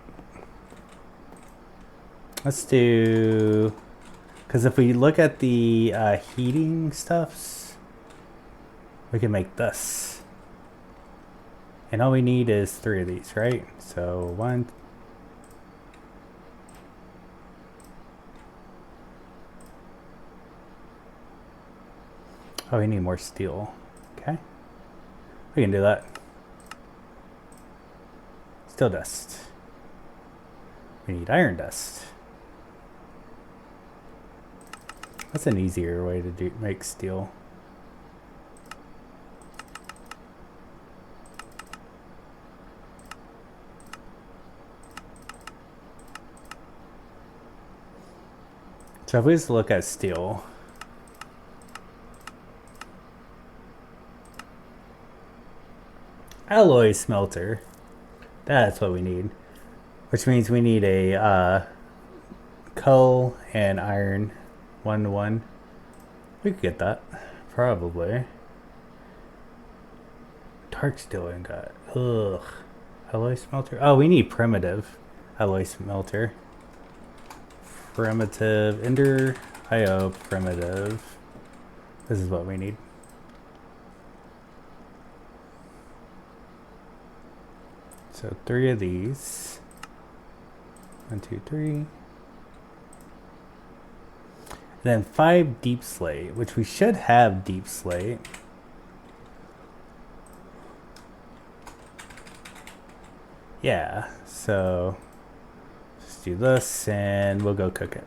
Let's do... Because if we look at the heating stuffs, we can make this. And all we need is 3 of these, right? So 1... Oh, we need more steel. Okay. We can do that. Steel dust. We need iron dust. That's an easier way to make steel. So if we just look at steel, alloy smelter, that's what we need, which means we need a coal and iron 1-to-1. We could get that, probably. Dark steel ingot. Ugh. Alloy smelter. Oh, we need primitive alloy smelter. Primitive ender IO primitive. This is what we need. So 3 of these. 1, 2, 3. Then 5 deep slate, which we should have deep slate. Yeah, so just do this and we'll go cook it.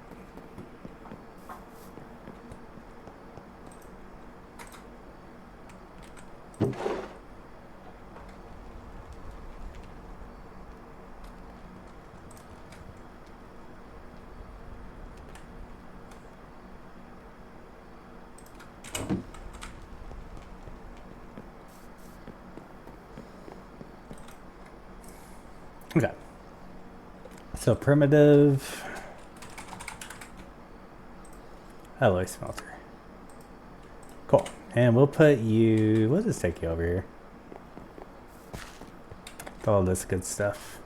Okay. So primitive alloy smelter. Cool. And we'll put you, we'll just take you over here. With all this good stuff.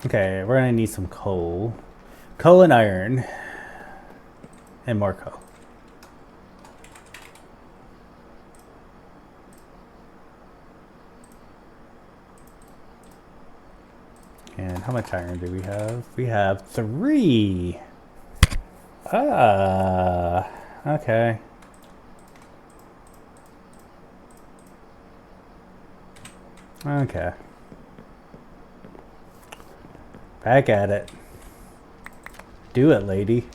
Okay, we're gonna need some coal. Coal and iron. And more coal. And how much iron do we have? We have 3. Ah, okay. Okay. Back at it. Do it, lady.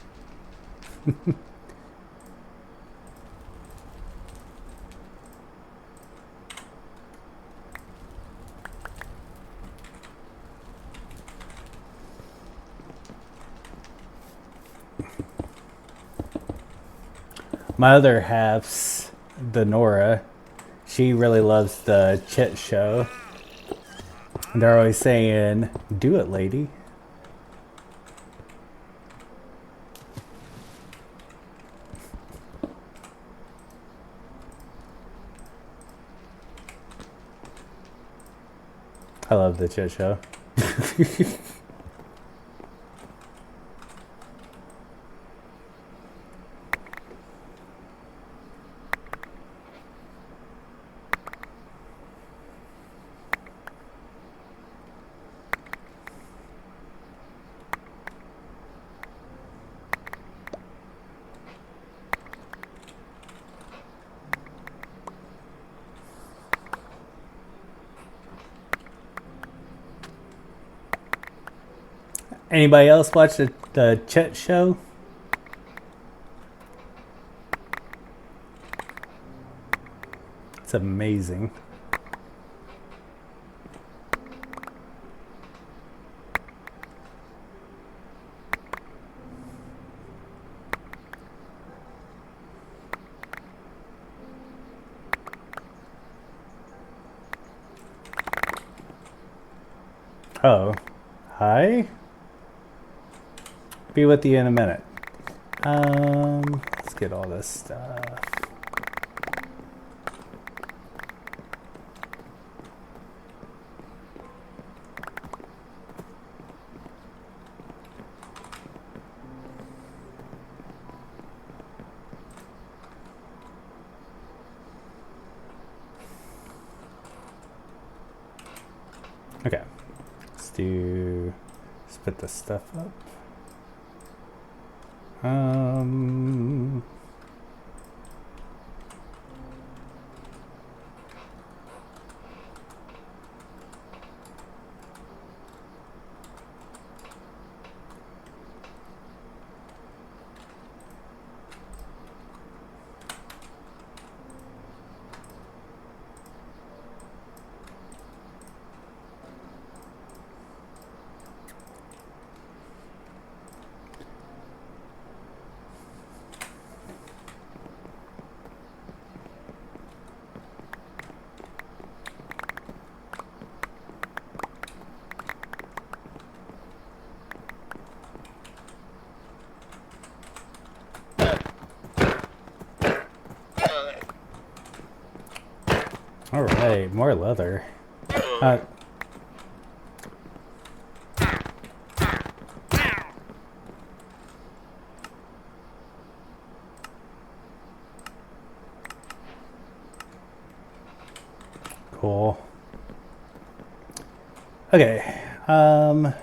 My other half's the Nora. She really loves the Chit show. And they're always saying, do it, lady. I love the Chit show. Anybody else watch the Chet show? It's amazing. Oh, hi. Be with you in a minute. Let's get all this stuff. Okay, let's put this stuff up. All right, more leather. Cool. Okay. Got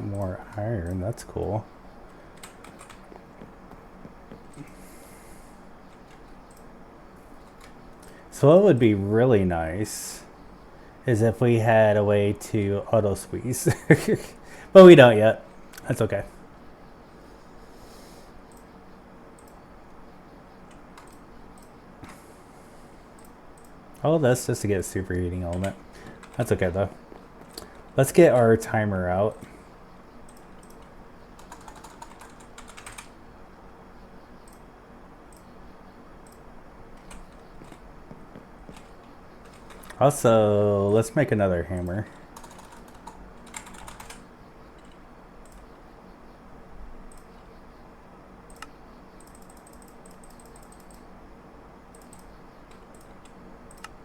more iron. That's cool. So what would be really nice is if we had a way to auto squeeze. But we don't yet. That's okay. All this just to get a superheating element. That's okay though. Let's get our timer out. Also, let's make another hammer.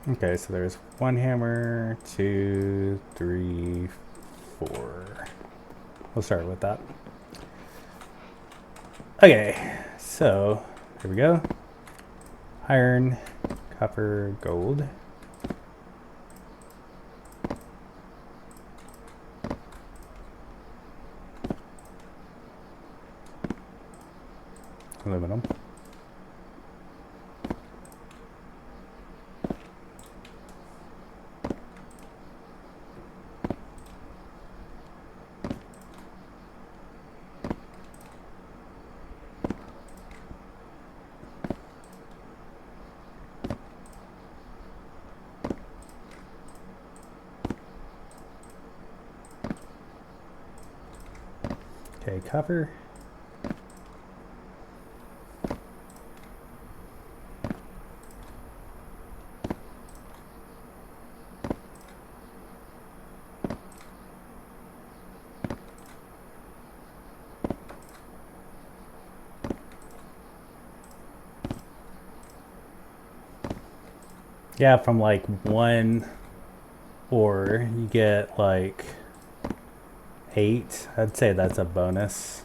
Okay, so there's one hammer, 2, 3, 4. We'll start with that. Okay, so here we go. Iron, copper, gold. Aluminum. Okay, copper. Yeah, from like one ore, you get like 8. I'd say that's a bonus.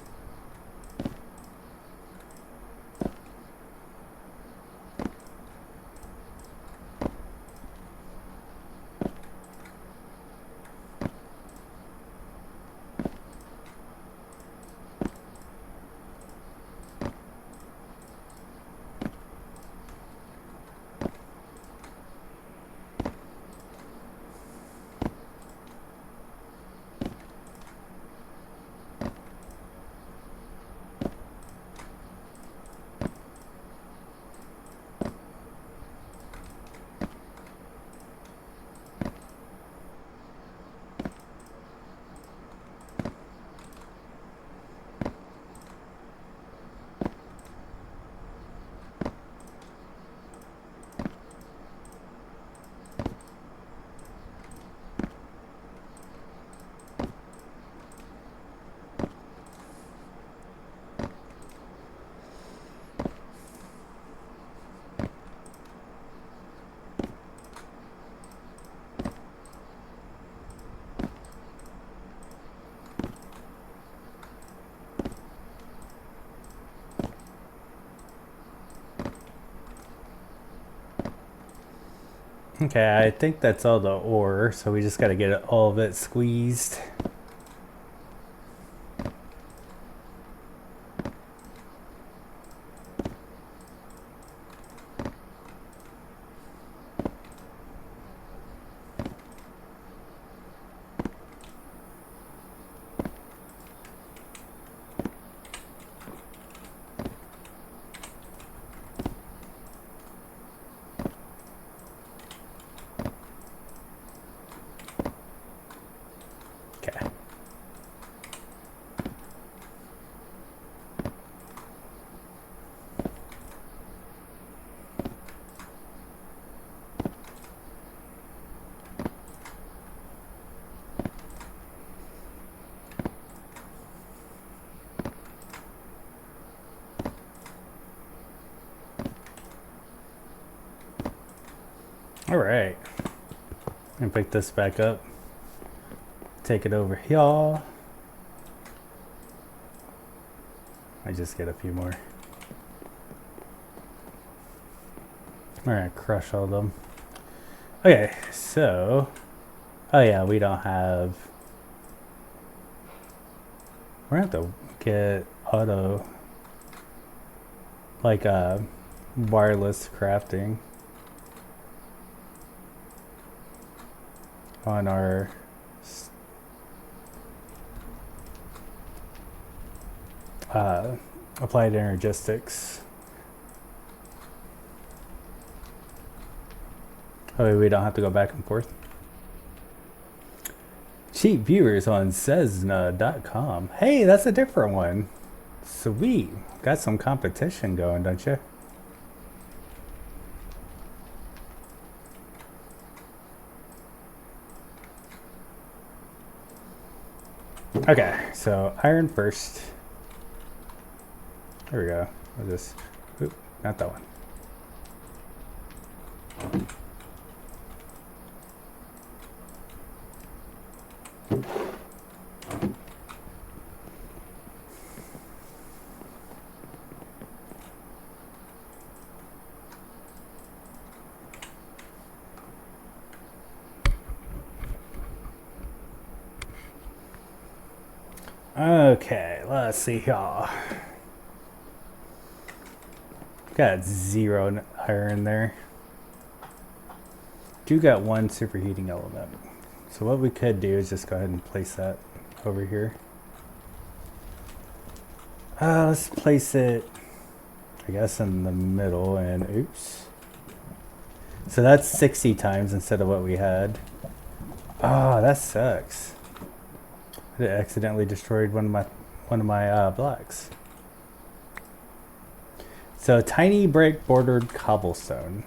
Okay, I think that's all the ore, so we just got to get all of it squeezed. Okay. All right. And pick this back up. Take it over here. I just get a few more. All right, crush all of them. Okay, so, oh yeah, we don't have. We're gonna have to get auto, like wireless crafting on our applied energistics. Oh, we don't have to go back and forth. Cheap viewers on Cessna.com. Hey, that's a different one. Sweet. Got some competition going, don't you? Okay, so iron first. There we go. We'll just, oop, not that one. Okay, let's see here. Got 0 iron there. Do got 1 superheating element. So what we could do is just go ahead and place that over here. Let's place it, I guess, in the middle, and oops. So that's 60 times instead of what we had. Oh, that sucks. I accidentally destroyed one of my blocks. So tiny brick bordered cobblestone.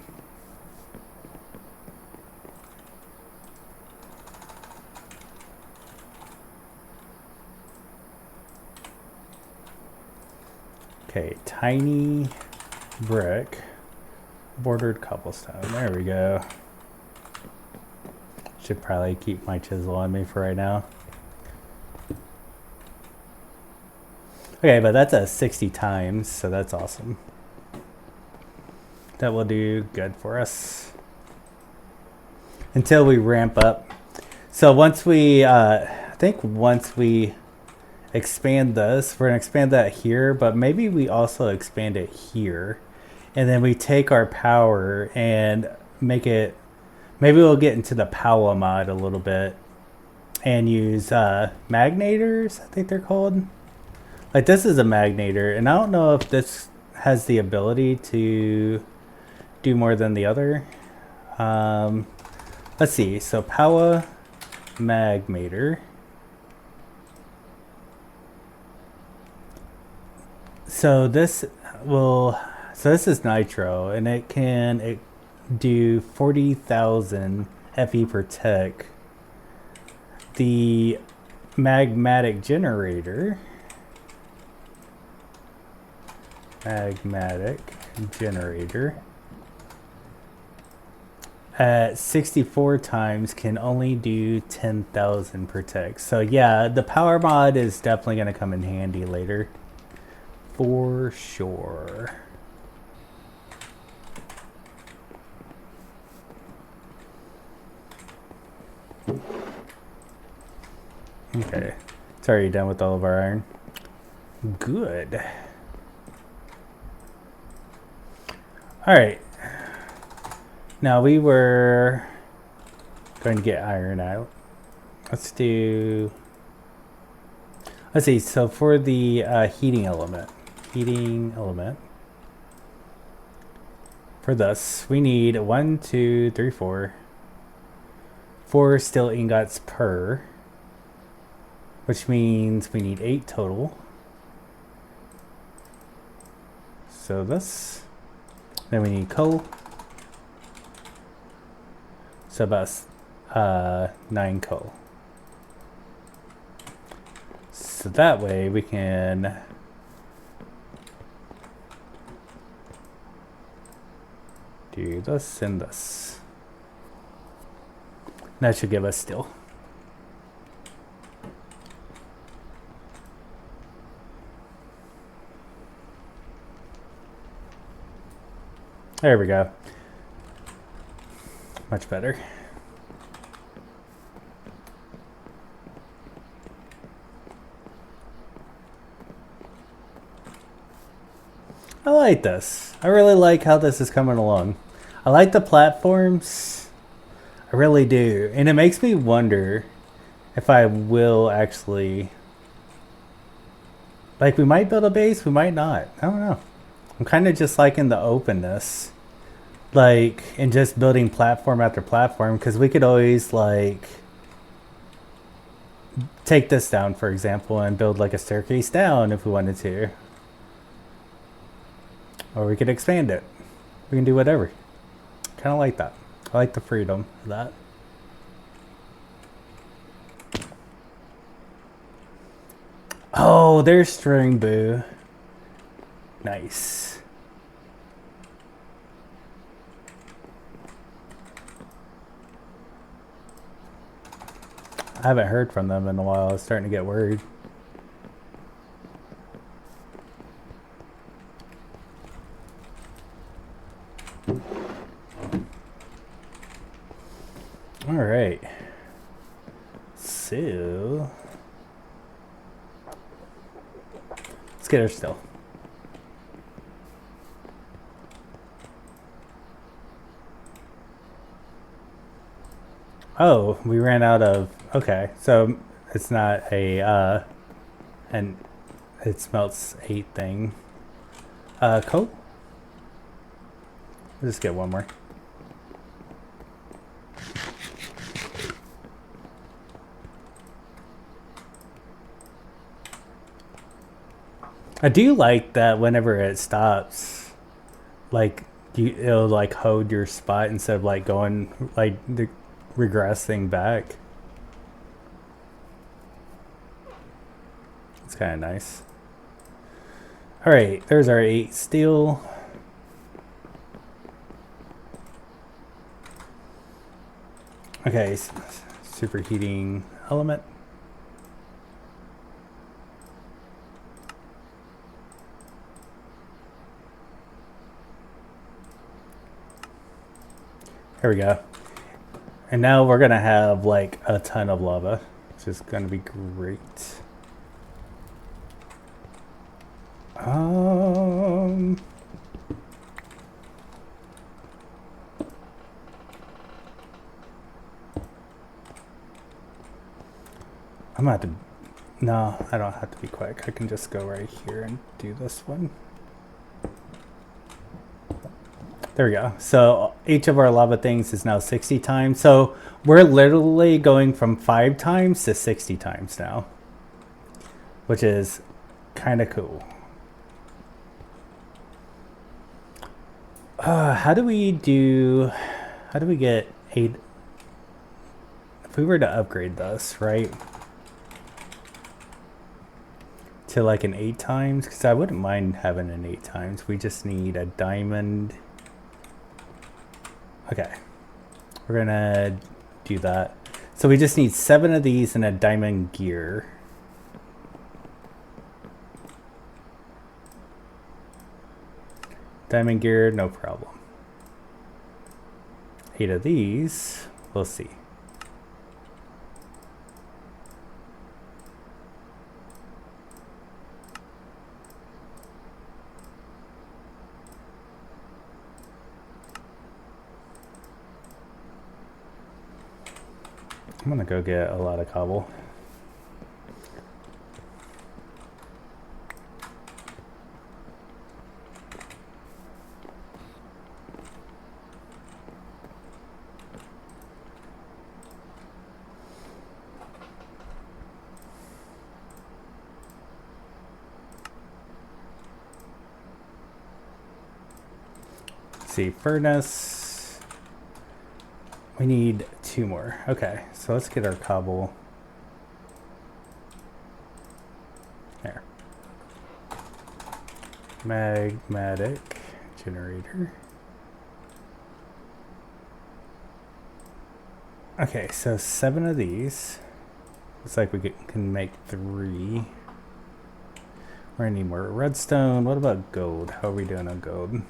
Okay, tiny brick bordered cobblestone. There we go. Should probably keep my chisel on me for right now. Okay, but that's a 60 times, so that's awesome. That will do good for us until we ramp up. So once we, I think once we expand this, we're gonna expand that here, but maybe we also expand it here, and then we take our power and make it, maybe we'll get into the power mod a little bit and use magnators, I think they're called. Like this is a magnator, and I don't know if this has the ability to do more than the other. Let's see, so power magnator. So this is nitro, and it can do 40,000 FE per tick. The magmatic generator at 64 times can only do 10,000 per tick. So yeah, the power mod is definitely going to come in handy later. For sure. Okay. It's already done with all of our iron. Good. Alright. Now we were going to get iron out. Let's do... Let's see, so for the heating element. For this, we need 1, 2, 3, 4. 4 steel ingots per. Which means we need 8 total. So this. Then we need coal. So about 9 coal. So that way we can do this and this. That should give us steel. There we go. Much better. I like this. I really like how this is coming along. I like the platforms. I really do. And it makes me wonder if I will actually... Like, we might build a base, we might not. I don't know. I'm kind of just liking the openness. Like, and just building platform after platform. Because we could always, like... take this down, for example, and build, like, a staircase down if we wanted to. Or we could expand it. We can do whatever. Kind of like that. I like the freedom of that. Oh, there's String Boo. Nice. I haven't heard from them in a while. I was starting to get worried. All right. So let's get her still. Oh, we ran out of... Okay, so it's not a and it smelts 8 thing. Coat? Let's just get one more. I do like that whenever it stops, like it'll like hold your spot instead of like going like regressing back. It's kind of nice. All right, there's our 8 steel. Okay, superheating element. There we go. And now we're gonna have like a ton of lava, which is gonna be great. I'm gonna have to... No, I don't have to be quick. I can just go right here and do this one. There we go. So each of our lava things is now 60 times. So we're literally going from 5 times to 60 times now, which is kind of cool. How do we get 8? If we were to upgrade this, right? To like an 8 times, because I wouldn't mind having an 8 times. We just need a diamond. Okay, we're gonna do that. So we just need 7 of these and a diamond gear. Diamond gear, no problem. 8 of these, we'll see. I'm gonna go get a lot of cobble. Let's see, furnace. We need 2 more. Okay, so let's get our cobble. There. Magmatic generator. Okay, so 7 of these. Looks like we can make 3. We're gonna need more redstone. What about gold? How are we doing on gold?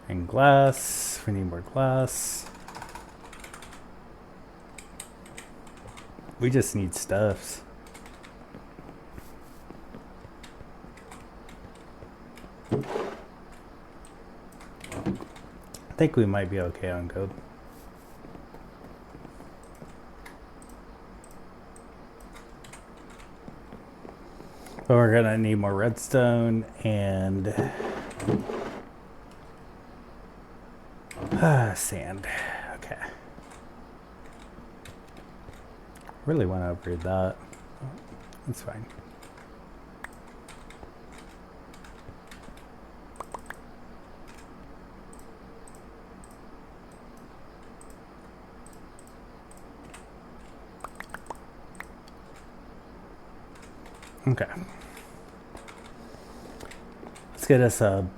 And glass. We need more glass. We just need stuffs. I think we might be okay on gold. But we're gonna need more redstone and sand. Okay. Really want to upgrade that. That's fine. Okay. Let's get us a...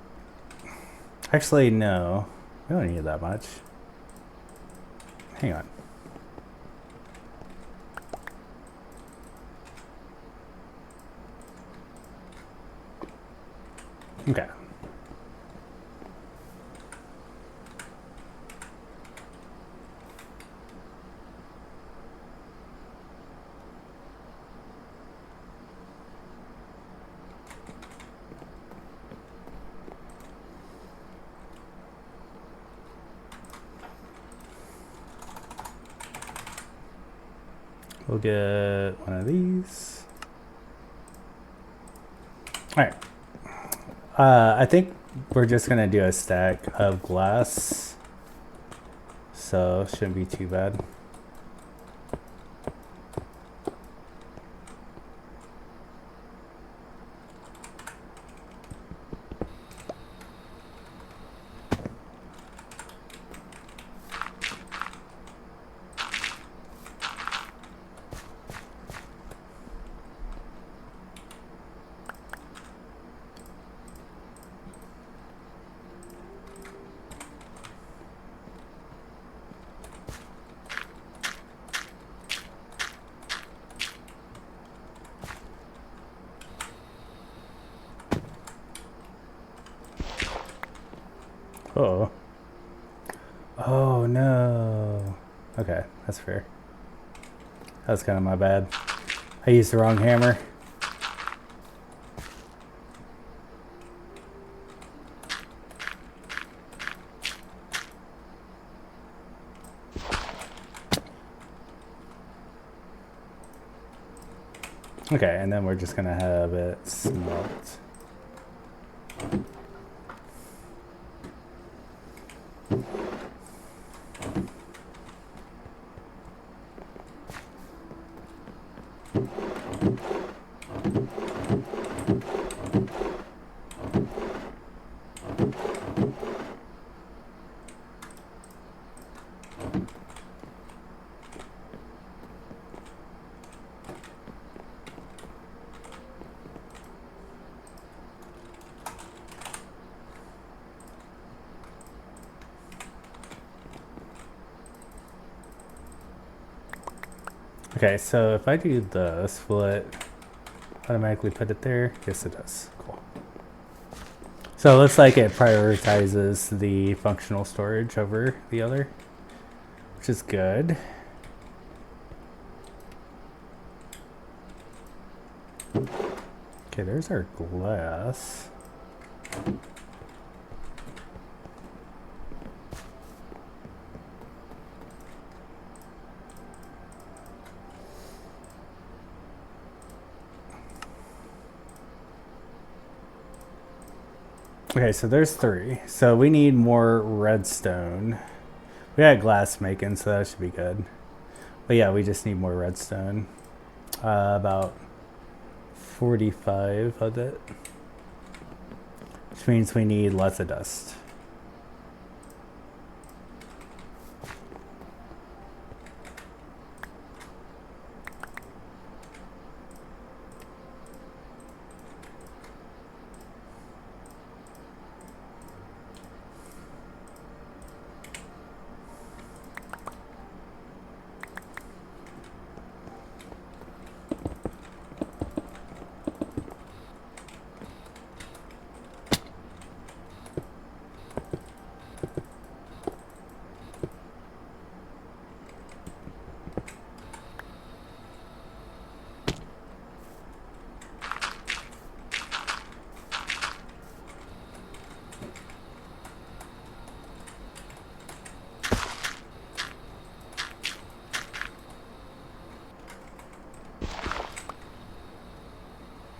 Actually, no. We don't need that much. Hang on. Okay. We'll get one of these. All right. I think we're just gonna do a stack of glass, so shouldn't be too bad. Uh-oh. Oh no. Okay, that's fair. That's kind of my bad. I used the wrong hammer. Okay, and then we're just gonna have it smelt. Okay, so if I do this, will it automatically put it there? Yes, it does. Cool. So it looks like it prioritizes the functional storage over the other, which is good. Okay, there's our glass. Okay, so there's 3. So we need more redstone. We had glass making, so that should be good. But yeah, we just need more redstone. About 45 of it. Which means we need lots of dust.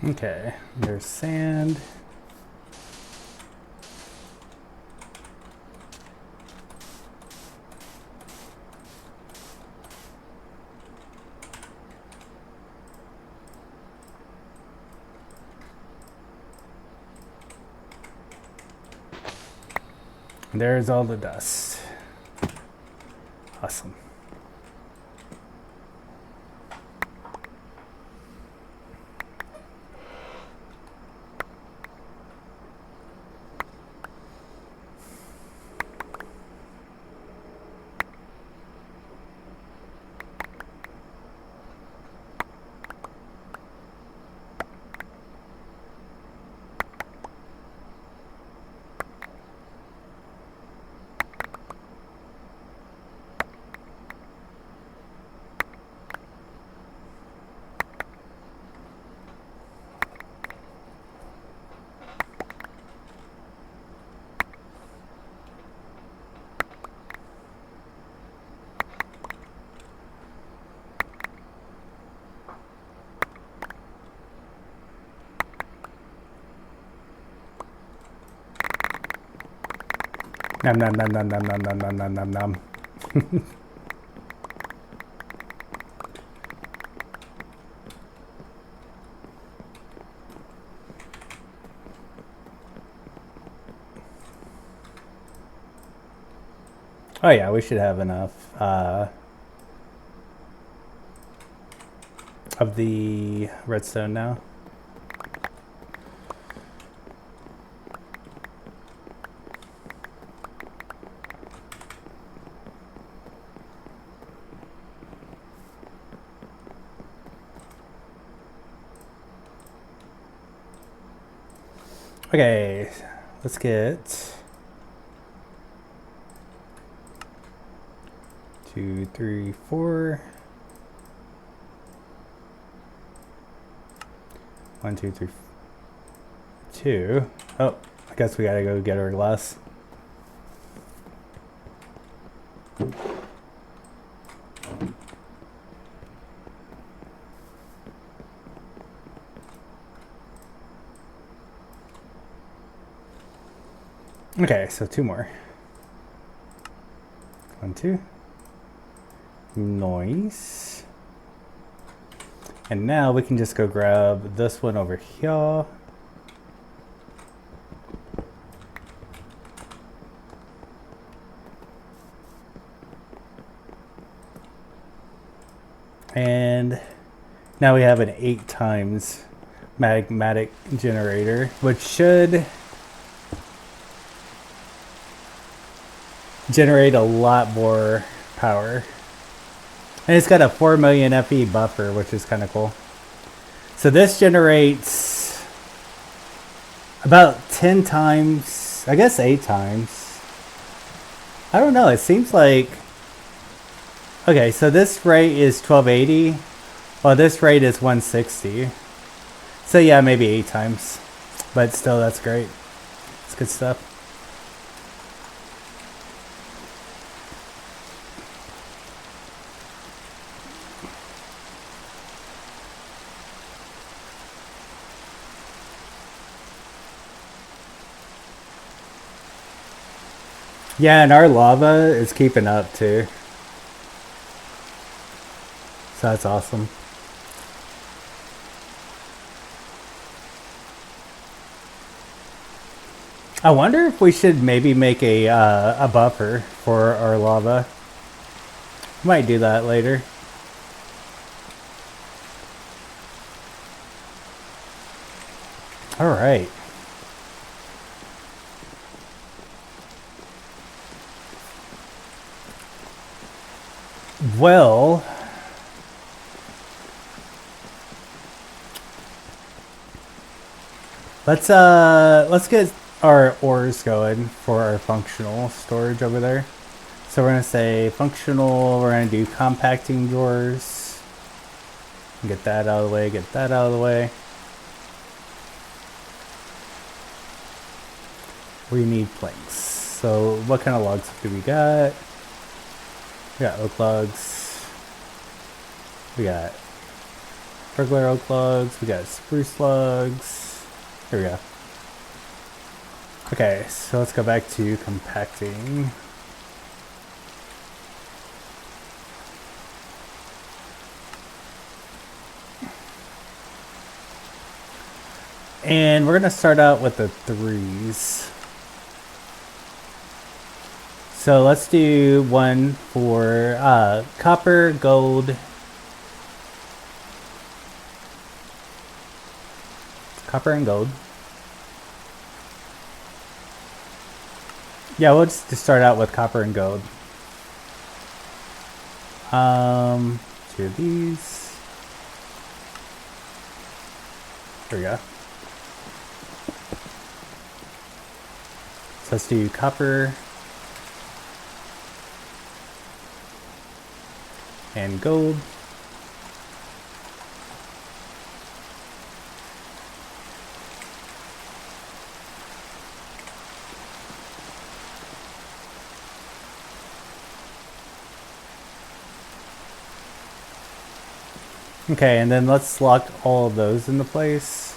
Okay, there's sand. There's all the dust. Awesome. Nom nom nom nom nom nom nom nom nom nom nom. Oh yeah, we should have enough of the redstone now. Okay, let's get 2, 3, 4. 1, 2, 3, 2. Oh, I guess we gotta go get our glass. Okay, so 2 more. 1, 2. Nice. And now we can just go grab this one over here. And now we have an 8 times magmatic generator, which should generate a lot more power. And it's got a 4 million FE buffer, which is kind of cool. So this generates about 10 times, I guess 8 times. I don't know, it seems like... Okay, so this rate is 1280, while this rate is 160. So yeah, maybe 8 times. But still, that's great. It's good stuff. Yeah, and our lava is keeping up too. So that's awesome. I wonder if we should maybe make a buffer for our lava. Might do that later. All right. Well, let's get our ores going for our functional storage over there. So we're gonna say functional. We're gonna do compacting drawers. Get that out of the way. Get that out of the way. We need planks. So what kind of logs do we got? We got oak logs. We got regular oak logs. We got spruce logs. Here we go. Okay, so let's go back to compacting. And we're gonna start out with the 3s. So let's do one for copper, gold, copper and gold. Yeah, we'll just start out with copper and gold. 2 of these. There we go. So let's do copper and gold. Okay, and then let's lock all of those into place.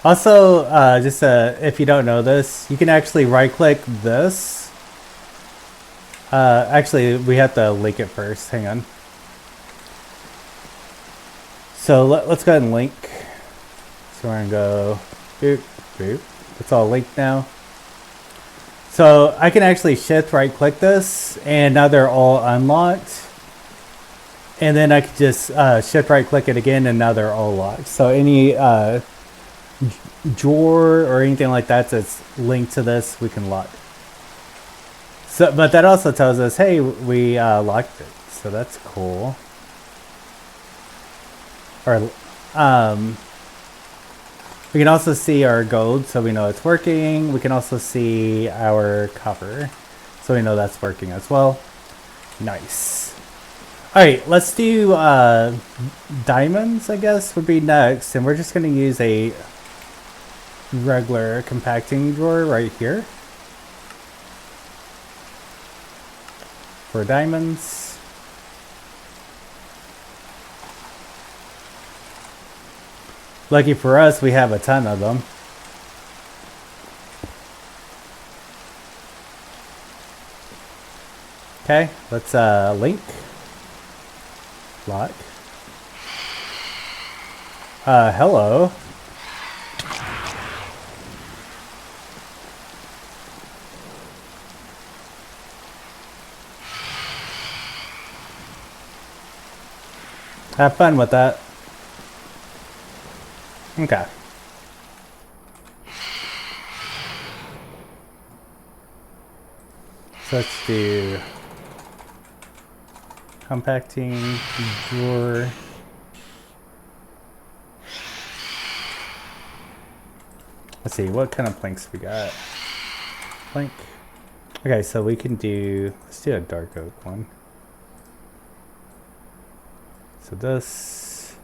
Also, just if you don't know this, you can actually right-click this. Actually, we have to link it first. Hang on. So let's go ahead and link. So we're gonna go boop, boop. It's all linked now. So I can actually shift right-click this, and now they're all unlocked. And then I could just shift right-click it again, and now they're all locked. So any drawer or anything like that that's linked to this, we can lock. So, but that also tells us, hey, we locked it. So that's cool. Or we can also see our gold, so we know it's working. We can also see our copper, so we know that's working as well. Nice. All right, let's do diamonds, I guess, would be next. And we're just going to use a regular compacting drawer right here for diamonds. Lucky for us, we have a ton of them. Okay, let's link. Lock. Hello. Have fun with that. Okay. So let's do compacting drawer. Let's see, what kind of planks we got? Plank. Okay, so we can do, let's do a dark oak one. So this.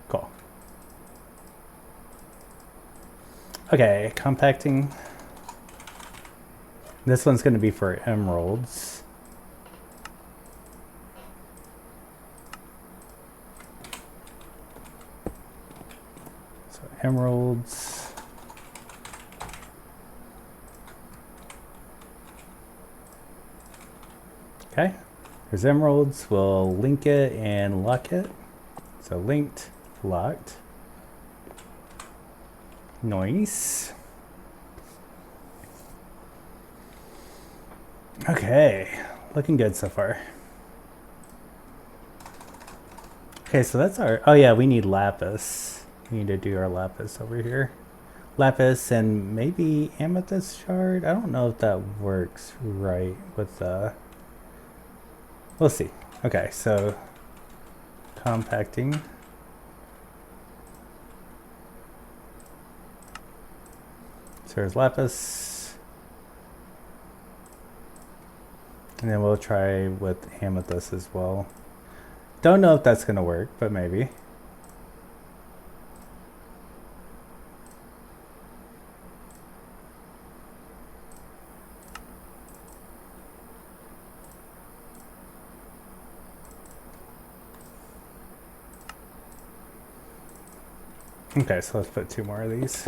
Cool. Okay, compacting. This one's going to be for emeralds. So emeralds. Okay, there's emeralds. We'll link it and lock it. So linked, locked. Nice. Okay, looking good so far. Okay, so that's our, oh yeah, we need lapis. We need to do our lapis over here. Lapis and maybe amethyst shard. I don't know if that works right with the, we'll see. Okay, so compacting. So there's lapis. And then we'll try with amethyst as well. Don't know if that's gonna work, but maybe. Okay, so let's put 2 more of these.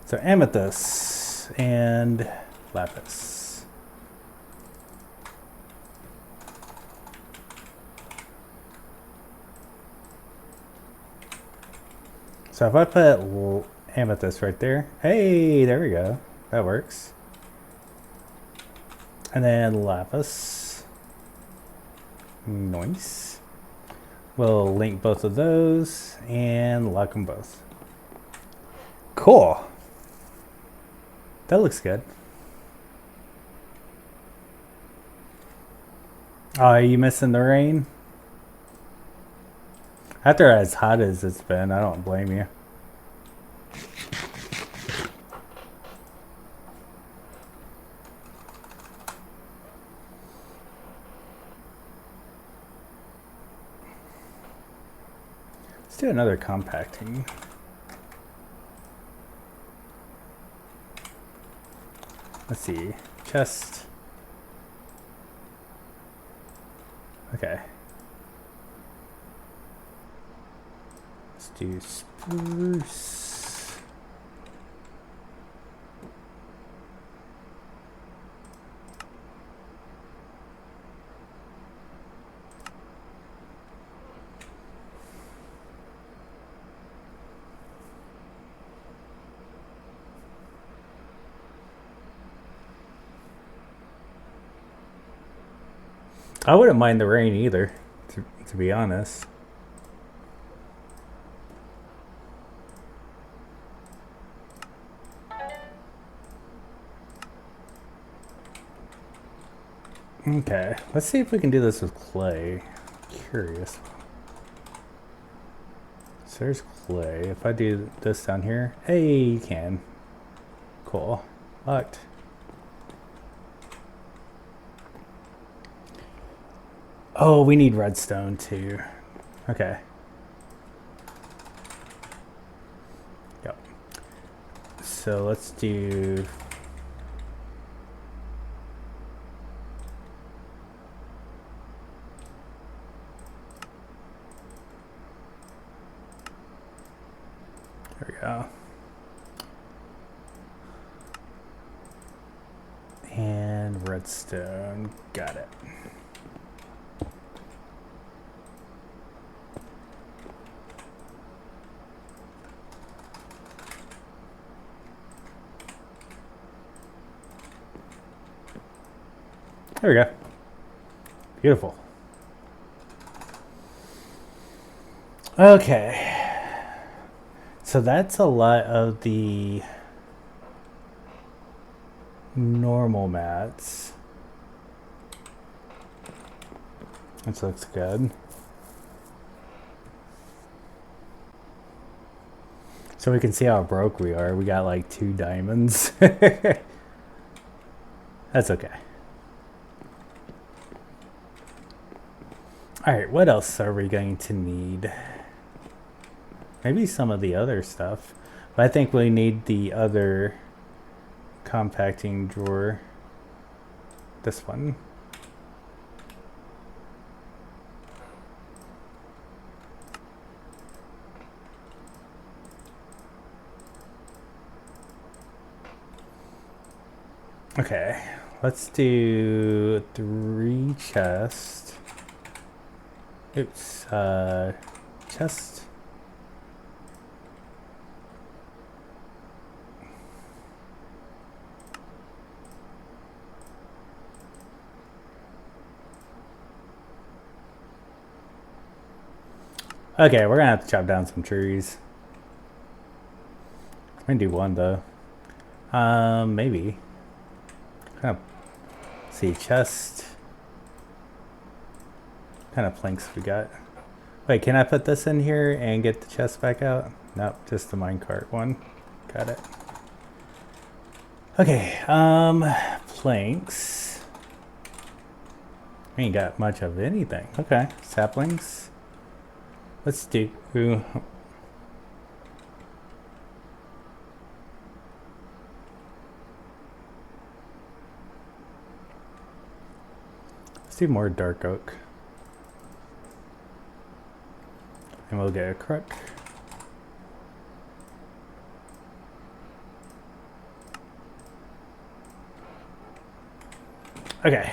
So amethyst and lapis. So if I put amethyst right there, hey, there we go. That works. And then lapis. Nice. We'll link both of those and lock them both. Cool. That looks good. Oh, are you missing the rain? After as hot as it's been, I don't blame you. Let's do another compacting. Let's see, chest. Okay. Let's do spruce. I wouldn't mind the rain either, to be honest. Okay, let's see if we can do this with clay. Curious. So there's clay. If I do this down here, hey, you can. Cool. Locked. Oh, we need redstone too. Okay. Yep. So let's do. There we go. And redstone. Got it. There we go. Beautiful. Okay. So that's a lot of the normal mats. This looks good. So we can see how broke we are. We got like 2 diamonds. That's okay. Alright, what else are we going to need? Maybe some of the other stuff. But I think we need the other compacting drawer. This one. Okay, let's do 3 chests. Oops, chest. Okay, we're gonna have to chop down some trees. I'm gonna do one though. Maybe. Kind of see chest. Kind of planks we got. Wait, can I put this in here and get the chest back out? Nope, just the minecart one. Got it. Okay, planks. We ain't got much of anything. Okay, saplings. Let's do. Let's do more dark oak. And we'll get a crook. Okay.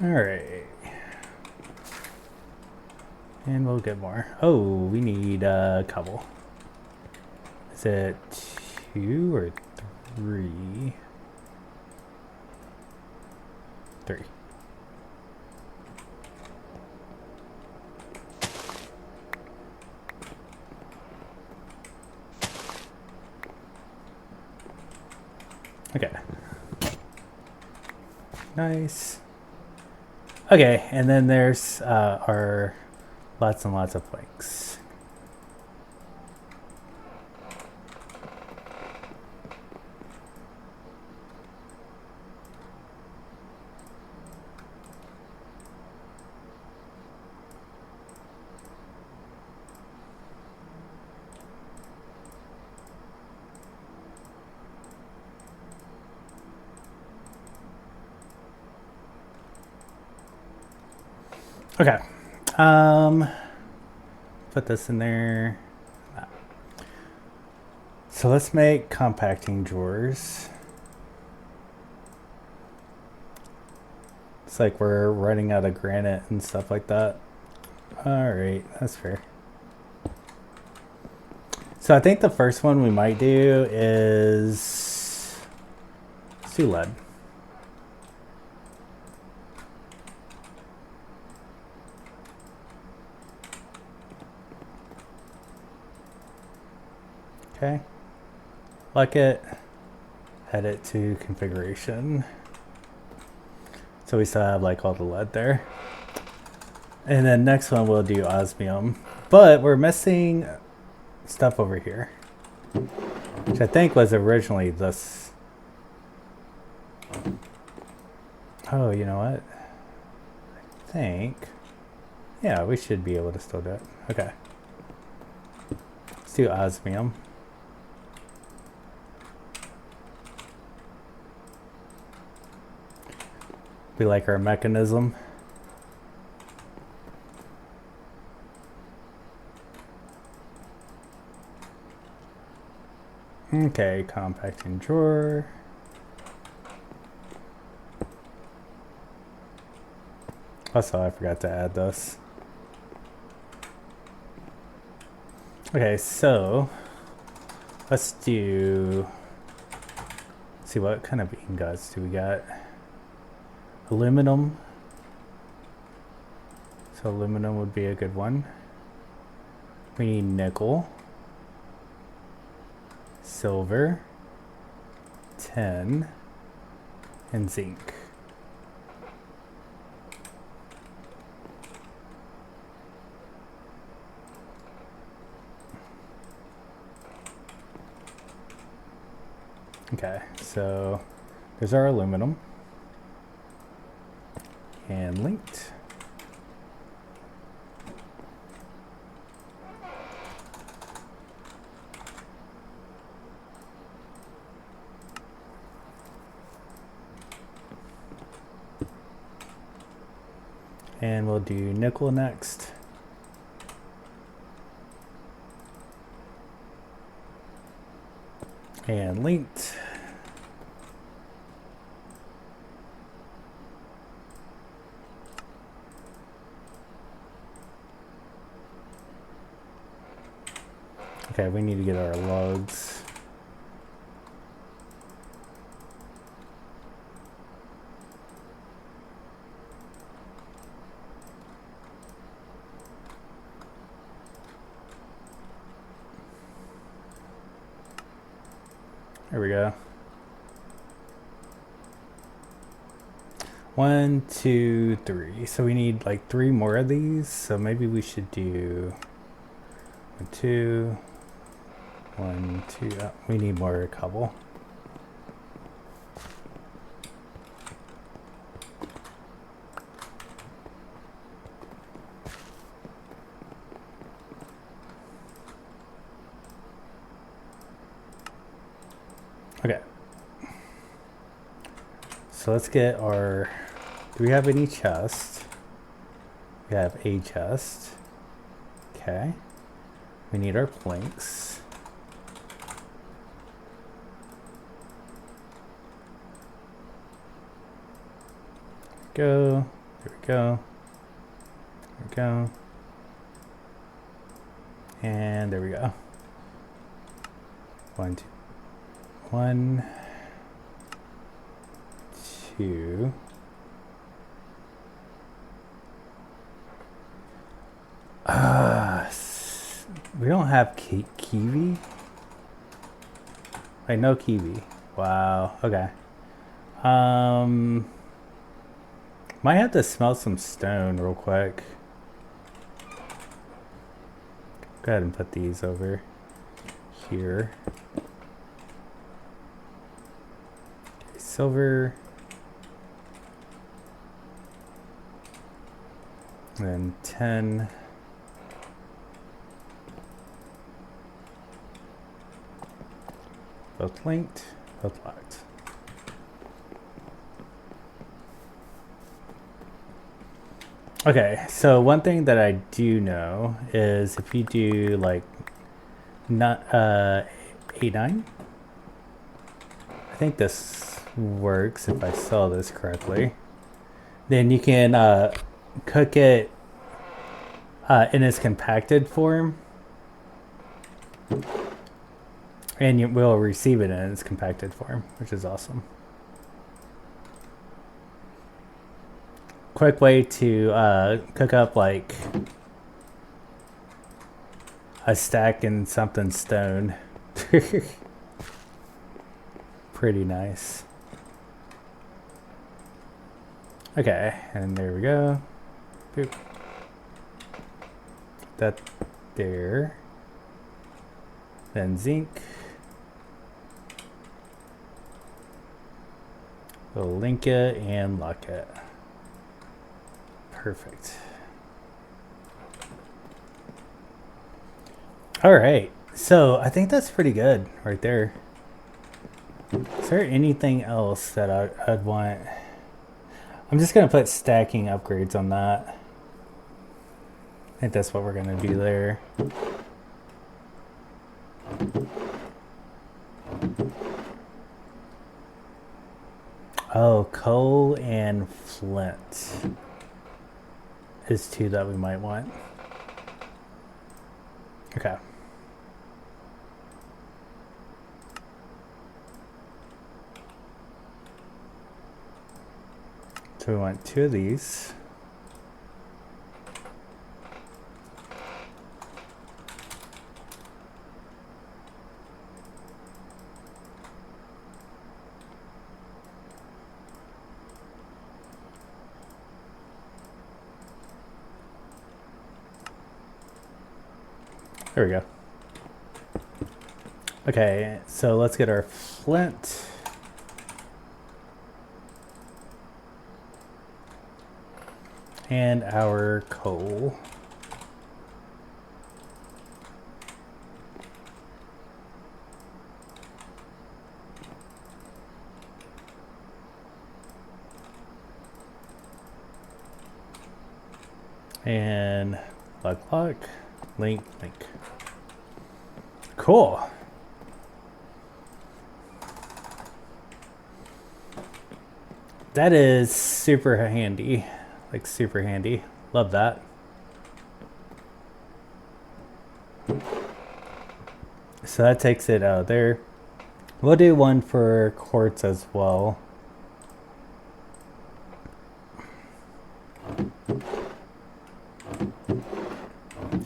All right. And we'll get more. Oh, we need cobble. Is it 2 or 3? 3. Okay. Nice. Okay, and then there's our lots and lots of planks. Okay. Put this in there. So let's make compacting drawers. It's like we're running out of granite and stuff like that. All right, that's fair. So I think the first one we might do is let's do lead. Okay. Like it. Edit to configuration. So we still have like all the lead there. And then next one we'll do osmium. But we're missing stuff over here. Which I think was originally this. Oh, you know what? I think. Yeah, we should be able to still do it. Okay. Let's do osmium. We like our mechanism. Okay, compacting drawer. Also, I forgot to add this. Okay, so Let's do, see what kind of ingots do we got? Aluminum. So aluminum would be a good one. We need nickel, silver, tin, and zinc. Okay, so there's our aluminum and linked. And we'll do nickel next. And linked. Okay, we need to get our lugs. There we go. 1, 2, 3. So we need like 3 more of these. So maybe we should do 1, 2, 1, 2. Oh, we need more, a couple. Okay. So let's get our, do we have any chest? We have a chest. Okay. We need our planks. Go. There we go. There we go. And there we go. 1, 2. 1, 2. We don't have kiwi. Wait, no kiwi. Wow. Okay. Might have to smelt some stone real quick. Go ahead and put these over here. Okay, silver. And then 10. Both linked, both locked. Okay, so one thing that I do know is if you do like not A9, I think this works if I saw this correctly, then you can cook it in its compacted form, and you will receive it in its compacted form, which is awesome. Quick way to cook up like a stack in something stone. Pretty nice. Okay, and there we go. Boop. That there. Then zinc. We'll link it and lock it. Perfect. All right, so I think that's pretty good right there. Is there anything else that I'd want? I'm just gonna put stacking upgrades on that. I think that's what we're gonna do there. Oh, coal and flint is 2 that we might want. Okay. So we want 2 of these. There we go. Okay, so let's get our flint. And our coal. And lock, link. Cool. That is super handy. Like super handy. Love that. So that takes it out of there. We'll do one for quartz as well.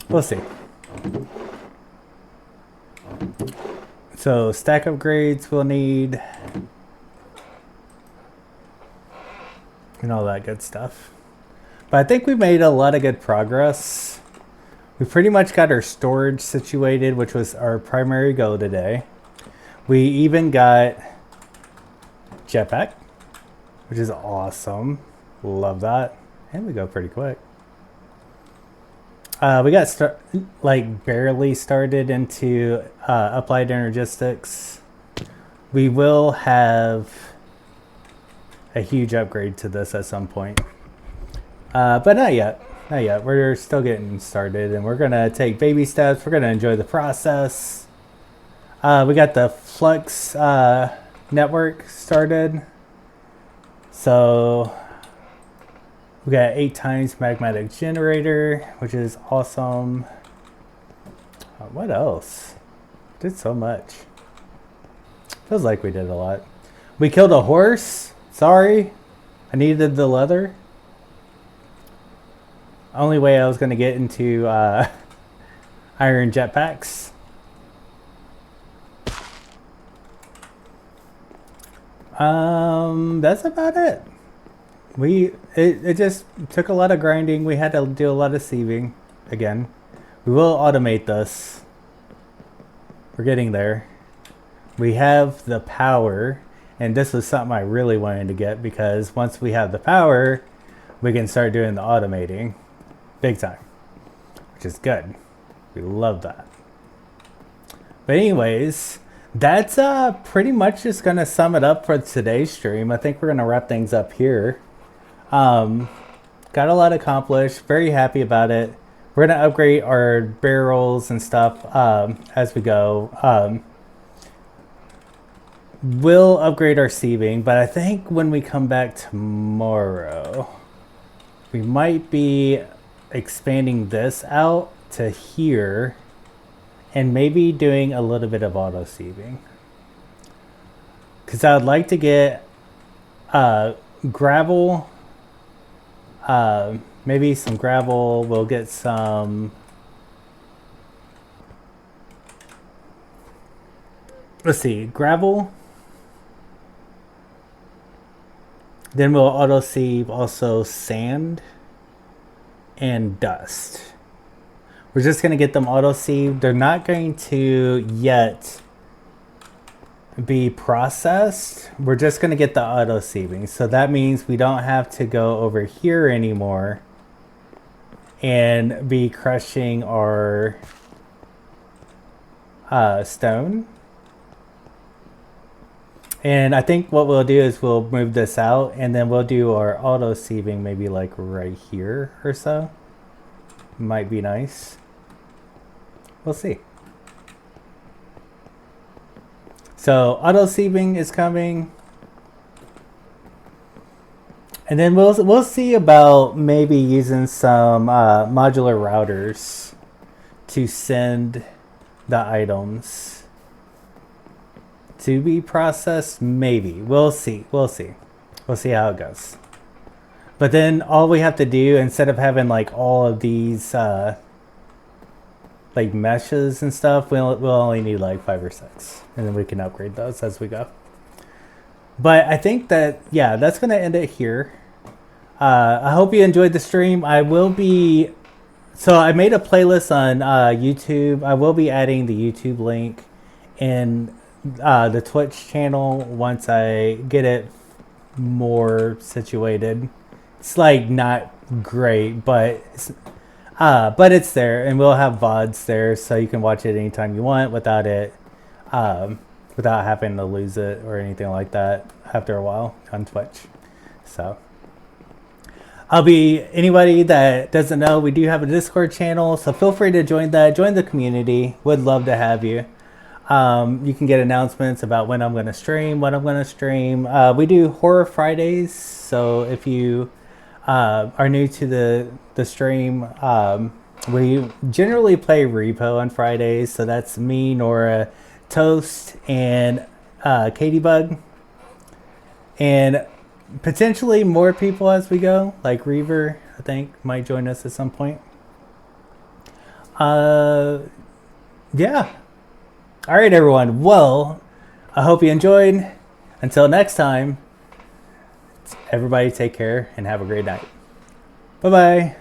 We'll see. So stack upgrades we'll need. And all that good stuff. But I think we made a lot of good progress. We pretty much got our storage situated, which was our primary goal today. We even got jetpack, which is awesome. Love that. And we go pretty quick. We got barely started into applied energistics. We will have a huge upgrade to this at some point. But not yet. Not yet. We're still getting started, and we're going to take baby steps. We're going to enjoy the process. We got the Flux network started. So we got 8 times magmatic generator, which is awesome. What else? Did so much. Feels like we did a lot. We killed a horse. Sorry. I needed the leather. Only way I was going to get into iron jetpacks. That's about it. It just took a lot of grinding. We had to do a lot of sieving again. We will automate this. We're getting there. We have the power, and this was something I really wanted to get, because once we have the power, we can start doing the automating big time, which is good. We love that. But anyways, that's pretty much just gonna sum it up for today's stream. I think we're gonna wrap things up here. Got a lot accomplished. Very happy about it. We're gonna upgrade our barrels and stuff as we go. We'll upgrade our sieving, but I think when we come back tomorrow, we might be expanding this out to here and maybe doing a little bit of auto sieving, because I would like to get gravel, maybe some gravel. We'll get some, let's see, gravel, then we'll auto sieve also sand and dust. We're just going to get them auto sieved. They're not going to yet be processed. We're just going to get the auto sieving. So that means we don't have to go over here anymore and be crushing our stone. And I think what we'll do is we'll move this out, and then we'll do our auto sieving maybe like right here or so. Might be nice. We'll see. So auto sieving is coming. And then we'll see about maybe using some modular routers to send the items to be processed. Maybe. We'll see. We'll see how it goes. But then all we have to do, instead of having like all of these like meshes and stuff, we'll only need like 5 or 6, and then we can upgrade those as we go. But I think that, yeah, that's gonna end it here. I hope you enjoyed the stream. I will be, so I made a playlist on YouTube. I will be adding the YouTube link in the Twitch channel once I get it more situated. It's like not great, but it's there, and we'll have VODs there, so you can watch it anytime you want without it, without having to lose it or anything like that after a while on Twitch. So anybody that doesn't know, we do have a Discord channel, so feel free to join that. Join the community. Would love to have you. You can get announcements about when I'm going to stream, what I'm going to stream. We do Horror Fridays, so if you are new to the stream, we generally play Repo on Fridays, so that's me, Nora, Toast, and Katie Bug. And potentially more people as we go, like Reaver, I think, might join us at some point. Yeah. All right, everyone. Well, I hope you enjoyed. Until next time, everybody take care and have a great night. Bye-bye.